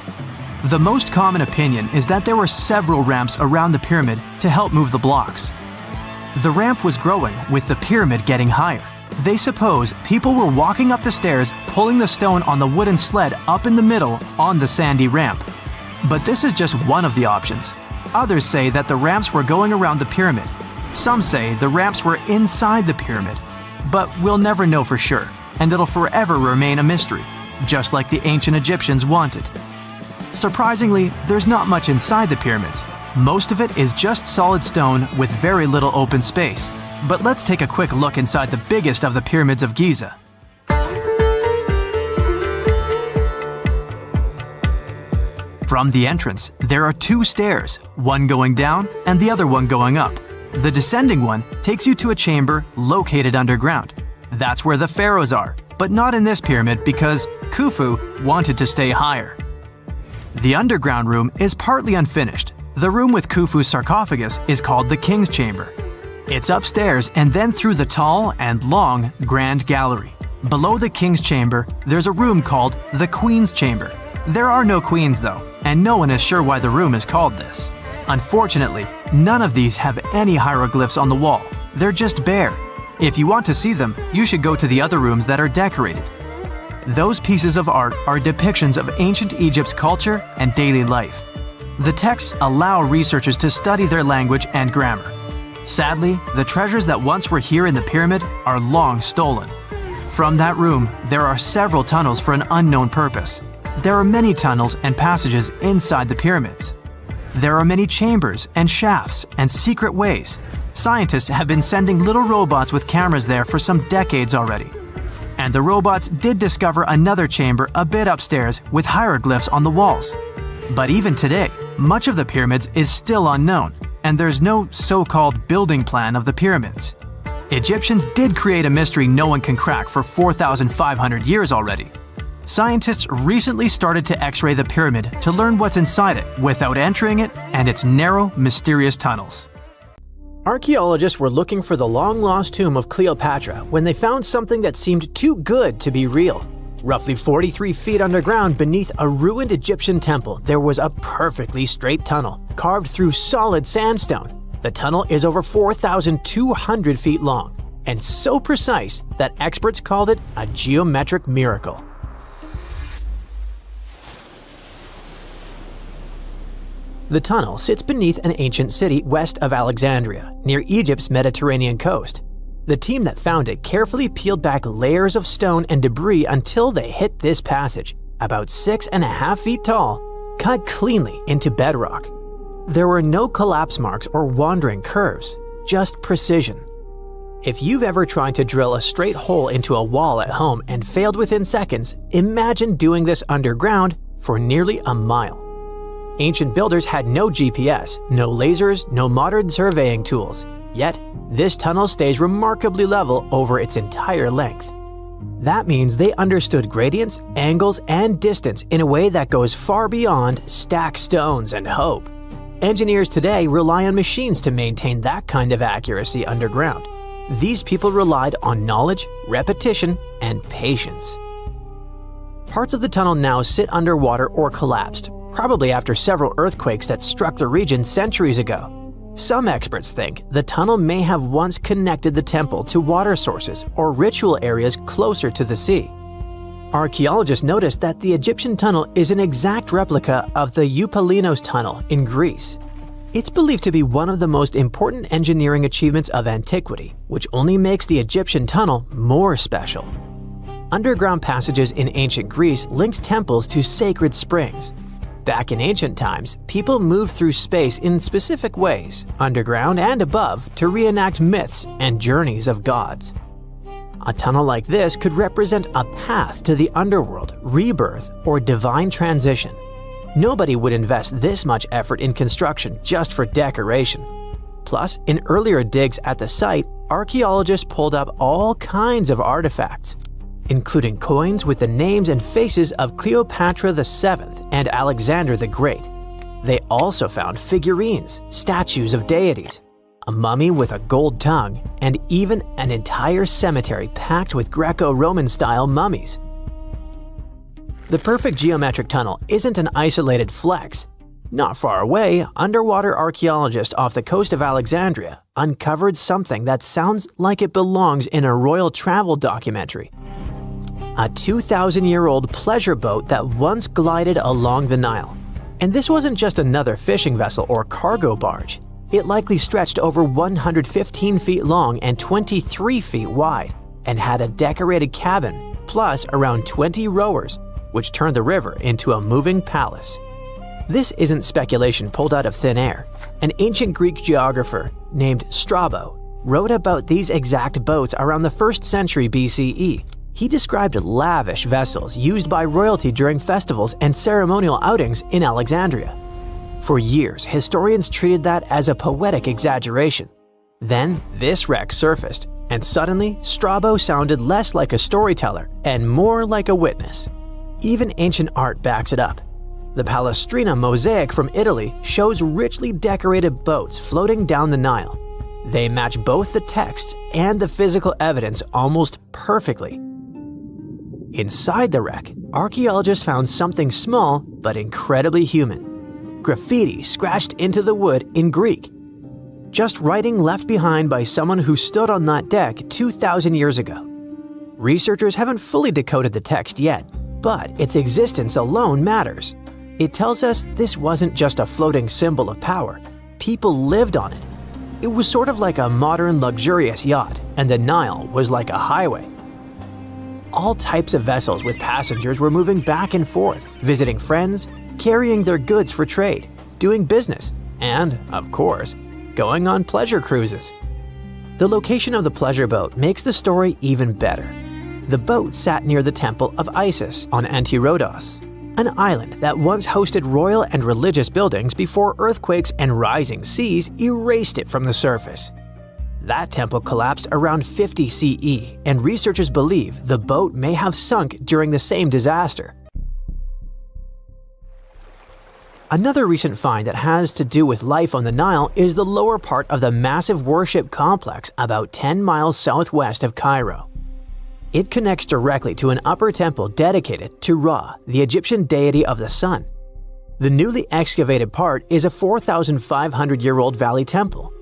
The most common opinion is that there were several ramps around the pyramid to help move the blocks. The ramp was growing with the pyramid getting higher. They suppose people were walking up the stairs, pulling the stone on the wooden sled up in the middle on the sandy ramp. But this is just one of the options. Others say that the ramps were going around the pyramid. Some say the ramps were inside the pyramid. But we'll never know for sure, and it'll forever remain a mystery, just like the ancient Egyptians wanted. Surprisingly, there's not much inside the pyramids. Most of it is just solid stone with very little open space. But let's take a quick look inside the biggest of the pyramids of Giza. From the entrance, there are 2 stairs, one going down and the other one going up. The descending one takes you to a chamber located underground. That's where the pharaohs are, but not in this pyramid because Khufu wanted to stay higher. The underground room is partly unfinished. The room with Khufu's sarcophagus is called the King's Chamber. It's upstairs and then through the tall and long Grand Gallery. Below the King's Chamber, there's a room called the Queen's Chamber. There are no queens though, and no one is sure why the room is called this. Unfortunately, none of these have any hieroglyphs on the wall. They're just bare. If you want to see them, you should go to the other rooms that are decorated. Those pieces of art are depictions of ancient Egypt's culture and daily life. The texts allow researchers to study their language and grammar. Sadly, the treasures that once were here in the pyramid are long stolen. From that room, there are several tunnels for an unknown purpose. There are many tunnels and passages inside the pyramids. There are many chambers and shafts and secret ways. Scientists have been sending little robots with cameras there for some decades already. And the robots did discover another chamber a bit upstairs with hieroglyphs on the walls. But even today, much of the pyramids is still unknown, and there's no so-called building plan of the pyramids. Egyptians did create a mystery no one can crack for 4,500 years already. Scientists recently started to X-ray the pyramid to learn what's inside it without entering it and its narrow, mysterious tunnels. Archaeologists were looking for the long-lost tomb of Cleopatra when they found something that seemed too good to be real. Roughly 43 feet underground beneath a ruined Egyptian temple, there was a perfectly straight tunnel, carved through solid sandstone. The tunnel is over 4,200 feet long, and so precise that experts called it a geometric miracle. The tunnel sits beneath an ancient city west of Alexandria, near Egypt's Mediterranean coast. The team that found it carefully peeled back layers of stone and debris until they hit this passage, about 6.5 feet tall, cut cleanly into bedrock. There were no collapse marks or wandering curves, just precision. If you've ever tried to drill a straight hole into a wall at home and failed within seconds, imagine doing this underground for nearly a mile. Ancient builders had no GPS, no lasers, no modern surveying tools. Yet, this tunnel stays remarkably level over its entire length. That means they understood gradients, angles, and distance in a way that goes far beyond stack stones and hope. Engineers today rely on machines to maintain that kind of accuracy underground. These people relied on knowledge, repetition, and patience. Parts of the tunnel now sit underwater or collapsed, probably after several earthquakes that struck the region centuries ago. Some experts think the tunnel may have once connected the temple to water sources or ritual areas closer to the sea. Archaeologists noticed that the Egyptian tunnel is an exact replica of the Eupalinos tunnel in Greece. It's believed to be one of the most important engineering achievements of antiquity, which only makes the Egyptian tunnel more special. Underground passages in ancient Greece linked temples to sacred springs. Back in ancient times, people moved through space in specific ways, underground and above, to reenact myths and journeys of gods. A tunnel like this could represent a path to the underworld, rebirth, or divine transition. Nobody would invest this much effort in construction just for decoration. Plus, in earlier digs at the site, archaeologists pulled up all kinds of artifacts, including coins with the names and faces of Cleopatra VII and Alexander the Great. They also found figurines, statues of deities, a mummy with a gold tongue, and even an entire cemetery packed with Greco-Roman style mummies. The perfect geometric tunnel isn't an isolated flex. Not far away, underwater archaeologists off the coast of Alexandria uncovered something that sounds like it belongs in a royal travel documentary. A 2,000-year-old pleasure boat that once glided along the Nile. And this wasn't just another fishing vessel or cargo barge. It likely stretched over 115 feet long and 23 feet wide, and had a decorated cabin, plus around 20 rowers, which turned the river into a moving palace. This isn't speculation pulled out of thin air. An ancient Greek geographer named Strabo wrote about these exact boats around the 1st century BCE. He described lavish vessels used by royalty during festivals and ceremonial outings in Alexandria. For years, historians treated that as a poetic exaggeration. Then, this wreck surfaced, and suddenly, Strabo sounded less like a storyteller and more like a witness. Even ancient art backs it up. The Palestrina mosaic from Italy shows richly decorated boats floating down the Nile. They match both the texts and the physical evidence almost perfectly. Inside the wreck, archaeologists found something small but incredibly human. Graffiti scratched into the wood in Greek. Just writing left behind by someone who stood on that deck 2,000 years ago. Researchers haven't fully decoded the text yet, but its existence alone matters. It tells us this wasn't just a floating symbol of power. People lived on it. It was sort of like a modern luxurious yacht, and the Nile was like a highway. All types of vessels with passengers were moving back and forth, visiting friends, carrying their goods for trade, doing business, and, of course, going on pleasure cruises. The location of the pleasure boat makes the story even better. The boat sat near the temple of Isis on Antirodos, an island that once hosted royal and religious buildings before earthquakes and rising seas erased it from the surface. That temple collapsed around 50 CE, and researchers believe the boat may have sunk during the same disaster. Another recent find that has to do with life on the Nile is the lower part of the massive worship complex about 10 miles southwest of Cairo. It connects directly to an upper temple dedicated to Ra, the Egyptian deity of the sun. The newly excavated part is a 4,500-year-old valley temple.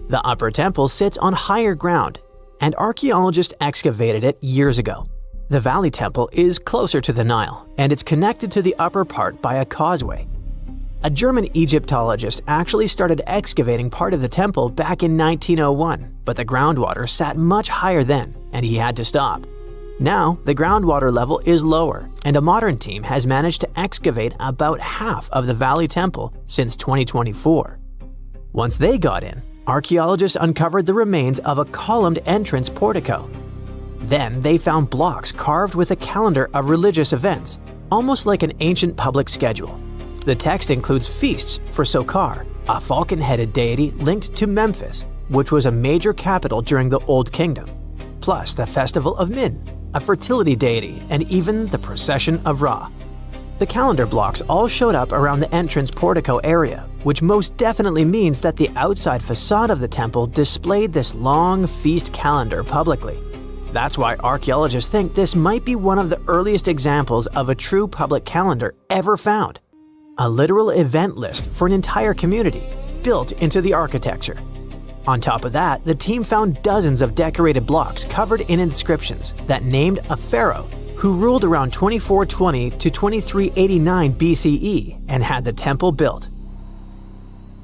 The upper temple sits on higher ground, and archaeologists excavated it years ago. The valley temple is closer to the Nile, and it's connected to the upper part by a causeway. A German Egyptologist actually started excavating part of the temple back in 1901, but the groundwater sat much higher then, and he had to stop. Now, the groundwater level is lower, and a modern team has managed to excavate about half of the Valley Temple since 2024. Once they got in, archaeologists uncovered the remains of a columned entrance portico. Then they found blocks carved with a calendar of religious events, almost like an ancient public schedule. The text includes feasts for Sokar, a falcon-headed deity linked to Memphis, which was a major capital during the Old Kingdom, plus the festival of Min, a fertility deity, and even the procession of Ra. The calendar blocks all showed up around the entrance portico area, which most definitely means that the outside facade of the temple displayed this long feast calendar publicly. That's why archaeologists think this might be one of the earliest examples of a true public calendar ever found. A literal event list for an entire community, built into the architecture. On top of that, the team found dozens of decorated blocks covered in inscriptions that named a pharaoh who ruled around 2420 to 2389 BCE and had the temple built.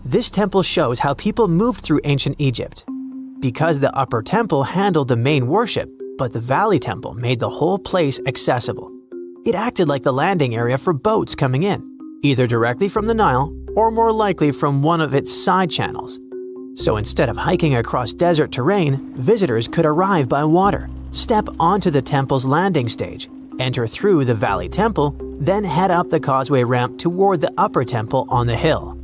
This temple shows how people moved through ancient Egypt. Because the upper temple handled the main worship, but the Valley Temple made the whole place accessible. It acted like the landing area for boats coming in, either directly from the Nile or more likely from one of its side channels. So instead of hiking across desert terrain, visitors could arrive by water, step onto the temple's landing stage, enter through the Valley Temple, then head up the causeway ramp toward the upper temple on the hill.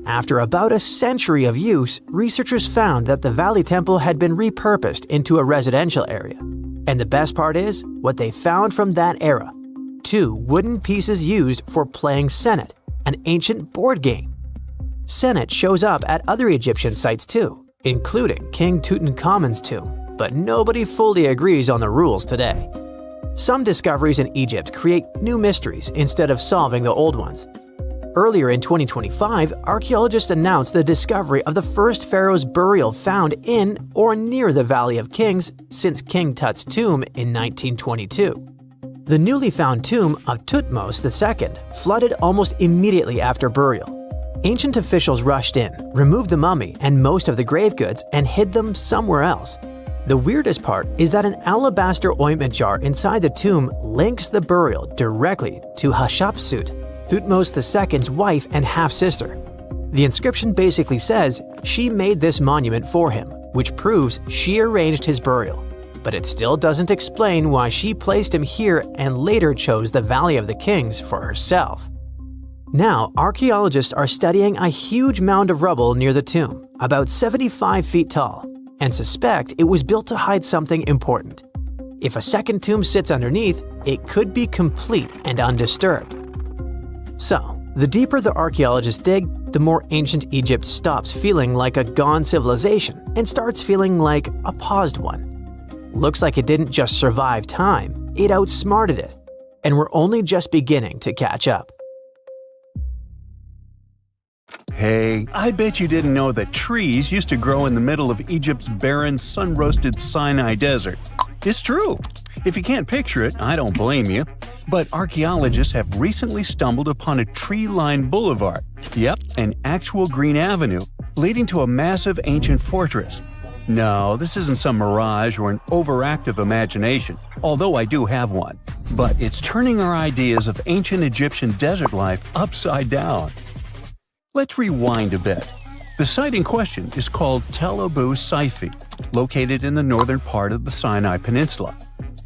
After about a century of use, researchers found that the Valley Temple had been repurposed into a residential area. And the best part is, what they found from that era: 2 wooden pieces used for playing Senet, an ancient board game. Senet shows up at other Egyptian sites too, including King Tutankhamun's tomb, but nobody fully agrees on the rules today. Some discoveries in Egypt create new mysteries instead of solving the old ones. Earlier in 2025, archaeologists announced the discovery of the first pharaoh's burial found in or near the Valley of Kings since King Tut's tomb in 1922. The newly found tomb of Thutmose II flooded almost immediately after burial. Ancient officials rushed in, removed the mummy and most of the grave goods, and hid them somewhere else. The weirdest part is that an alabaster ointment jar inside the tomb links the burial directly to Hatshepsut, Thutmose II's wife and half-sister. The inscription basically says she made this monument for him, which proves she arranged his burial. But it still doesn't explain why she placed him here and later chose the Valley of the Kings for herself. Now, archaeologists are studying a huge mound of rubble near the tomb, about 75 feet tall, and suspect it was built to hide something important. If a second tomb sits underneath, it could be complete and undisturbed. So, the deeper the archaeologists dig, the more ancient Egypt stops feeling like a gone civilization and starts feeling like a paused one. Looks like it didn't just survive time, it outsmarted it. And we're only just beginning to catch up. Hey, I bet you didn't know that trees used to grow in the middle of Egypt's barren, sun-roasted Sinai desert. It's true. If you can't picture it, I don't blame you. But archaeologists have recently stumbled upon a tree-lined boulevard. Yep, an actual green avenue, leading to a massive ancient fortress. No, this isn't some mirage or an overactive imagination, although I do have one. But it's turning our ideas of ancient Egyptian desert life upside down. Let's rewind a bit. The site in question is called Tel Abu Saifi, located in the northern part of the Sinai Peninsula.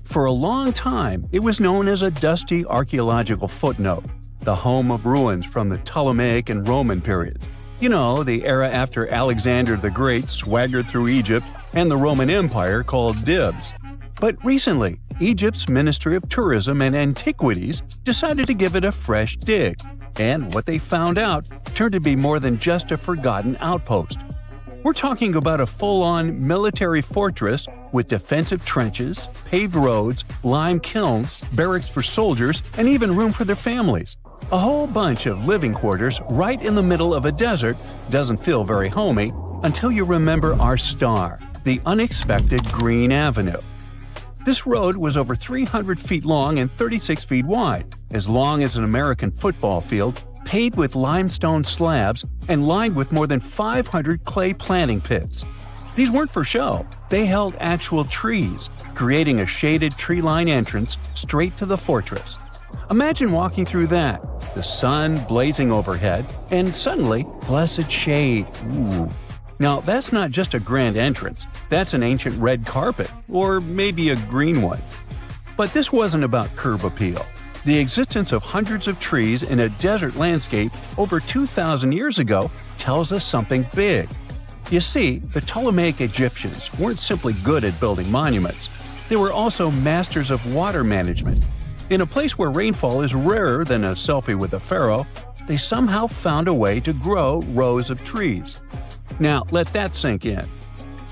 For a long time, it was known as a dusty archaeological footnote, the home of ruins from the Ptolemaic and Roman periods. You know, the era after Alexander the Great swaggered through Egypt and the Roman Empire called dibs. But recently, Egypt's Ministry of Tourism and Antiquities decided to give it a fresh dig. And what they found out turned to be more than just a forgotten outpost. We're talking about a full-on military fortress with defensive trenches, paved roads, lime kilns, barracks for soldiers, and even room for their families. A whole bunch of living quarters right in the middle of a desert doesn't feel very homey until you remember our star, the unexpected Green Avenue. This road was over 300 feet long and 36 feet wide, as long as an American football field, paved with limestone slabs and lined with more than 500 clay planting pits. These weren't for show. They held actual trees, creating a shaded tree-line entrance straight to the fortress. Imagine walking through that, the sun blazing overhead, and suddenly, blessed shade. Ooh. Now, that's not just a grand entrance. That's an ancient red carpet, or maybe a green one. But this wasn't about curb appeal. The existence of hundreds of trees in a desert landscape over 2,000 years ago tells us something big. You see, the Ptolemaic Egyptians weren't simply good at building monuments. They were also masters of water management. In a place where rainfall is rarer than a selfie with a pharaoh, they somehow found a way to grow rows of trees. Now, let that sink in.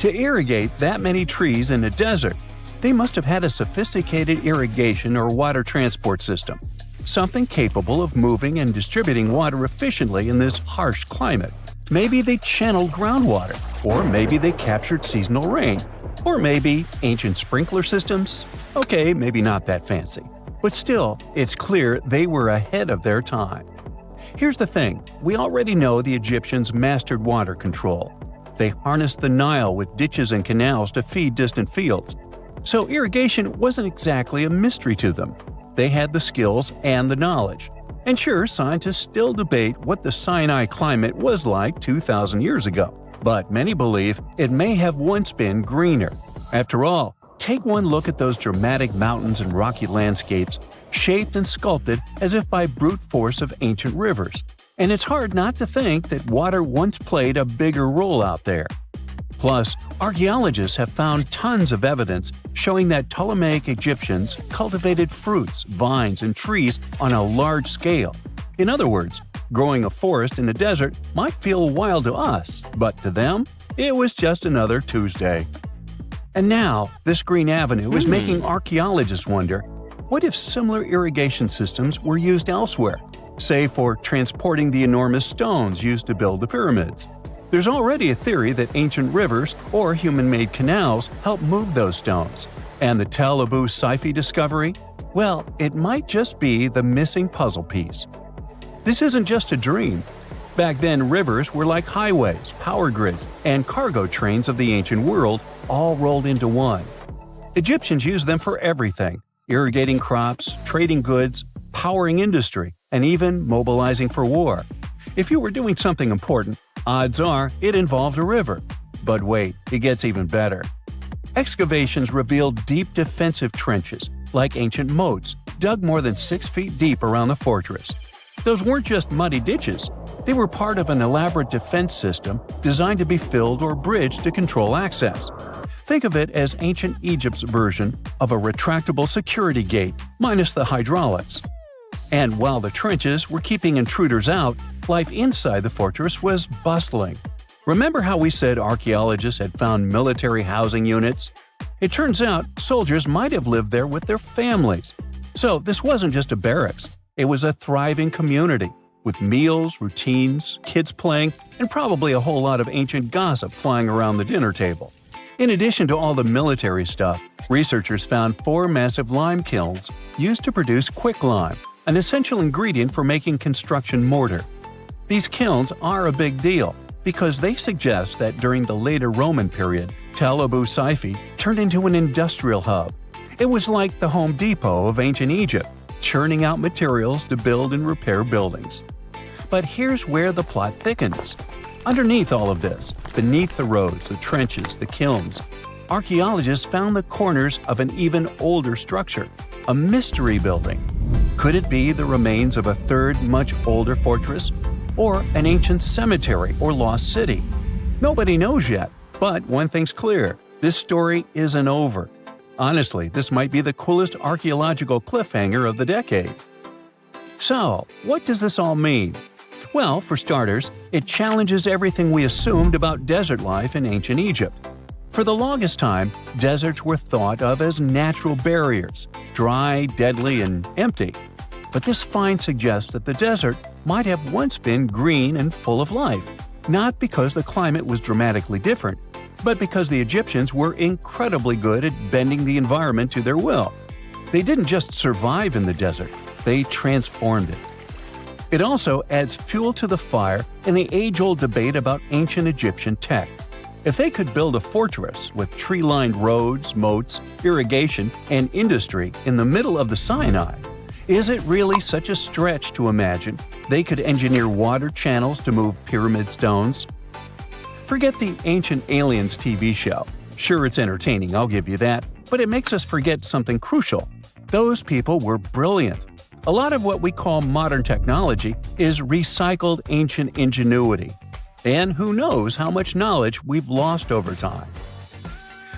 To irrigate that many trees in a desert, they must have had a sophisticated irrigation or water transport system, something capable of moving and distributing water efficiently in this harsh climate. Maybe they channeled groundwater, or maybe they captured seasonal rain, or maybe ancient sprinkler systems. Okay, maybe not that fancy. But still, it's clear they were ahead of their time. Here's the thing, we already know the Egyptians mastered water control. They harnessed the Nile with ditches and canals to feed distant fields. So irrigation wasn't exactly a mystery to them. They had the skills and the knowledge. And sure, scientists still debate what the Sinai climate was like 2,000 years ago, but many believe it may have once been greener. After all, take one look at those dramatic mountains and rocky landscapes, shaped and sculpted as if by brute force of ancient rivers. And it's hard not to think that water once played a bigger role out there. Plus, archaeologists have found tons of evidence showing that Ptolemaic Egyptians cultivated fruits, vines, and trees on a large scale. In other words, growing a forest in a desert might feel wild to us, but to them, it was just another Tuesday. And now, this green avenue is making archaeologists wonder, what if similar irrigation systems were used elsewhere, say for transporting the enormous stones used to build the pyramids? There's already a theory that ancient rivers or human-made canals helped move those stones. And the Tel Abu Saifi discovery? Well, it might just be the missing puzzle piece. This isn't just a dream. Back then, rivers were like highways, power grids, and cargo trains of the ancient world, all rolled into one. Egyptians used them for everything: irrigating crops, trading goods, powering industry, and even mobilizing for war. If you were doing something important, odds are it involved a river. But wait, it gets even better. Excavations revealed deep defensive trenches, like ancient moats, dug more than 6 feet deep around the fortress. Those weren't just muddy ditches. They were part of an elaborate defense system designed to be filled or bridged to control access. Think of it as ancient Egypt's version of a retractable security gate, minus the hydraulics. And while the trenches were keeping intruders out, life inside the fortress was bustling. Remember how we said archaeologists had found military housing units? It turns out soldiers might have lived there with their families. So this wasn't just a barracks. It was a thriving community, with meals, routines, kids playing, and probably a whole lot of ancient gossip flying around the dinner table. In addition to all the military stuff, researchers found 4 massive lime kilns used to produce quicklime, an essential ingredient for making construction mortar. These kilns are a big deal because they suggest that during the later Roman period, Tel Abu Saifi turned into an industrial hub. It was like the Home Depot of ancient Egypt, churning out materials to build and repair buildings. But here's where the plot thickens. Underneath all of this, beneath the roads, the trenches, the kilns, archaeologists found the corners of an even older structure, a mystery building. Could it be the remains of a third, much older fortress? Or an ancient cemetery or lost city? Nobody knows yet, but one thing's clear, this story isn't over. Honestly, this might be the coolest archaeological cliffhanger of the decade. So, what does this all mean? Well, for starters, it challenges everything we assumed about desert life in ancient Egypt. For the longest time, deserts were thought of as natural barriers, dry, deadly, and empty. But this find suggests that the desert might have once been green and full of life, not because the climate was dramatically different, but because the Egyptians were incredibly good at bending the environment to their will. They didn't just survive in the desert, they transformed it. It also adds fuel to the fire in the age-old debate about ancient Egyptian tech. If they could build a fortress with tree-lined roads, moats, irrigation, and industry in the middle of the Sinai, is it really such a stretch to imagine they could engineer water channels to move pyramid stones? Forget the Ancient Aliens TV show. Sure, it's entertaining, I'll give you that, but it makes us forget something crucial. Those people were brilliant. A lot of what we call modern technology is recycled ancient ingenuity. And who knows how much knowledge we've lost over time.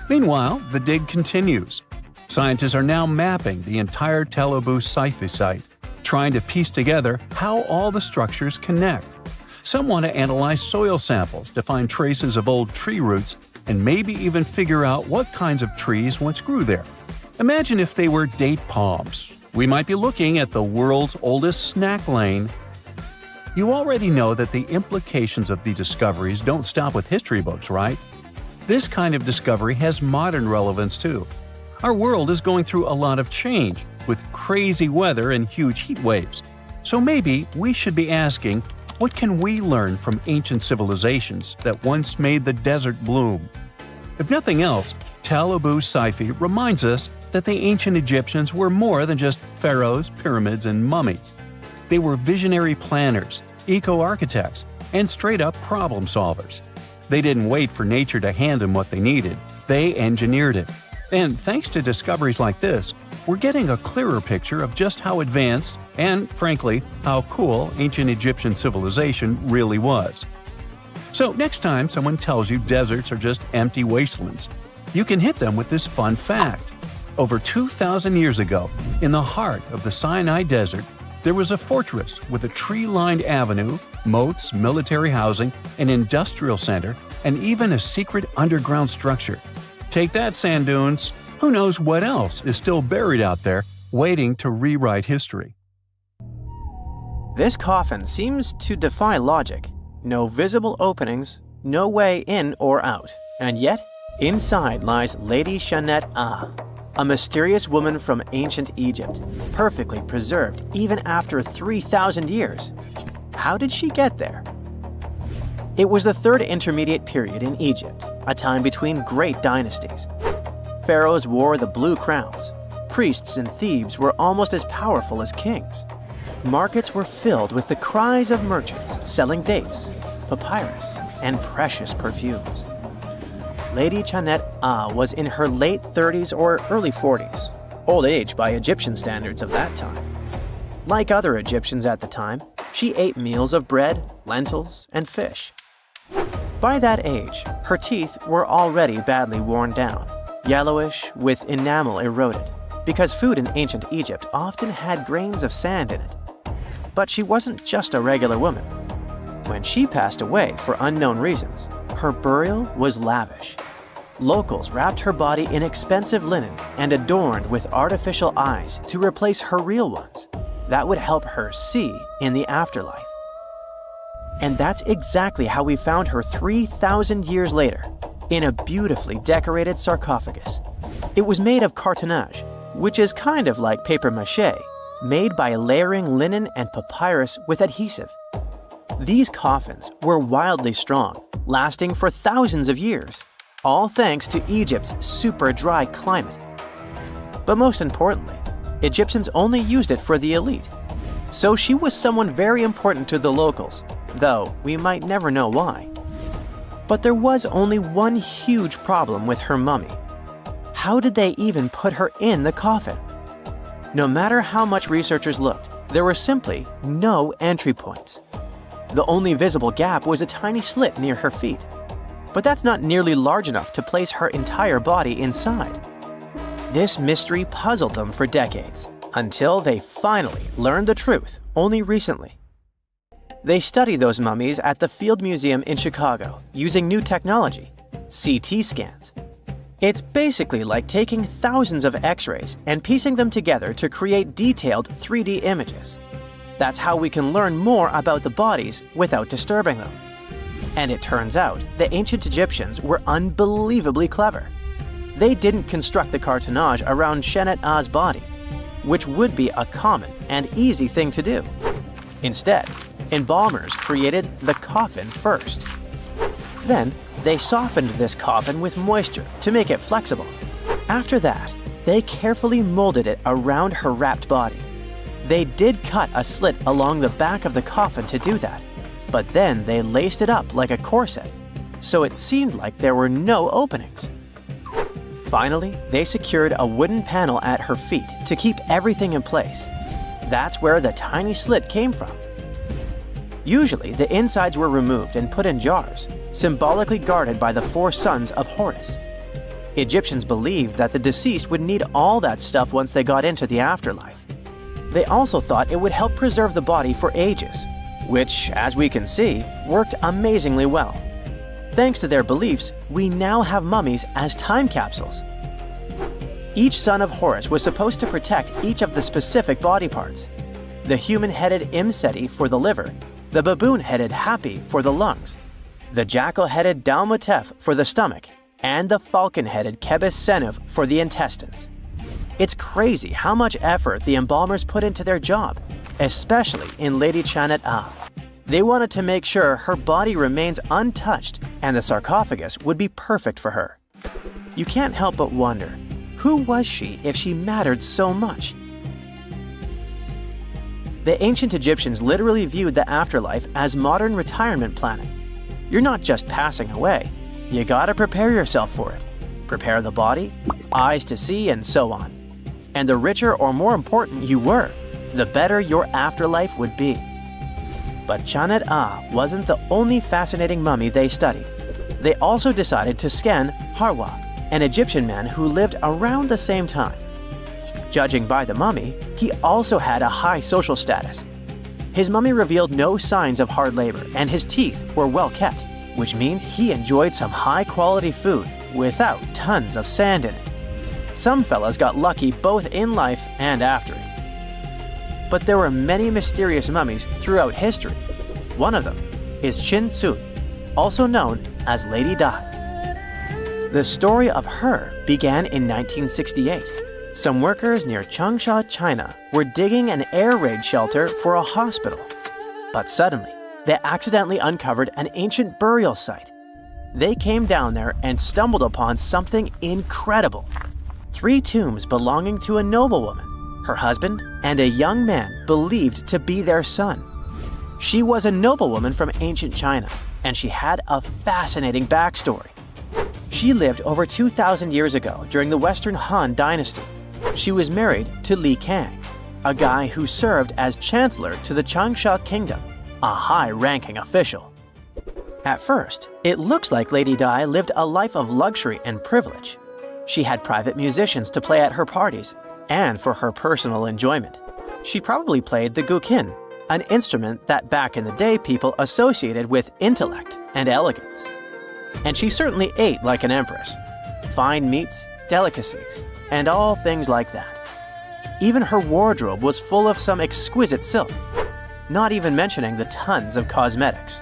Meanwhile, the dig continues. Scientists are now mapping the entire Tel Abydos site, trying to piece together how all the structures connect. Some want to analyze soil samples to find traces of old tree roots and maybe even figure out what kinds of trees once grew there. Imagine if they were date palms. We might be looking at the world's oldest snack lane. You already know that the implications of the discoveries don't stop with history books, right? This kind of discovery has modern relevance too. Our world is going through a lot of change, with crazy weather and huge heat waves. So maybe we should be asking, what can we learn from ancient civilizations that once made the desert bloom? If nothing else, Tel Abydos sci-fi reminds us that the ancient Egyptians were more than just pharaohs, pyramids, and mummies. They were visionary planners, eco-architects, and straight-up problem solvers. They didn't wait for nature to hand them what they needed. They engineered it. And thanks to discoveries like this, we're getting a clearer picture of just how advanced and, frankly, how cool ancient Egyptian civilization really was. So next time someone tells you deserts are just empty wastelands, you can hit them with this fun fact. Over 2,000 years ago, in the heart of the Sinai Desert, there was a fortress with a tree-lined avenue, moats, military housing, an industrial center, and even a secret underground structure. Take that, sand dunes! Who knows what else is still buried out there, waiting to rewrite history? This coffin seems to defy logic. No visible openings, no way in or out. And yet, inside lies Lady Shanette Ah, a mysterious woman from ancient Egypt, perfectly preserved even after 3,000 years. How did she get there? It was the third intermediate period in Egypt, a time between great dynasties. Pharaohs wore the blue crowns. Priests in Thebes were almost as powerful as kings. Markets were filled with the cries of merchants selling dates, papyrus, and precious perfumes. Lady Shanette Ah was in her late 30s or early 40s, old age by Egyptian standards of that time. Like other Egyptians at the time, she ate meals of bread, lentils, and fish. By that age, her teeth were already badly worn down, yellowish with enamel eroded, because food in ancient Egypt often had grains of sand in it. But she wasn't just a regular woman. When she passed away for unknown reasons, her burial was lavish. Locals wrapped her body in expensive linen and adorned with artificial eyes to replace her real ones. That would help her see in the afterlife. And that's exactly how we found her 3,000 years later, in a beautifully decorated sarcophagus. It was made of cartonnage, which is kind of like papier-mâché, made by layering linen and papyrus with adhesive. These coffins were wildly strong, lasting for thousands of years, all thanks to Egypt's super dry climate. But most importantly, Egyptians only used it for the elite. So she was someone very important to the locals, though we might never know why. But there was only one huge problem with her mummy. How did they even put her in the coffin? No matter how much researchers looked, there were simply no entry points. The only visible gap was a tiny slit near her feet. But that's not nearly large enough to place her entire body inside. This mystery puzzled them for decades, until they finally learned the truth only recently. They studied those mummies at the Field Museum in Chicago using new technology, CT scans. It's basically like taking thousands of X-rays and piecing them together to create detailed 3D images. That's how we can learn more about the bodies without disturbing them. And it turns out the ancient Egyptians were unbelievably clever. They didn't construct the cartonnage around Shanette Ah's body, which would be a common and easy thing to do. Instead, embalmers created the coffin first. Then, They softened this coffin with moisture to make it flexible. After that, they carefully molded it around her wrapped body. They did cut a slit along the back of the coffin to do that, but then they laced it up like a corset, so it seemed like there were no openings. Finally, they secured a wooden panel at her feet to keep everything in place. That's where the tiny slit came from. Usually, the insides were removed and put in jars, symbolically guarded by the 4 sons of Horus. Egyptians believed that the deceased would need all that stuff once they got into the afterlife. They also thought it would help preserve the body for ages, which, as we can see, worked amazingly well. Thanks to their beliefs, we now have mummies as time capsules. Each son of Horus was supposed to protect each of the specific body parts. The human-headed Imseti for the liver, the baboon-headed Hapi for the lungs, the jackal-headed Dalmutef for the stomach, and the falcon-headed Kebis Senuv for the intestines. It's crazy how much effort the embalmers put into their job, especially in Lady Chanet-A. They wanted to make sure her body remains untouched and the sarcophagus would be perfect for her. You can't help but wonder, who was she if she mattered so much? The ancient Egyptians literally viewed the afterlife as modern retirement planning. You're not just passing away, you gotta prepare yourself for it. Prepare the body, eyes to see, and so on. And the richer or more important you were, the better your afterlife would be. But Chanet-A wasn't the only fascinating mummy they studied. They also decided to scan Harwa, an Egyptian man who lived around the same time. Judging by the mummy, he also had a high social status. His mummy revealed no signs of hard labor and his teeth were well kept, which means he enjoyed some high-quality food without tons of sand in it. Some fellas got lucky both in life and after it. But there were many mysterious mummies throughout history. One of them is King Tut, also known as Lady Di. The story of her began in 1968. Some workers near Changsha, China were digging an air raid shelter for a hospital. But suddenly, they accidentally uncovered an ancient burial site. They came down there and stumbled upon something incredible. 3 tombs belonging to a noblewoman, her husband, and a young man believed to be their son. She was a noblewoman from ancient China, and she had a fascinating backstory. She lived over 2,000 years ago during the Western Han Dynasty. She was married to Li Kang, a guy who served as chancellor to the Changsha Kingdom, a high-ranking official. At first, it looks like Lady Di lived a life of luxury and privilege. She had private musicians to play at her parties, and for her personal enjoyment. She probably played the guqin, an instrument that back in the day people associated with intellect and elegance. And she certainly ate like an empress. Fine meats, delicacies, and all things like that. Even her wardrobe was full of some exquisite silk, not even mentioning the tons of cosmetics.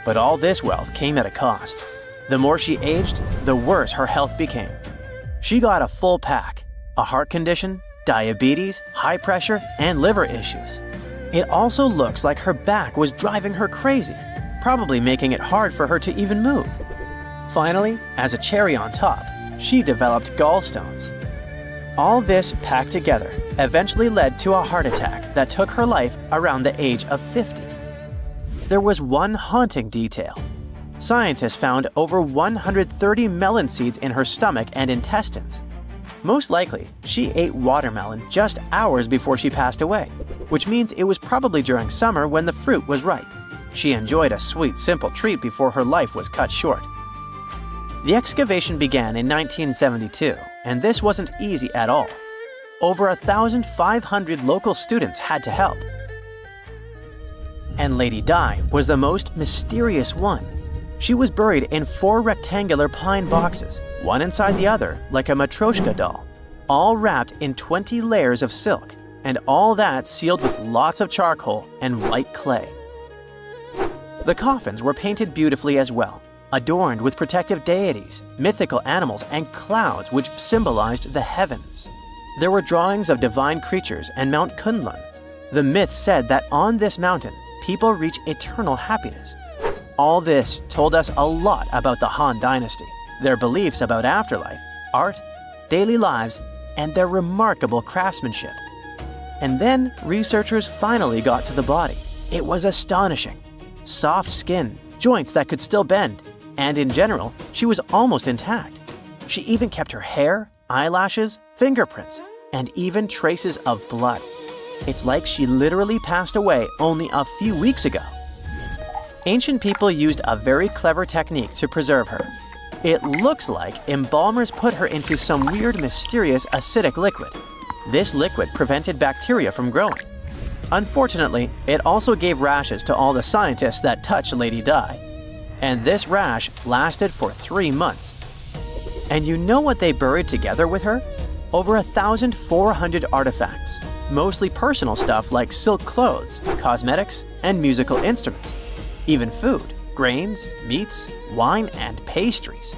But all this wealth came at a cost. The more she aged, the worse her health became. She got a full pack: a heart condition, diabetes, high pressure, and liver issues. It also looks like her back was driving her crazy, probably making it hard for her to even move. Finally, as a cherry on top, she developed gallstones. All this packed together eventually led to a heart attack that took her life around the age of 50. There was one haunting detail. Scientists found over 130 melon seeds in her stomach and intestines. Most likely, she ate watermelon just hours before she passed away, which means it was probably during summer when the fruit was ripe. She enjoyed a sweet, simple treat before her life was cut short. The excavation began in 1972, and this wasn't easy at all. Over 1,500 local students had to help. And Lady Di was the most mysterious one. She was buried in 4 rectangular pine boxes, one inside the other like a Matryoshka doll, all wrapped in 20 layers of silk, and all that sealed with lots of charcoal and white clay. The coffins were painted beautifully as well, adorned with protective deities, mythical animals, and clouds which symbolized the heavens. There were drawings of divine creatures and Mount Kunlun. The myth said that on this mountain, people reach eternal happiness. All this told us a lot about the Han Dynasty, their beliefs about afterlife, art, daily lives, and their remarkable craftsmanship. And then researchers finally got to the body. It was astonishing. Soft skin, joints that could still bend, and in general, she was almost intact. She even kept her hair, eyelashes, fingerprints, and even traces of blood. It's like she literally passed away only a few weeks ago. Ancient people used a very clever technique to preserve her. It looks like embalmers put her into some weird, mysterious acidic liquid. This liquid prevented bacteria from growing. Unfortunately, it also gave rashes to all the scientists that touched Lady Di. And this rash lasted for 3 months. And you know what they buried together with her? Over 1,400 artifacts, mostly personal stuff like silk clothes, cosmetics, and musical instruments. Even food, grains, meats, wine, and pastries.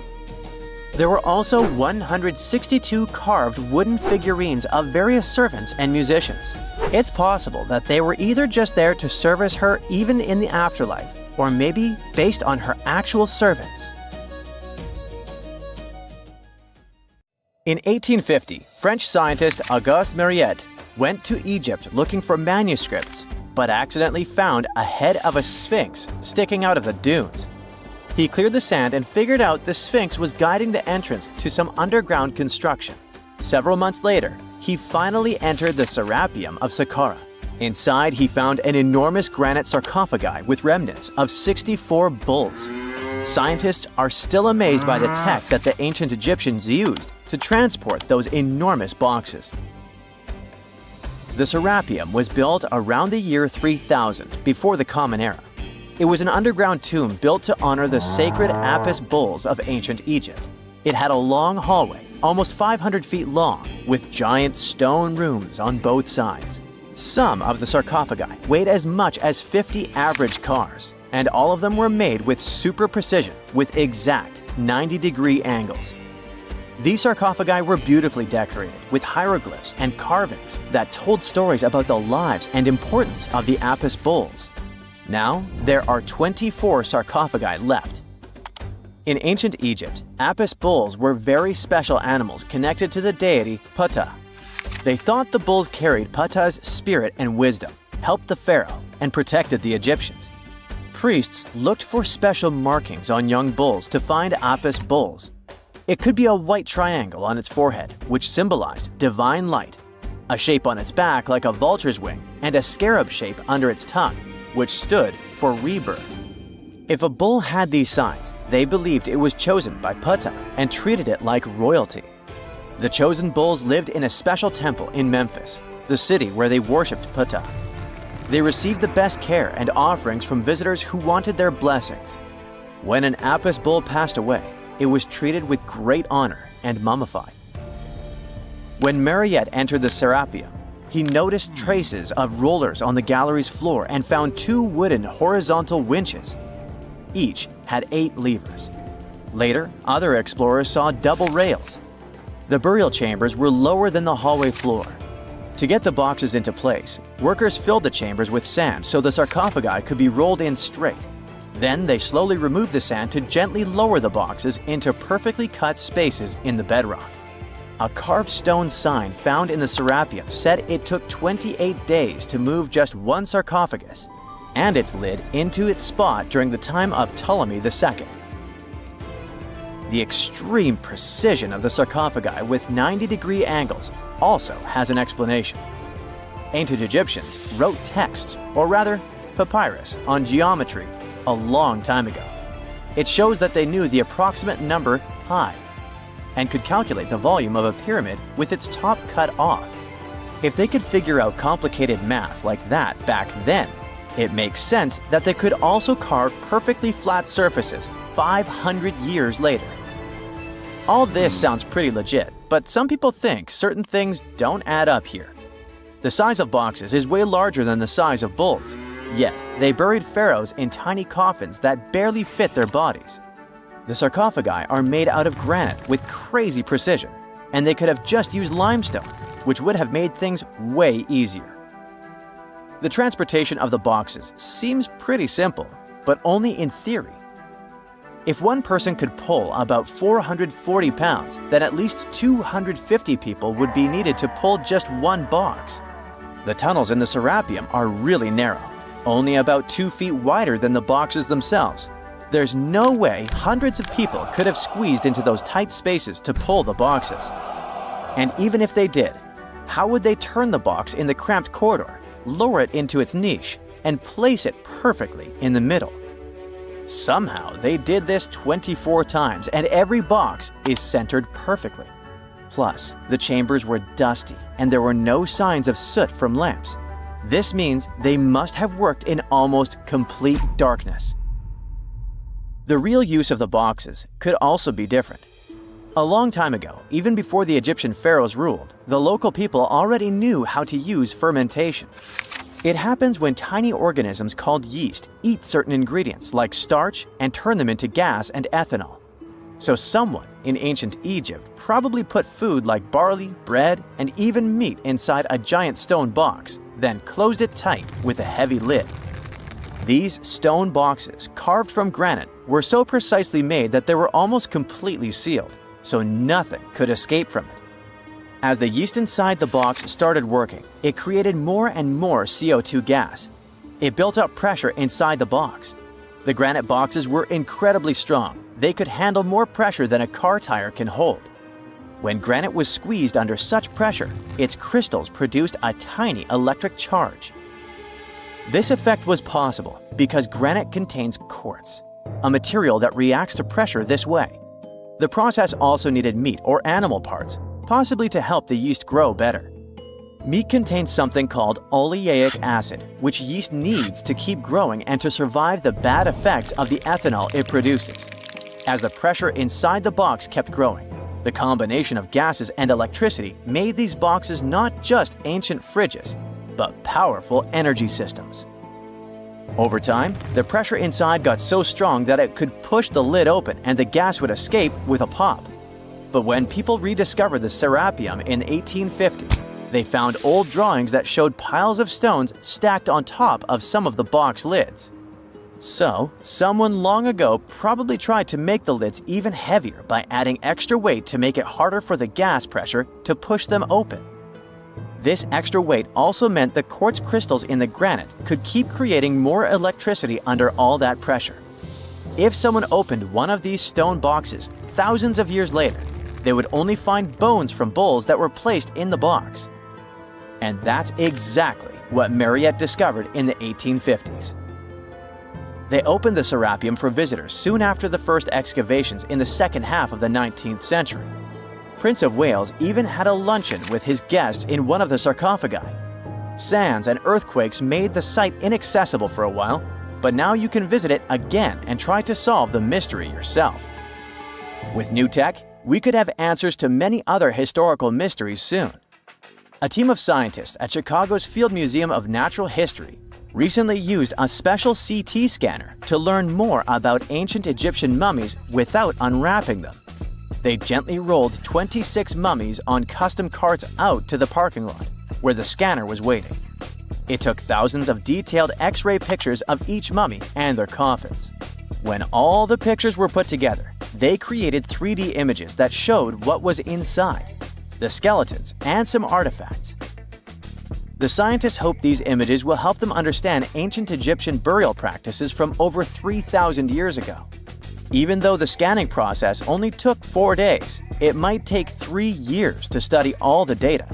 There were also 162 carved wooden figurines of various servants and musicians. It's possible that they were either just there to service her even in the afterlife, or maybe based on her actual servants. In 1850, French scientist Auguste Mariette went to Egypt looking for manuscripts, but accidentally found a head of a sphinx sticking out of the dunes. He cleared the sand and figured out the Sphinx was guiding the entrance to some underground construction. Several months later, he finally entered the Serapeum of Saqqara. Inside, he found an enormous granite sarcophagi with remnants of 64 bulls. Scientists are still amazed by the tech that the ancient Egyptians used to transport those enormous boxes. The Serapeum was built around the year 3000 before the Common Era. It was an underground tomb built to honor the sacred Apis bulls of ancient Egypt. It had a long hallway, almost 500 feet long, with giant stone rooms on both sides. Some of the sarcophagi weighed as much as 50 average cars, and all of them were made with super precision, with exact 90-degree angles. These sarcophagi were beautifully decorated with hieroglyphs and carvings that told stories about the lives and importance of the Apis bulls. Now, there are 24 sarcophagi left. In ancient Egypt, Apis bulls were very special animals connected to the deity Ptah. They thought the bulls carried Ptah's spirit and wisdom, helped the pharaoh, and protected the Egyptians. Priests looked for special markings on young bulls to find Apis bulls. It could be a white triangle on its forehead, which symbolized divine light, a shape on its back like a vulture's wing, and a scarab shape under its tongue, which stood for rebirth. If a bull had these signs, they believed it was chosen by Ptah and treated it like royalty. The chosen bulls lived in a special temple in Memphis, the city where they worshipped Ptah. They received the best care and offerings from visitors who wanted their blessings. When an Apis bull passed away, it was treated with great honor and mummified. When Mariette entered the Serapeum, he noticed traces of rollers on the gallery's floor and found 2 wooden horizontal winches. Each had 8 levers. Later, other explorers saw double rails. The burial chambers were lower than the hallway floor. To get the boxes into place, workers filled the chambers with sand so the sarcophagi could be rolled in straight. Then they slowly removed the sand to gently lower the boxes into perfectly cut spaces in the bedrock. A carved stone sign found in the Serapeum said it took 28 days to move just one sarcophagus and its lid into its spot during the time of Ptolemy II. The extreme precision of the sarcophagi with 90-degree angles also has an explanation. Ancient Egyptians wrote texts, or rather, papyrus, on geometry a long time ago. It shows that they knew the approximate number pi and could calculate the volume of a pyramid with its top cut off. If they could figure out complicated math like that back then, it makes sense that they could also carve perfectly flat surfaces 500 years later. All this sounds pretty legit, but some people think certain things don't add up here. The size of boxes is way larger than the size of bulls, yet they buried pharaohs in tiny coffins that barely fit their bodies. The sarcophagi are made out of granite with crazy precision, and they could have just used limestone, which would have made things way easier. The transportation of the boxes seems pretty simple, but only in theory. If one person could pull about 440 pounds, then at least 250 people would be needed to pull just one box. The tunnels in the Serapeum are really narrow, only about 2 feet wider than the boxes themselves. There's no way hundreds of people could have squeezed into those tight spaces to pull the boxes. And even if they did, how would they turn the box in the cramped corridor, lower it into its niche, and place it perfectly in the middle? Somehow they did this 24 times, and every box is centered perfectly. Plus, the chambers were dusty and there were no signs of soot from lamps. This means they must have worked in almost complete darkness. The real use of the boxes could also be different. A long time ago, even before the Egyptian pharaohs ruled, the local people already knew how to use fermentation. It happens when tiny organisms called yeast eat certain ingredients like starch and turn them into gas and ethanol. So someone in ancient Egypt probably put food like barley, bread, and even meat inside a giant stone box, then closed it tight with a heavy lid. These stone boxes, carved from granite, were so precisely made that they were almost completely sealed, so nothing could escape from it. As the yeast inside the box started working, it created more and more CO2 gas. It built up pressure inside the box. The granite boxes were incredibly strong. They could handle more pressure than a car tire can hold. When granite was squeezed under such pressure, its crystals produced a tiny electric charge. This effect was possible because granite contains quartz, a material that reacts to pressure this way. The process also needed meat or animal parts, possibly to help the yeast grow better. Meat contains something called oleic acid, which yeast needs to keep growing and to survive the bad effects of the ethanol it produces. As the pressure inside the box kept growing, the combination of gases and electricity made these boxes not just ancient fridges, but powerful energy systems. Over time, the pressure inside got so strong that it could push the lid open and the gas would escape with a pop. But when people rediscovered the Serapeum in 1850, they found old drawings that showed piles of stones stacked on top of some of the box lids. So, someone long ago probably tried to make the lids even heavier by adding extra weight to make it harder for the gas pressure to push them open. This extra weight also meant the quartz crystals in the granite could keep creating more electricity under all that pressure. If someone opened one of these stone boxes thousands of years later, they would only find bones from bowls that were placed in the box. And that's exactly what Mariette discovered in the 1850s. They opened the Serapeum for visitors soon after the first excavations in the second half of the 19th century. Prince of Wales even had a luncheon with his guests in one of the sarcophagi. Sands and earthquakes made the site inaccessible for a while, but now you can visit it again and try to solve the mystery yourself. With new tech, we could have answers to many other historical mysteries soon. A team of scientists at Chicago's Field Museum of Natural History recently used a special CT scanner to learn more about ancient Egyptian mummies without unwrapping them. They gently rolled 26 mummies on custom carts out to the parking lot, where the scanner was waiting. It took thousands of detailed X-ray pictures of each mummy and their coffins. When all the pictures were put together, they created 3D images that showed what was inside, the skeletons, and some artifacts. The scientists hope these images will help them understand ancient Egyptian burial practices from over 3,000 years ago. Even though the scanning process only took 4 days, it might take 3 years to study all the data.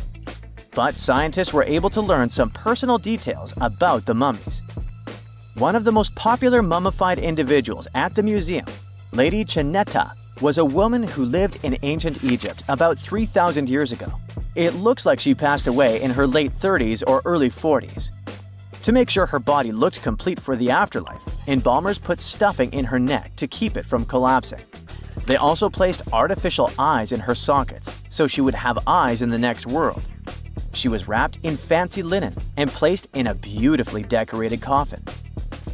But scientists were able to learn some personal details about the mummies. One of the most popular mummified individuals at the museum, Lady Chineta, was a woman who lived in ancient Egypt about 3,000 years ago. It looks like she passed away in her late 30s or early 40s. To make sure her body looked complete for the afterlife, embalmers put stuffing in her neck to keep it from collapsing. They also placed artificial eyes in her sockets, so she would have eyes in the next world. She was wrapped in fancy linen and placed in a beautifully decorated coffin.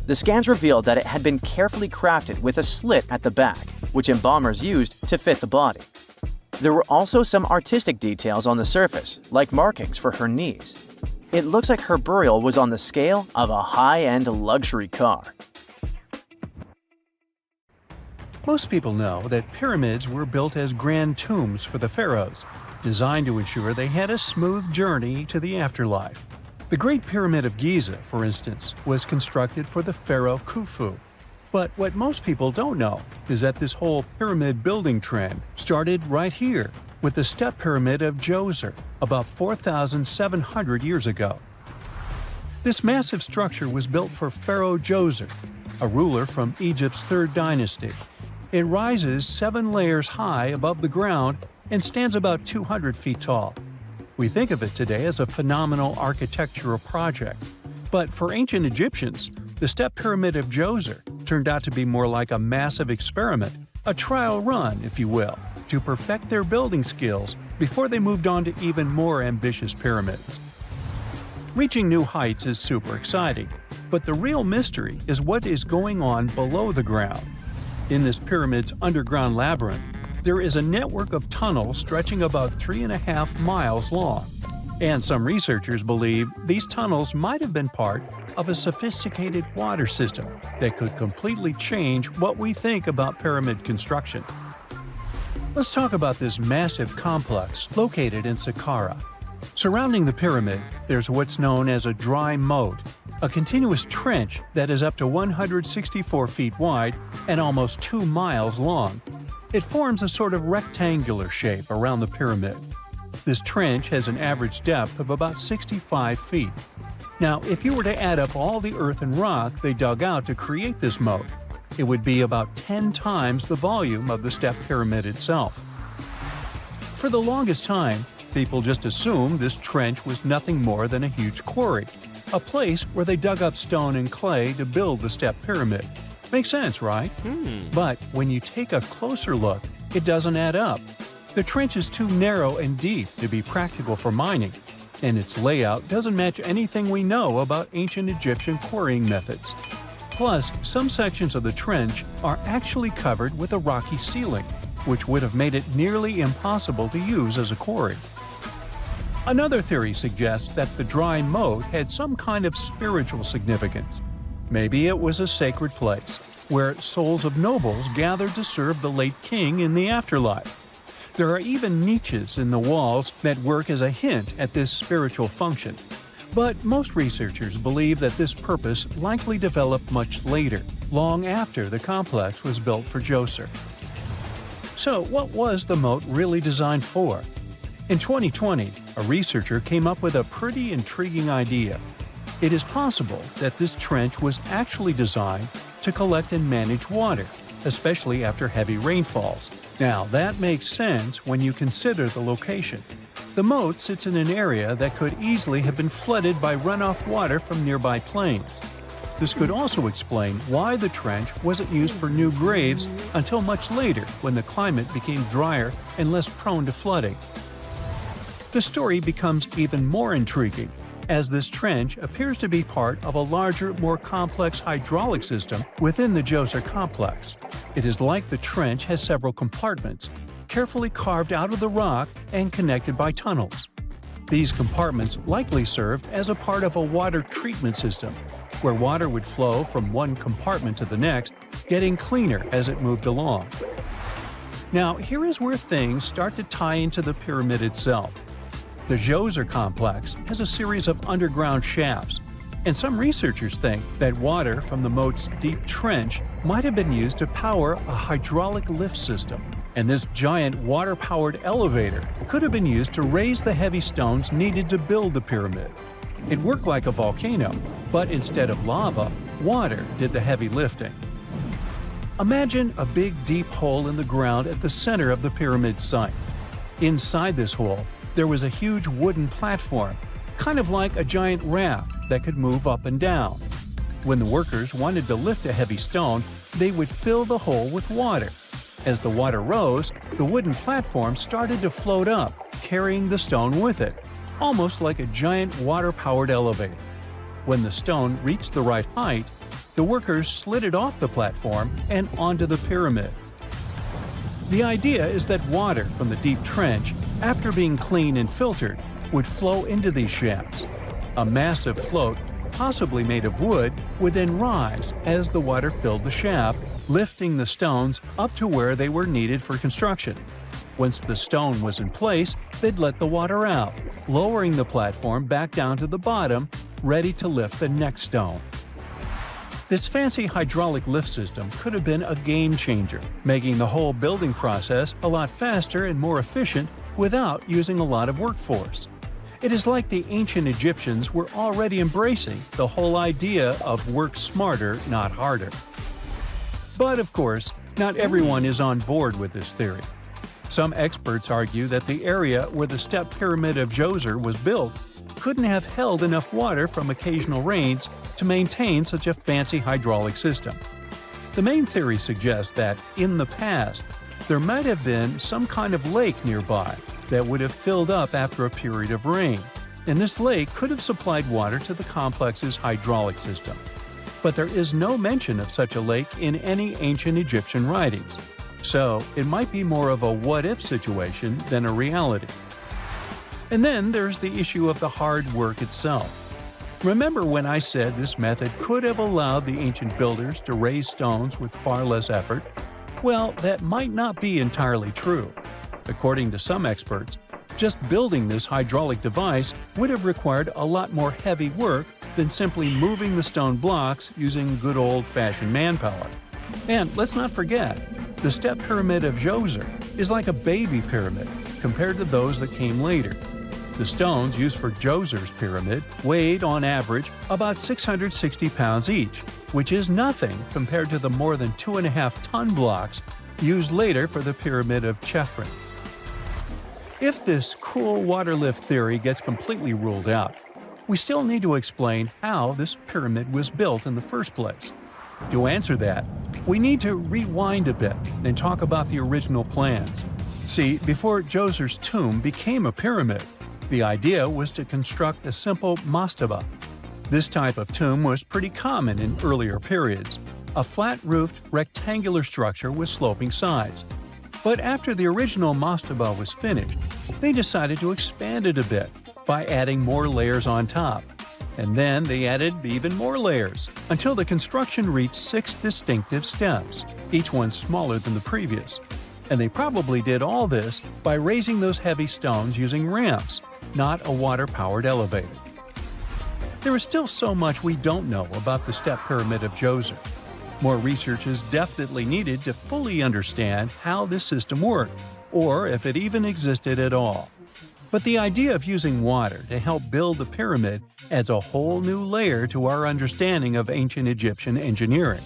The scans revealed that it had been carefully crafted with a slit at the back, which embalmers used to fit the body. There were also some artistic details on the surface, like markings for her knees. It looks like her burial was on the scale of a high-end luxury car. Most people know that pyramids were built as grand tombs for the pharaohs, designed to ensure they had a smooth journey to the afterlife. The Great Pyramid of Giza, for instance, was constructed for the pharaoh Khufu. But what most people don't know is that this whole pyramid building trend started right here with the step pyramid of Djoser about 4,700 years ago. This massive structure was built for Pharaoh Djoser, a ruler from Egypt's 3rd dynasty. It rises 7 layers high above the ground and stands about 200 feet tall. We think of it today as a phenomenal architectural project, but for ancient Egyptians, the step pyramid of Djoser turned out to be more like a massive experiment, a trial run, if you will, to perfect their building skills before they moved on to even more ambitious pyramids. Reaching new heights is super exciting, but the real mystery is what is going on below the ground. In this pyramid's underground labyrinth, there is a network of tunnels stretching about 3.5 miles long, and some researchers believe these tunnels might have been part of a sophisticated water system that could completely change what we think about pyramid construction. Let's talk about this massive complex located in Saqqara. Surrounding the pyramid, there's what's known as a dry moat, a continuous trench that is up to 164 feet wide and almost 2 miles long. It forms a sort of rectangular shape around the pyramid. This trench has an average depth of about 65 feet. Now, if you were to add up all the earth and rock they dug out to create this moat, it would be about 10 times the volume of the step pyramid itself. For the longest time, people just assumed this trench was nothing more than a huge quarry, a place where they dug up stone and clay to build the step pyramid. Makes sense, right? But when you take a closer look, it doesn't add up. The trench is too narrow and deep to be practical for mining, and its layout doesn't match anything we know about ancient Egyptian quarrying methods. Plus, some sections of the trench are actually covered with a rocky ceiling, which would have made it nearly impossible to use as a quarry. Another theory suggests that the dry moat had some kind of spiritual significance. Maybe it was a sacred place, where souls of nobles gathered to serve the late king in the afterlife. There are even niches in the walls that work as a hint at this spiritual function. But most researchers believe that this purpose likely developed much later, long after the complex was built for Djoser. So, what was the moat really designed for? In 2020, a researcher came up with a pretty intriguing idea. It is possible that this trench was actually designed to collect and manage water, especially after heavy rainfalls. Now, that makes sense when you consider the location. The moat sits in an area that could easily have been flooded by runoff water from nearby plains. This could also explain why the trench wasn't used for new graves until much later when the climate became drier and less prone to flooding. The story becomes even more intriguing as this trench appears to be part of a larger, more complex hydraulic system within the Djoser complex. It is like the trench has several compartments, carefully carved out of the rock and connected by tunnels. These compartments likely served as a part of a water treatment system, where water would flow from one compartment to the next, getting cleaner as it moved along. Now, here is where things start to tie into the pyramid itself. The Djoser complex has a series of underground shafts, and some researchers think that water from the moat's deep trench might have been used to power a hydraulic lift system, and this giant water-powered elevator could have been used to raise the heavy stones needed to build the pyramid. It worked like a volcano, but instead of lava, water did the heavy lifting. Imagine a big deep hole in the ground at the center of the pyramid site. Inside this hole, there was a huge wooden platform, kind of like a giant raft that could move up and down. When the workers wanted to lift a heavy stone, they would fill the hole with water. As the water rose, the wooden platform started to float up, carrying the stone with it, almost like a giant water-powered elevator. When the stone reached the right height, the workers slid it off the platform and onto the pyramid. The idea is that water from the deep trench, after being cleaned and filtered, would flow into these shafts. A massive float, possibly made of wood, would then rise as the water filled the shaft, lifting the stones up to where they were needed for construction. Once the stone was in place, they'd let the water out, lowering the platform back down to the bottom, ready to lift the next stone. This fancy hydraulic lift system could have been a game changer, making the whole building process a lot faster and more efficient without using a lot of workforce. It is like the ancient Egyptians were already embracing the whole idea of work smarter, not harder. But of course, not everyone is on board with this theory. Some experts argue that the area where the step pyramid of Djoser was built couldn't have held enough water from occasional rains to maintain such a fancy hydraulic system. The main theory suggests that, in the past, there might have been some kind of lake nearby that would have filled up after a period of rain, and this lake could have supplied water to the complex's hydraulic system. But there is no mention of such a lake in any ancient Egyptian writings, so it might be more of a what-if situation than a reality. And then there's the issue of the hard work itself. Remember when I said this method could have allowed the ancient builders to raise stones with far less effort? Well, that might not be entirely true. According to some experts, just building this hydraulic device would have required a lot more heavy work than simply moving the stone blocks using good old-fashioned manpower. And let's not forget, the step pyramid of Djoser is like a baby pyramid compared to those that came later. The stones used for Djoser's pyramid weighed, on average, about 660 pounds each, which is nothing compared to the more than 2.5-ton blocks used later for the pyramid of Chephren. If this cool water lift theory gets completely ruled out, we still need to explain how this pyramid was built in the first place. To answer that, we need to rewind a bit and talk about the original plans. See, before Djoser's tomb became a pyramid, the idea was to construct a simple mastaba. This type of tomb was pretty common in earlier periods, a flat-roofed, rectangular structure with sloping sides. But after the original mastaba was finished, they decided to expand it a bit by adding more layers on top. And then they added even more layers, until the construction reached 6 distinctive steps, each one smaller than the previous. And they probably did all this by raising those heavy stones using ramps, not a water-powered elevator. There is still so much we don't know about the step pyramid of Djoser. More research is definitely needed to fully understand how this system worked, or if it even existed at all. But the idea of using water to help build the pyramid adds a whole new layer to our understanding of ancient Egyptian engineering.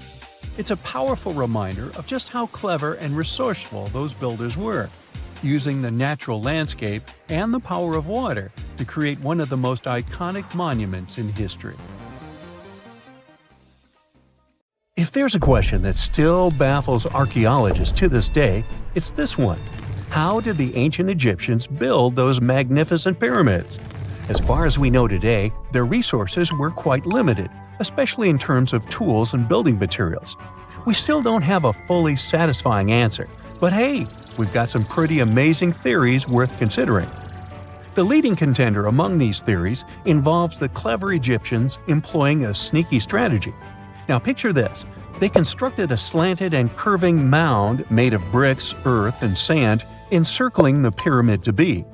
It's a powerful reminder of just how clever and resourceful those builders were, using the natural landscape and the power of water to create one of the most iconic monuments in history. If there's a question that still baffles archaeologists to this day, it's this one. How did the ancient Egyptians build those magnificent pyramids? As far as we know today, their resources were quite limited, especially in terms of tools and building materials. We still don't have a fully satisfying answer, but hey, we've got some pretty amazing theories worth considering. The leading contender among these theories involves the clever Egyptians employing a sneaky strategy. Now picture this. They constructed a slanted and curving mound made of bricks, earth, and sand encircling the pyramid to be.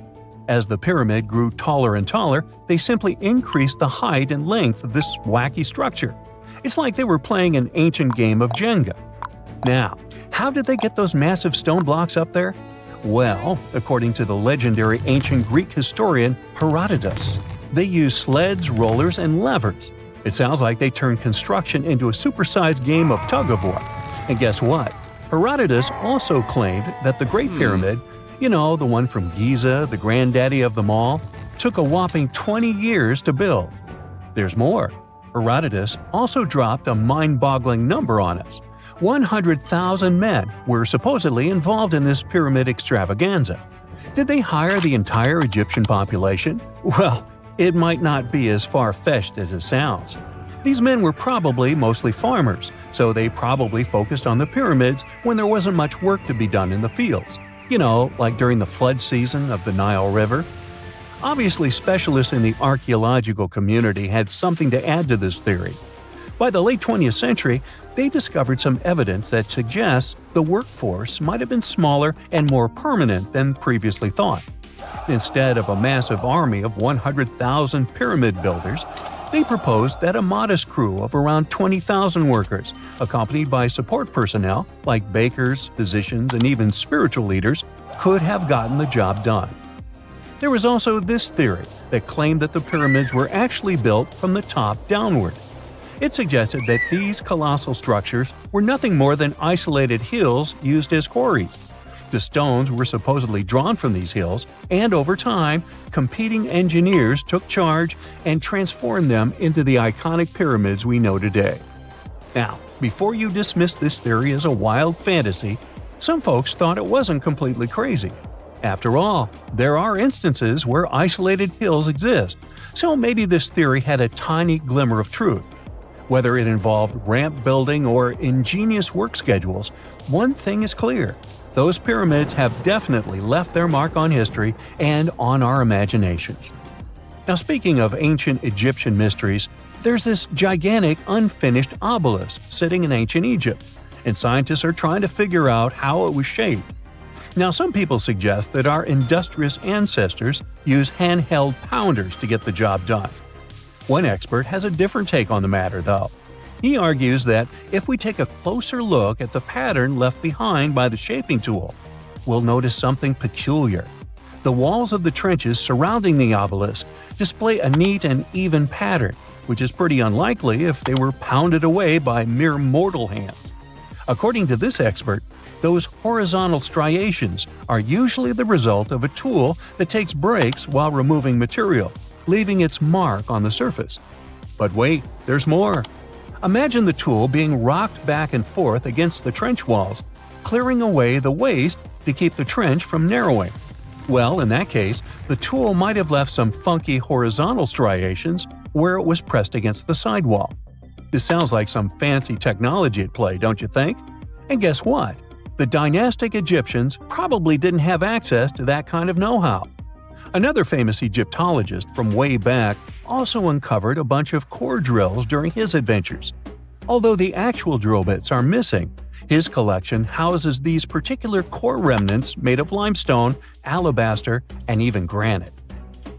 As the pyramid grew taller and taller, they simply increased the height and length of this wacky structure. It's like they were playing an ancient game of Jenga. Now, how did they get those massive stone blocks up there? Well, according to the legendary ancient Greek historian Herodotus, they used sleds, rollers, and levers. It sounds like they turned construction into a supersized game of tug-of-war. And guess what? Herodotus also claimed that the Great Pyramid, the one from Giza, the granddaddy of them all, took a whopping 20 years to build. There's more. Herodotus also dropped a mind-boggling number on us. 100,000 men were supposedly involved in this pyramid extravaganza. Did they hire the entire Egyptian population? Well, it might not be as far-fetched as it sounds. These men were probably mostly farmers, so they probably focused on the pyramids when there wasn't much work to be done in the fields. Like during the flood season of the Nile River. Obviously, specialists in the archaeological community had something to add to this theory. By the late 20th century, they discovered some evidence that suggests the workforce might have been smaller and more permanent than previously thought. Instead of a massive army of 100,000 pyramid builders, they proposed that a modest crew of around 20,000 workers, accompanied by support personnel like bakers, physicians, and even spiritual leaders, could have gotten the job done. There was also this theory that claimed that the pyramids were actually built from the top downward. It suggested that these colossal structures were nothing more than isolated hills used as quarries. The stones were supposedly drawn from these hills, and over time, competing engineers took charge and transformed them into the iconic pyramids we know today. Now, before you dismiss this theory as a wild fantasy, some folks thought it wasn't completely crazy. After all, there are instances where isolated hills exist, so maybe this theory had a tiny glimmer of truth. Whether it involved ramp building or ingenious work schedules, one thing is clear. Those pyramids have definitely left their mark on history and on our imaginations. Now, speaking of ancient Egyptian mysteries, there's this gigantic unfinished obelisk sitting in ancient Egypt, and scientists are trying to figure out how it was shaped. Now, some people suggest that our industrious ancestors used handheld pounders to get the job done. One expert has a different take on the matter, though. He argues that if we take a closer look at the pattern left behind by the shaping tool, we'll notice something peculiar. The walls of the trenches surrounding the obelisk display a neat and even pattern, which is pretty unlikely if they were pounded away by mere mortal hands. According to this expert, those horizontal striations are usually the result of a tool that takes breaks while removing material, leaving its mark on the surface. But wait, there's more. Imagine the tool being rocked back and forth against the trench walls, clearing away the waste to keep the trench from narrowing. Well, in that case, the tool might have left some funky horizontal striations where it was pressed against the sidewall. This sounds like some fancy technology at play, don't you think? And guess what? The dynastic Egyptians probably didn't have access to that kind of know-how. Another famous Egyptologist from way back also uncovered a bunch of core drills during his adventures. Although the actual drill bits are missing, his collection houses these particular core remnants made of limestone, alabaster, and even granite.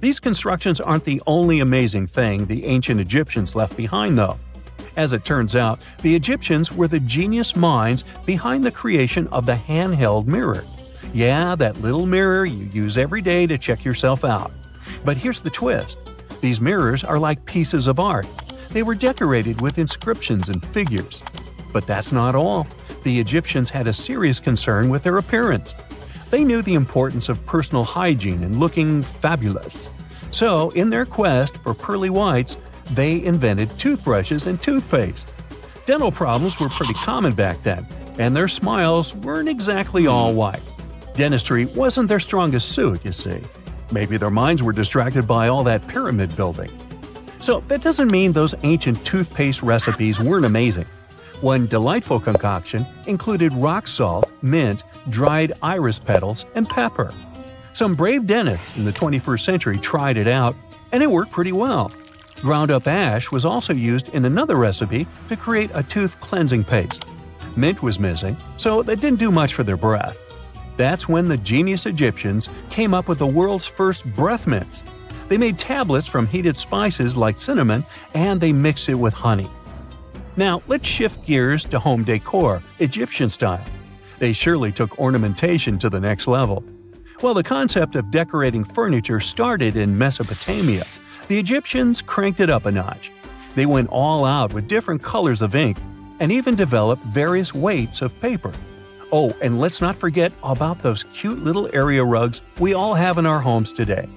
These constructions aren't the only amazing thing the ancient Egyptians left behind, though. As it turns out, the Egyptians were the genius minds behind the creation of the handheld mirror. Yeah, that little mirror you use every day to check yourself out. But here's the twist. These mirrors are like pieces of art. They were decorated with inscriptions and figures. But that's not all. The Egyptians had a serious concern with their appearance. They knew the importance of personal hygiene and looking fabulous. So, in their quest for pearly whites, they invented toothbrushes and toothpaste. Dental problems were pretty common back then, and their smiles weren't exactly all white. Dentistry wasn't their strongest suit, you see. Maybe their minds were distracted by all that pyramid building. So that doesn't mean those ancient toothpaste recipes weren't amazing. One delightful concoction included rock salt, mint, dried iris petals, and pepper. Some brave dentists in the 21st century tried it out, and it worked pretty well. Ground-up ash was also used in another recipe to create a tooth cleansing paste. Mint was missing, so that didn't do much for their breath. That's when the genius Egyptians came up with the world's first breath mints. They made tablets from heated spices like cinnamon, and they mixed it with honey. Now, let's shift gears to home decor, Egyptian style. They surely took ornamentation to the next level. While the concept of decorating furniture started in Mesopotamia, the Egyptians cranked it up a notch. They went all out with different colors of ink and even developed various weights of paper. Oh, and let's not forget about those cute little area rugs we all have in our homes today.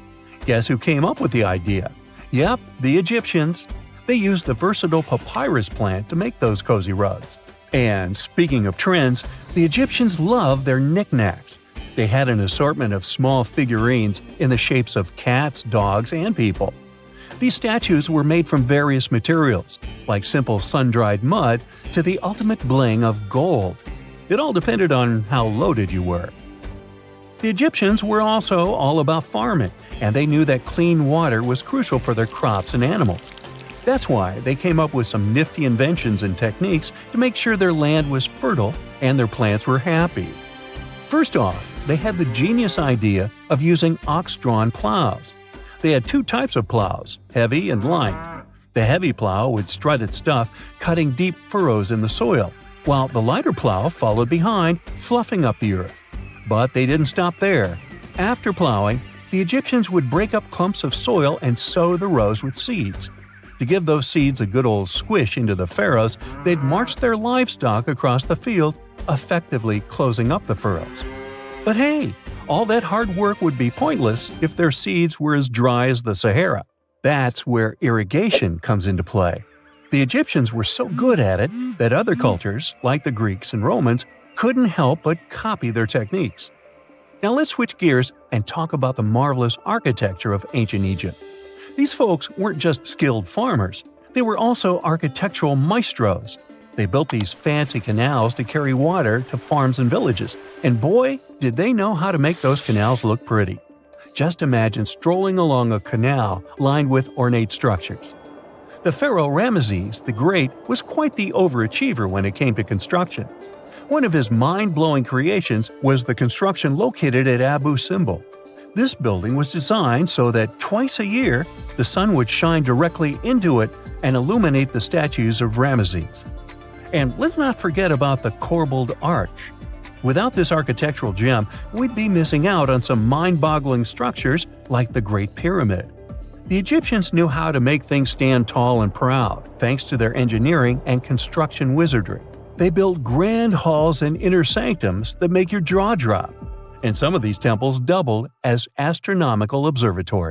Guess who came up with the idea? Yep, the Egyptians. They used the versatile papyrus plant to make those cozy rugs. And speaking of trends, the Egyptians loved their knickknacks. They had an assortment of small figurines in the shapes of cats, dogs, and people. These statues were made from various materials, like simple sun-dried mud to the ultimate bling of gold. It all depended on how loaded you were. The Egyptians were also all about farming, and they knew that clean water was crucial for their crops and animals. That's why they came up with some nifty inventions and techniques to make sure their land was fertile and their plants were happy. First off, they had the genius idea of using ox-drawn plows. They had two types of plows, heavy and light. The heavy plow would strut its stuff, cutting deep furrows in the soil, while the lighter plow followed behind, fluffing up the earth. But they didn't stop there. After plowing, the Egyptians would break up clumps of soil and sow the rows with seeds. To give those seeds a good old squish into the furrows, they'd march their livestock across the field, effectively closing up the furrows. But hey, all that hard work would be pointless if their seeds were as dry as the Sahara. That's where irrigation comes into play. The Egyptians were so good at it that other cultures, like the Greeks and Romans, couldn't help but copy their techniques. Now let's switch gears and talk about the marvelous architecture of ancient Egypt. These folks weren't just skilled farmers, they were also architectural maestros. They built these fancy canals to carry water to farms and villages, and boy, did they know how to make those canals look pretty. Just imagine strolling along a canal lined with ornate structures. The pharaoh Ramesses the Great was quite the overachiever when it came to construction. One of his mind-blowing creations was the construction located at Abu Simbel. This building was designed so that twice a year, the sun would shine directly into it and illuminate the statues of Ramesses. And let's not forget about the corbelled arch. Without this architectural gem, we'd be missing out on some mind-boggling structures like the Great Pyramid. The Egyptians knew how to make things stand tall and proud, thanks to their engineering and construction wizardry. They built grand halls and inner sanctums that make your jaw drop. And some of these temples doubled as astronomical observatories.